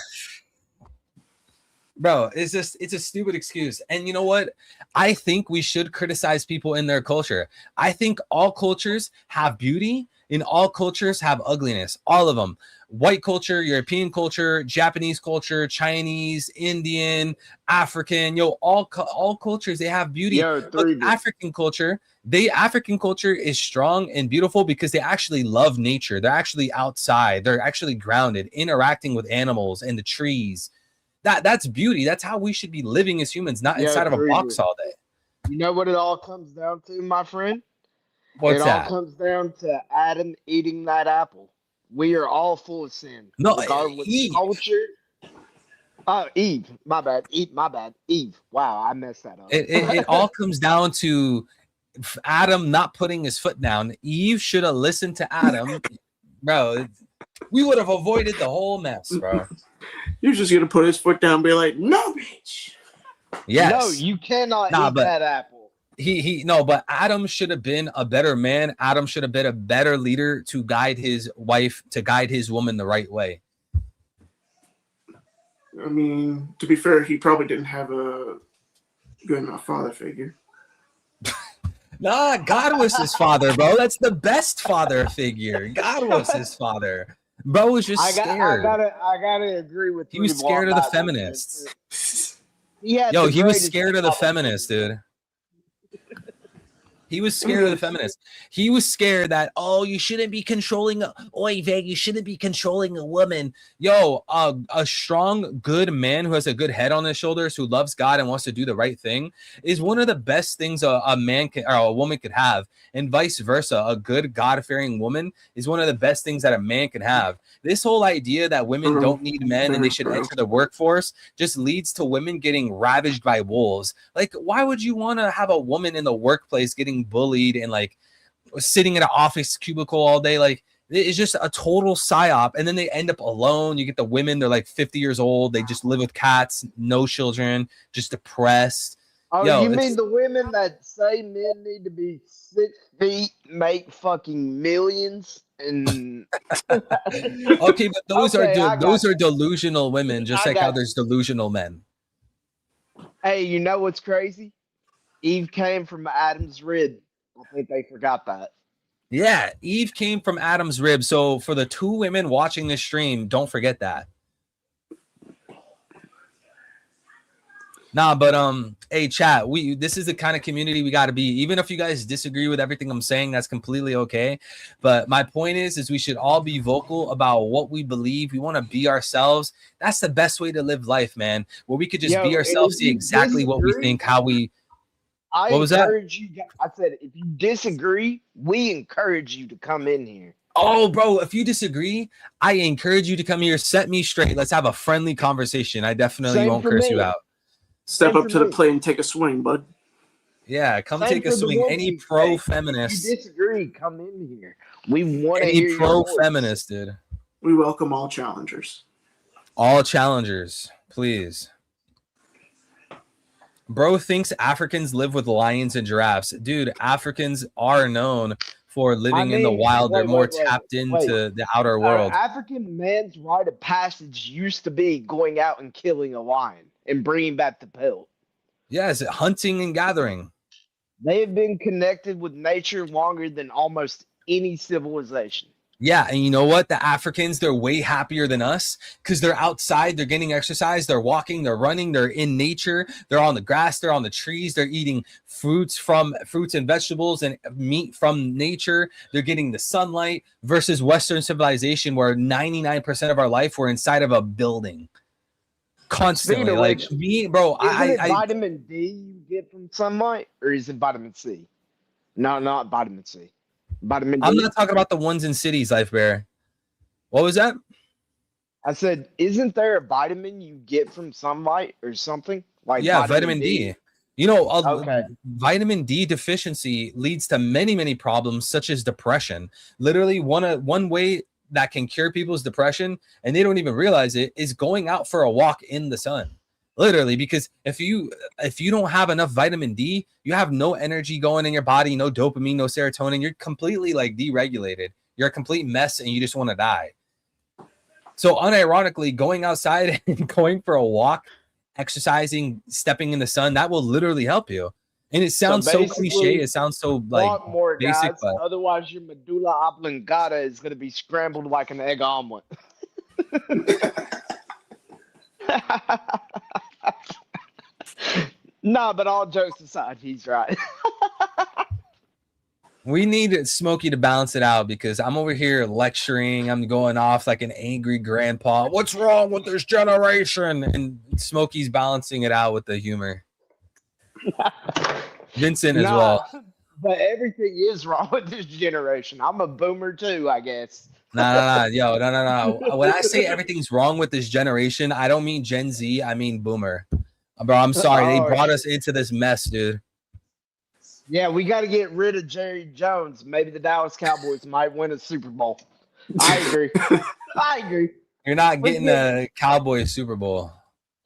Bro, it's a stupid excuse. And you know what? I think we should criticize people in their culture. I think all cultures have beauty and all cultures have ugliness. All of them. White culture, European culture, Japanese culture, Chinese, Indian, African, all cultures, they have beauty. Yo, Look, African culture is strong and beautiful because they actually love nature. They're actually outside. They're actually grounded, interacting with animals and the trees. That's beauty. That's how we should be living as humans, not inside of a box all day. You know what it all comes down to, my friend? What's it that? all comes down to Adam eating that apple. We are all full of sin. No, regardless Eve. of culture. Oh, Eve. My bad. Eve. Wow, I messed that up. It all comes down to Adam not putting his foot down. Eve should have listened to Adam. Bro, we would have avoided the whole mess, bro. You're just gonna put his foot down and be like, "No, bitch." Yes. No, you cannot eat that apple. But Adam should have been a better man. Adam should have been a better leader to guide his wife, to guide his woman the right way. I mean, to be fair, he probably didn't have a good enough father figure. Nah, God was his father, bro. That's the best father figure. God was his father. Bro was just scared. I gotta agree with you. He was scared of the feminists. He was scared of the feminists, dude. He was scared of the feminists. He was scared that, oh, you shouldn't be controlling. Oy vey, you shouldn't be controlling a woman. Yo, a strong, good man who has a good head on his shoulders, who loves God and wants to do the right thing, is one of the best things a man can, or a woman could have. And vice versa, a good, God-fearing woman is one of the best things that a man can have. This whole idea that women don't need men and they should enter the workforce just leads to women getting ravaged by wolves. Like, why would you want to have a woman in the workplace getting bullied and like sitting in an office cubicle all day? Like, it's just a total psyop. And then they end up alone. You get the women, they're like 50 years old. They just live with cats, no children, just depressed. Oh, Yo, you mean the women that say men need to be 6 feet, make fucking millions, and okay, but those Okay, are delusional women, just I like how got there's delusional men. Hey, you know what's crazy? Eve came from Adam's rib. I think they forgot that. Yeah, Eve came from Adam's rib. So for the two women watching this stream, don't forget that. Nah, but hey, chat, this is the kind of community we got to be. Even if you guys disagree with everything I'm saying, that's completely okay. But my point is we should all be vocal about what we believe. We want to be ourselves. That's the best way to live life, man. Where we could just be ourselves, see exactly what we think, how we. What was that? I said, if you disagree, we encourage you to come in here. Oh, bro, if you disagree, I encourage you to come here, set me straight. Let's have a friendly conversation. I definitely won't curse you out. Step up to the plate and take a swing, bud. Yeah, come take a swing. Any pro-feminist. If you disagree, come in here. We want to hear your pro-feminist, dude. We welcome all challengers. All challengers, please. Bro thinks Africans live with lions and giraffes. Dude, Africans are known for living in the wild. They're more tapped into the outer world. African man's rite of passage used to be going out and killing a lion and bringing back the pelt. Yes, hunting and gathering. They have been connected with nature longer than almost any civilization. Yeah, and you know what? The Africans, they're way happier than us because they're outside, they're getting exercise, they're walking, they're running, they're in nature, they're on the grass, they're on the trees, they're eating fruits and vegetables and meat from nature. They're getting the sunlight versus Western civilization where 99% of our life we're inside of a building. Constantly. Like me, bro. Is it vitamin D you get from sunlight, or is it vitamin C? No, not vitamin C. Vitamin D. I'm not talking about the ones in cities, Life Bear. What was that? I said, isn't there a vitamin you get from sunlight or something? Like vitamin D. You know, vitamin D deficiency leads to many, many problems such as depression. Literally, one way that can cure people's depression, and they don't even realize it, is going out for a walk in the sun. Literally, because if you don't have enough vitamin D, you have no energy going in your body, no dopamine, no serotonin. You're completely like deregulated. You're a complete mess and you just want to die. So unironically, going outside and going for a walk, exercising, stepping in the sun, that will literally help you. And it sounds so cliche. It sounds so like more basic, guys, but otherwise your medulla oblongata is going to be scrambled like an egg omelet. Nah, but all jokes aside, he's right. we need Smokey to balance it out because I'm over here lecturing. I'm going off like an angry grandpa. What's wrong with this generation? And Smokey's balancing it out with the humor. Vincent as well. But everything is wrong with this generation. I'm a boomer too, I guess. No. When I say everything's wrong with this generation, I don't mean Gen Z. I mean boomer. Bro, I'm sorry. They brought us into this mess, dude. Yeah, we got to get rid of Jerry Jones. Maybe the Dallas Cowboys might win a Super Bowl. I agree. I agree. You're not getting the Cowboys Super Bowl.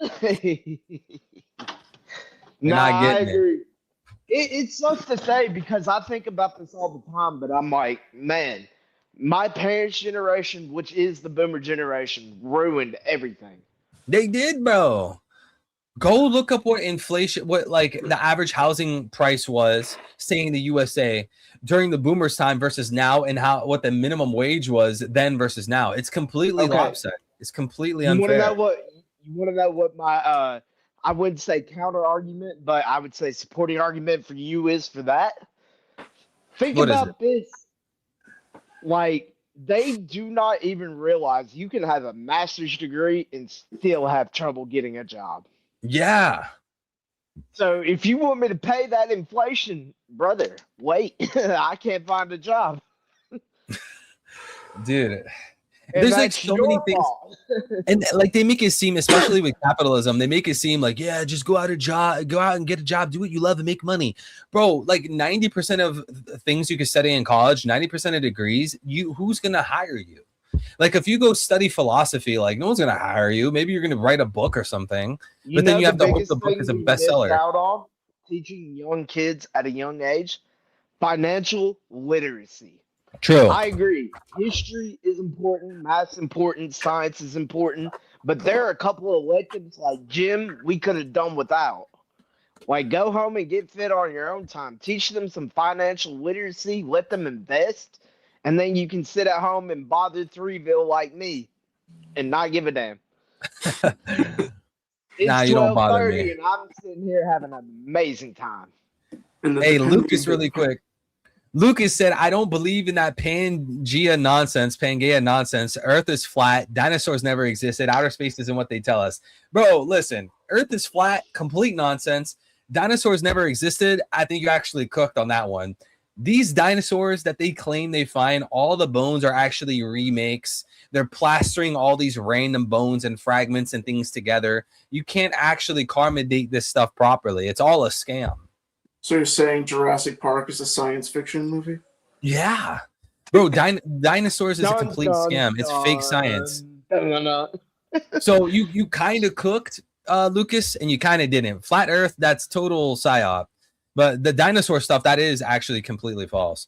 I agree. It sucks to say because I think about this all the time, but I'm like, man, my parents' generation, which is the boomer generation, ruined everything. They did, bro. Go look up what like the average housing price was, say in the USA during the boomers' time versus now, and what the minimum wage was then versus now. It's completely lopsided. It's completely unfair. You want to know what my I wouldn't say counter argument, but I would say supporting argument for you is for that. Think What is about this. Like, they do not even realize you can have a master's degree and still have trouble getting a job. Yeah. So if you want me to pay that inflation, brother, wait. I can't find a job. Dude. And There's like that's so many your things. fault. And like they make it seem, especially with capitalism, they make it seem like, yeah, just go out and get a job, do what you love and make money. Bro, like 90% of things you can study in college, 90% of degrees, who's gonna hire you? Like if you go study philosophy, like no one's gonna hire you. Maybe you're gonna write a book or something, but then you have to hope the book is a bestseller. Out on teaching young kids at a young age, financial literacy. True. I agree. History is important, math's important, science is important, but there are a couple of electives like gym we could have done without. Like go home and get fit on your own time. Teach them some financial literacy, let them invest, and then you can sit at home and bother Threeville like me and not give a damn. It's Nah, you don't bother 12:30 me. and I'm sitting here having an amazing time. Hey, Lucas, really quick. Lucas said, I don't believe in that Pangea nonsense. Earth is flat. Dinosaurs never existed. Outer space isn't what they tell us. Bro, listen. Earth is flat. Complete nonsense. Dinosaurs never existed. I think you actually cooked on that one. These dinosaurs that they claim they find, all the bones are actually remakes. They're plastering all these random bones and fragments and things together. You can't actually date this stuff properly. It's all a scam. So you're saying Jurassic Park is a science fiction movie? Yeah. Bro, dinosaurs is a complete scam. It's fake science. So you kind of cooked, Lucas, and you kind of didn't. Flat Earth, that's total psyop. But the dinosaur stuff, that is actually completely false.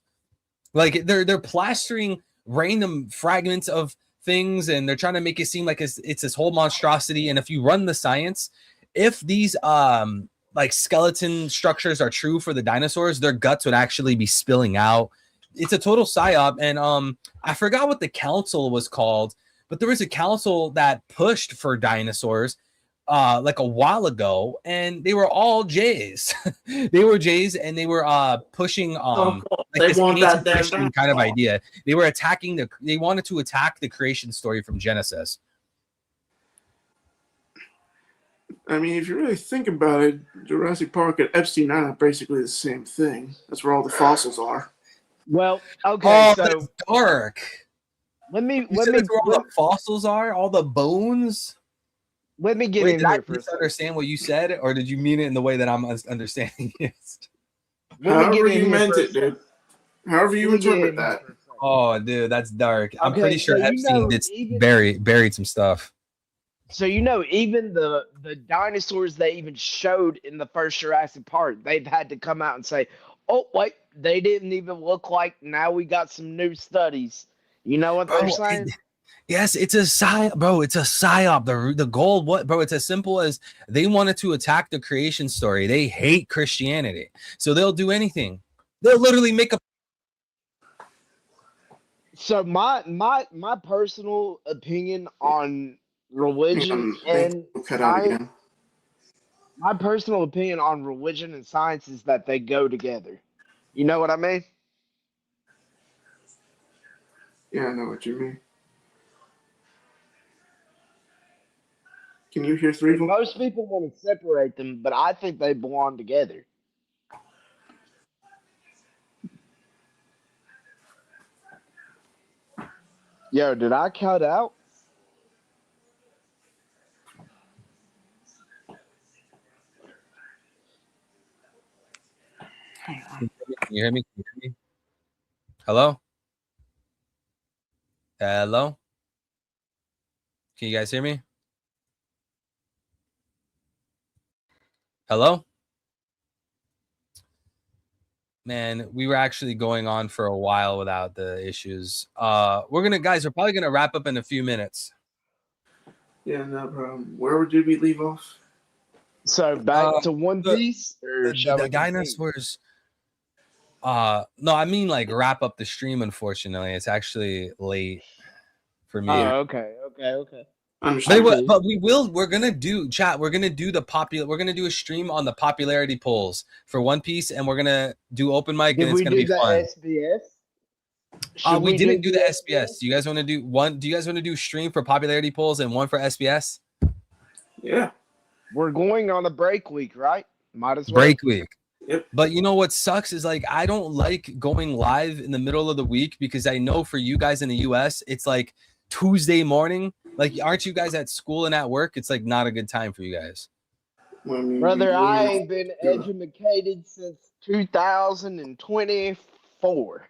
Like they're plastering random fragments of things, and they're trying to make it seem like it's this whole monstrosity. And if you run the science, if these like skeleton structures are true for the dinosaurs, their guts would actually be spilling out. It's a total psyop. And I forgot what the council was called, but there was a council that pushed for dinosaurs like a while ago, and they were all Jays. They were Jays, and they were pushing like they this want that Christian kind of idea. They were they wanted to attack the creation story from Genesis. I mean, if you really think about it, Jurassic Park and Epstein Island are basically the same thing. That's where all the fossils are. Well, okay, so that's dark. Let me Where all the fossils are, all the bones. Let me get Wait, in did here I for a second. understand what you said, or did you mean it in the way that I'm understanding it? However you meant it, dude. However you interpret that. Oh, dude, that's dark. I'm Okay, pretty sure so Epstein buried some stuff. So even the dinosaurs they even showed in the first Jurassic Park, they've had to come out and say, "Oh wait, they didn't even look like." Now we got some new studies. You know what they're saying? Yes, it's a psyop, bro. It's a psyop. The goal, what, bro? It's as simple as they wanted to attack the creation story. They hate Christianity, so they'll do anything. They'll literally make a. So my personal opinion on religion and science, my personal opinion on religion and science is that they go together. You know what I mean? Yeah, I know what you mean. Can you hear three? Most people want to separate them, but I think they belong together. Yo, did I cut out? Can you hear me? Can you hear me? Hello? Hello? Can you guys hear me? Hello? Man, we were actually going on for a while without the issues. We're probably gonna wrap up in a few minutes. Yeah, no problem. Where did we leave off? So back to One Piece, or the dinosaurs. No, I mean like wrap up the stream. Unfortunately, it's actually late for me. Oh, okay. Understand. But we're gonna do chat. We're gonna do we're gonna do a stream on the popularity polls for One Piece, and we're gonna do open mic, and it's gonna be fun. SBS? We didn't do the SBS. Do you guys want to do one? Do you guys want to do stream for popularity polls and one for SBS? Yeah. We're going on a break week, right? Might as well. Break week. Yep. But you know what sucks is like I don't like going live in the middle of the week because I know for you guys in the US, it's like Tuesday morning. Like, aren't you guys at school and at work? It's like not a good time for you guys. Brother, I ain't been educated since 2024.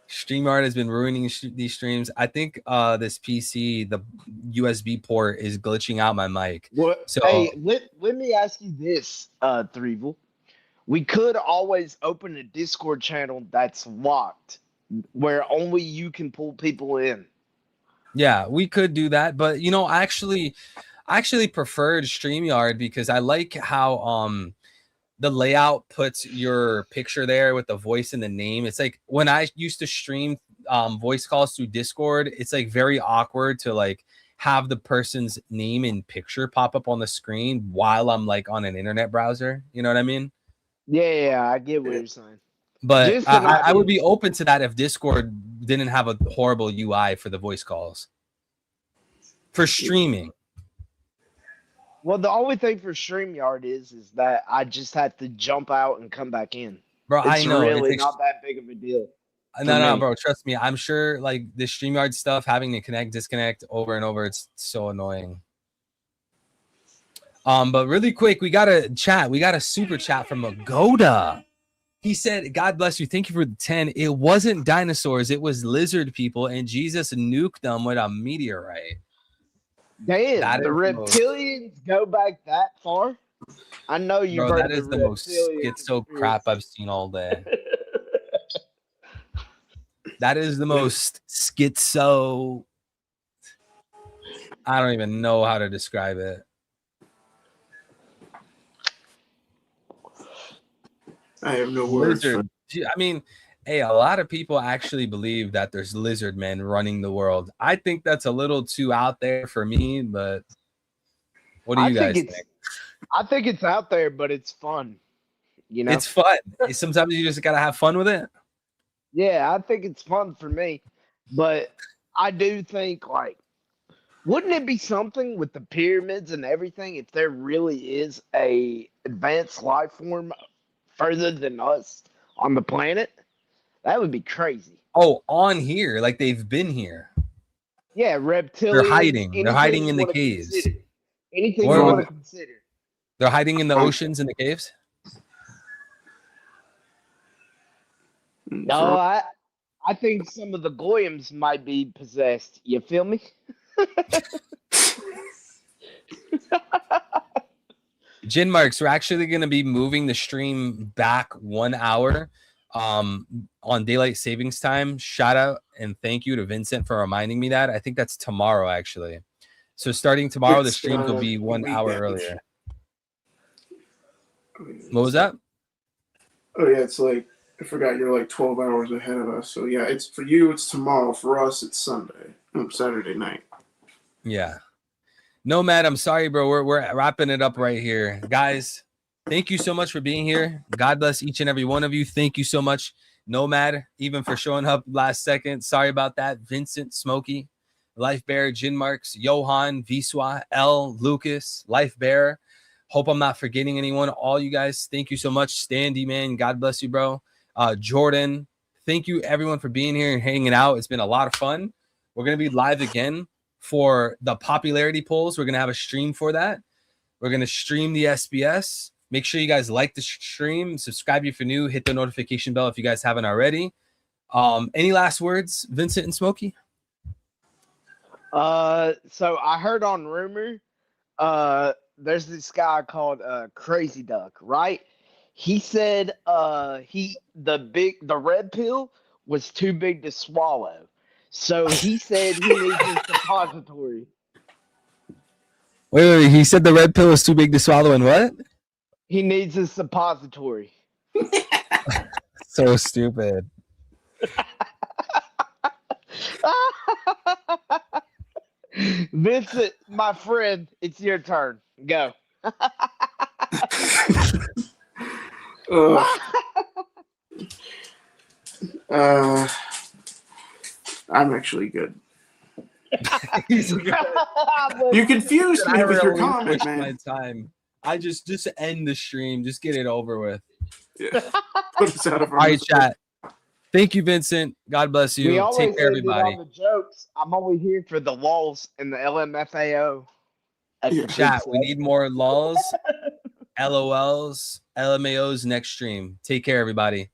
StreamYard has been ruining these streams. I think this PC, the USB port, is glitching out my mic. What? So, hey, let me ask you this, Threevil. We could always open a Discord channel that's locked, where only you can pull people in. Yeah, we could do that, but you know, I actually preferred StreamYard because I like how the layout puts your picture there with the voice and the name. It's like when I used to stream voice calls through Discord, it's like very awkward to like have the person's name and picture pop up on the screen while I'm like on an internet browser. You know what I mean? Yeah, I get what you're saying. But I would be open to that if Discord didn't have a horrible UI for the voice calls for streaming. Well, the only thing for StreamYard is that I just have to jump out and come back in. Bro, It's I know. really not that big of a deal. No, bro. Trust me. I'm sure like the StreamYard stuff, having to connect, disconnect over and over, it's so annoying. But really quick, we got a chat. We got a super chat from Agoda. He said, God bless you. Thank you for the 10. It wasn't dinosaurs. It was lizard people, and Jesus nuked them with a meteorite. Damn, the reptilians go back that far? I know you've Bro, heard that is the most schizo crap I've seen all day. That is the most schizo. I don't even know how to describe it. I have no words. I mean, hey, a lot of people actually believe that there's lizard men running the world. I think that's a little too out there for me, but what do you guys think? I think it's out there, but it's fun. You know, it's fun. Sometimes you just gotta have fun with it. Yeah, I think it's fun for me, but I do think like, wouldn't it be something with the pyramids and everything if there really is a advanced life form further than us on the planet? That would be crazy. Oh, on here, like they've been here. Yeah, reptilians. They're hiding. They're hiding in the caves. Anything you want to consider. They're hiding in the oceans and the caves. No, I think some of the Goyams might be possessed. You feel me? Jinmarks, we're actually going to be moving the stream back 1 hour on daylight savings time. Shout out and thank you to Vincent for reminding me that. I think that's tomorrow, actually. So starting tomorrow, the stream will be 1 hour earlier. What was that? Oh, yeah, it's like, I forgot you're like 12 hours ahead of us. So, yeah, it's for you, it's tomorrow. For us, it's Saturday night. Yeah. Nomad, I'm sorry, bro. We're wrapping it up right here. Guys, thank you so much for being here. God bless each and every one of you. Thank you so much, Nomad, even for showing up last second. Sorry about that. Vincent, Smokey, Life Bear, Jinmarks, Johan, Viswa, L, Lucas, Life Bear. Hope I'm not forgetting anyone. All you guys, thank you so much. Standy, man, God bless you, bro. Jordan, thank you everyone for being here and hanging out. It's been a lot of fun. We're going to be live again for the popularity polls. We're going to have a stream for that. We're going to stream the SBS. Make sure you guys like the stream. Subscribe if you're new. Hit the notification bell if you guys haven't already. Any last words, Vincent and Smokey? So I heard on rumor, there's this guy called Crazy Duck, right? He said the red pill was too big to swallow. So he said he needs a suppository. Wait. He said the red pill is too big to swallow and what? He needs a suppository. So stupid. Vincent, my friend, it's your turn. Go. I'm actually good. He's like, You confused me I with your relinquish comment, man. my time. I just end the stream. Just get it over with. Yeah. Put us out of our All right, misery. chat. Thank you, Vincent. God bless We you. always Take care, end it everybody. on the jokes. I'm only here for the lulls and the LMFAO. That's Yeah. what Chat, Vic we said. need more lulls, LOLs, LMAOs next stream. Take care, everybody.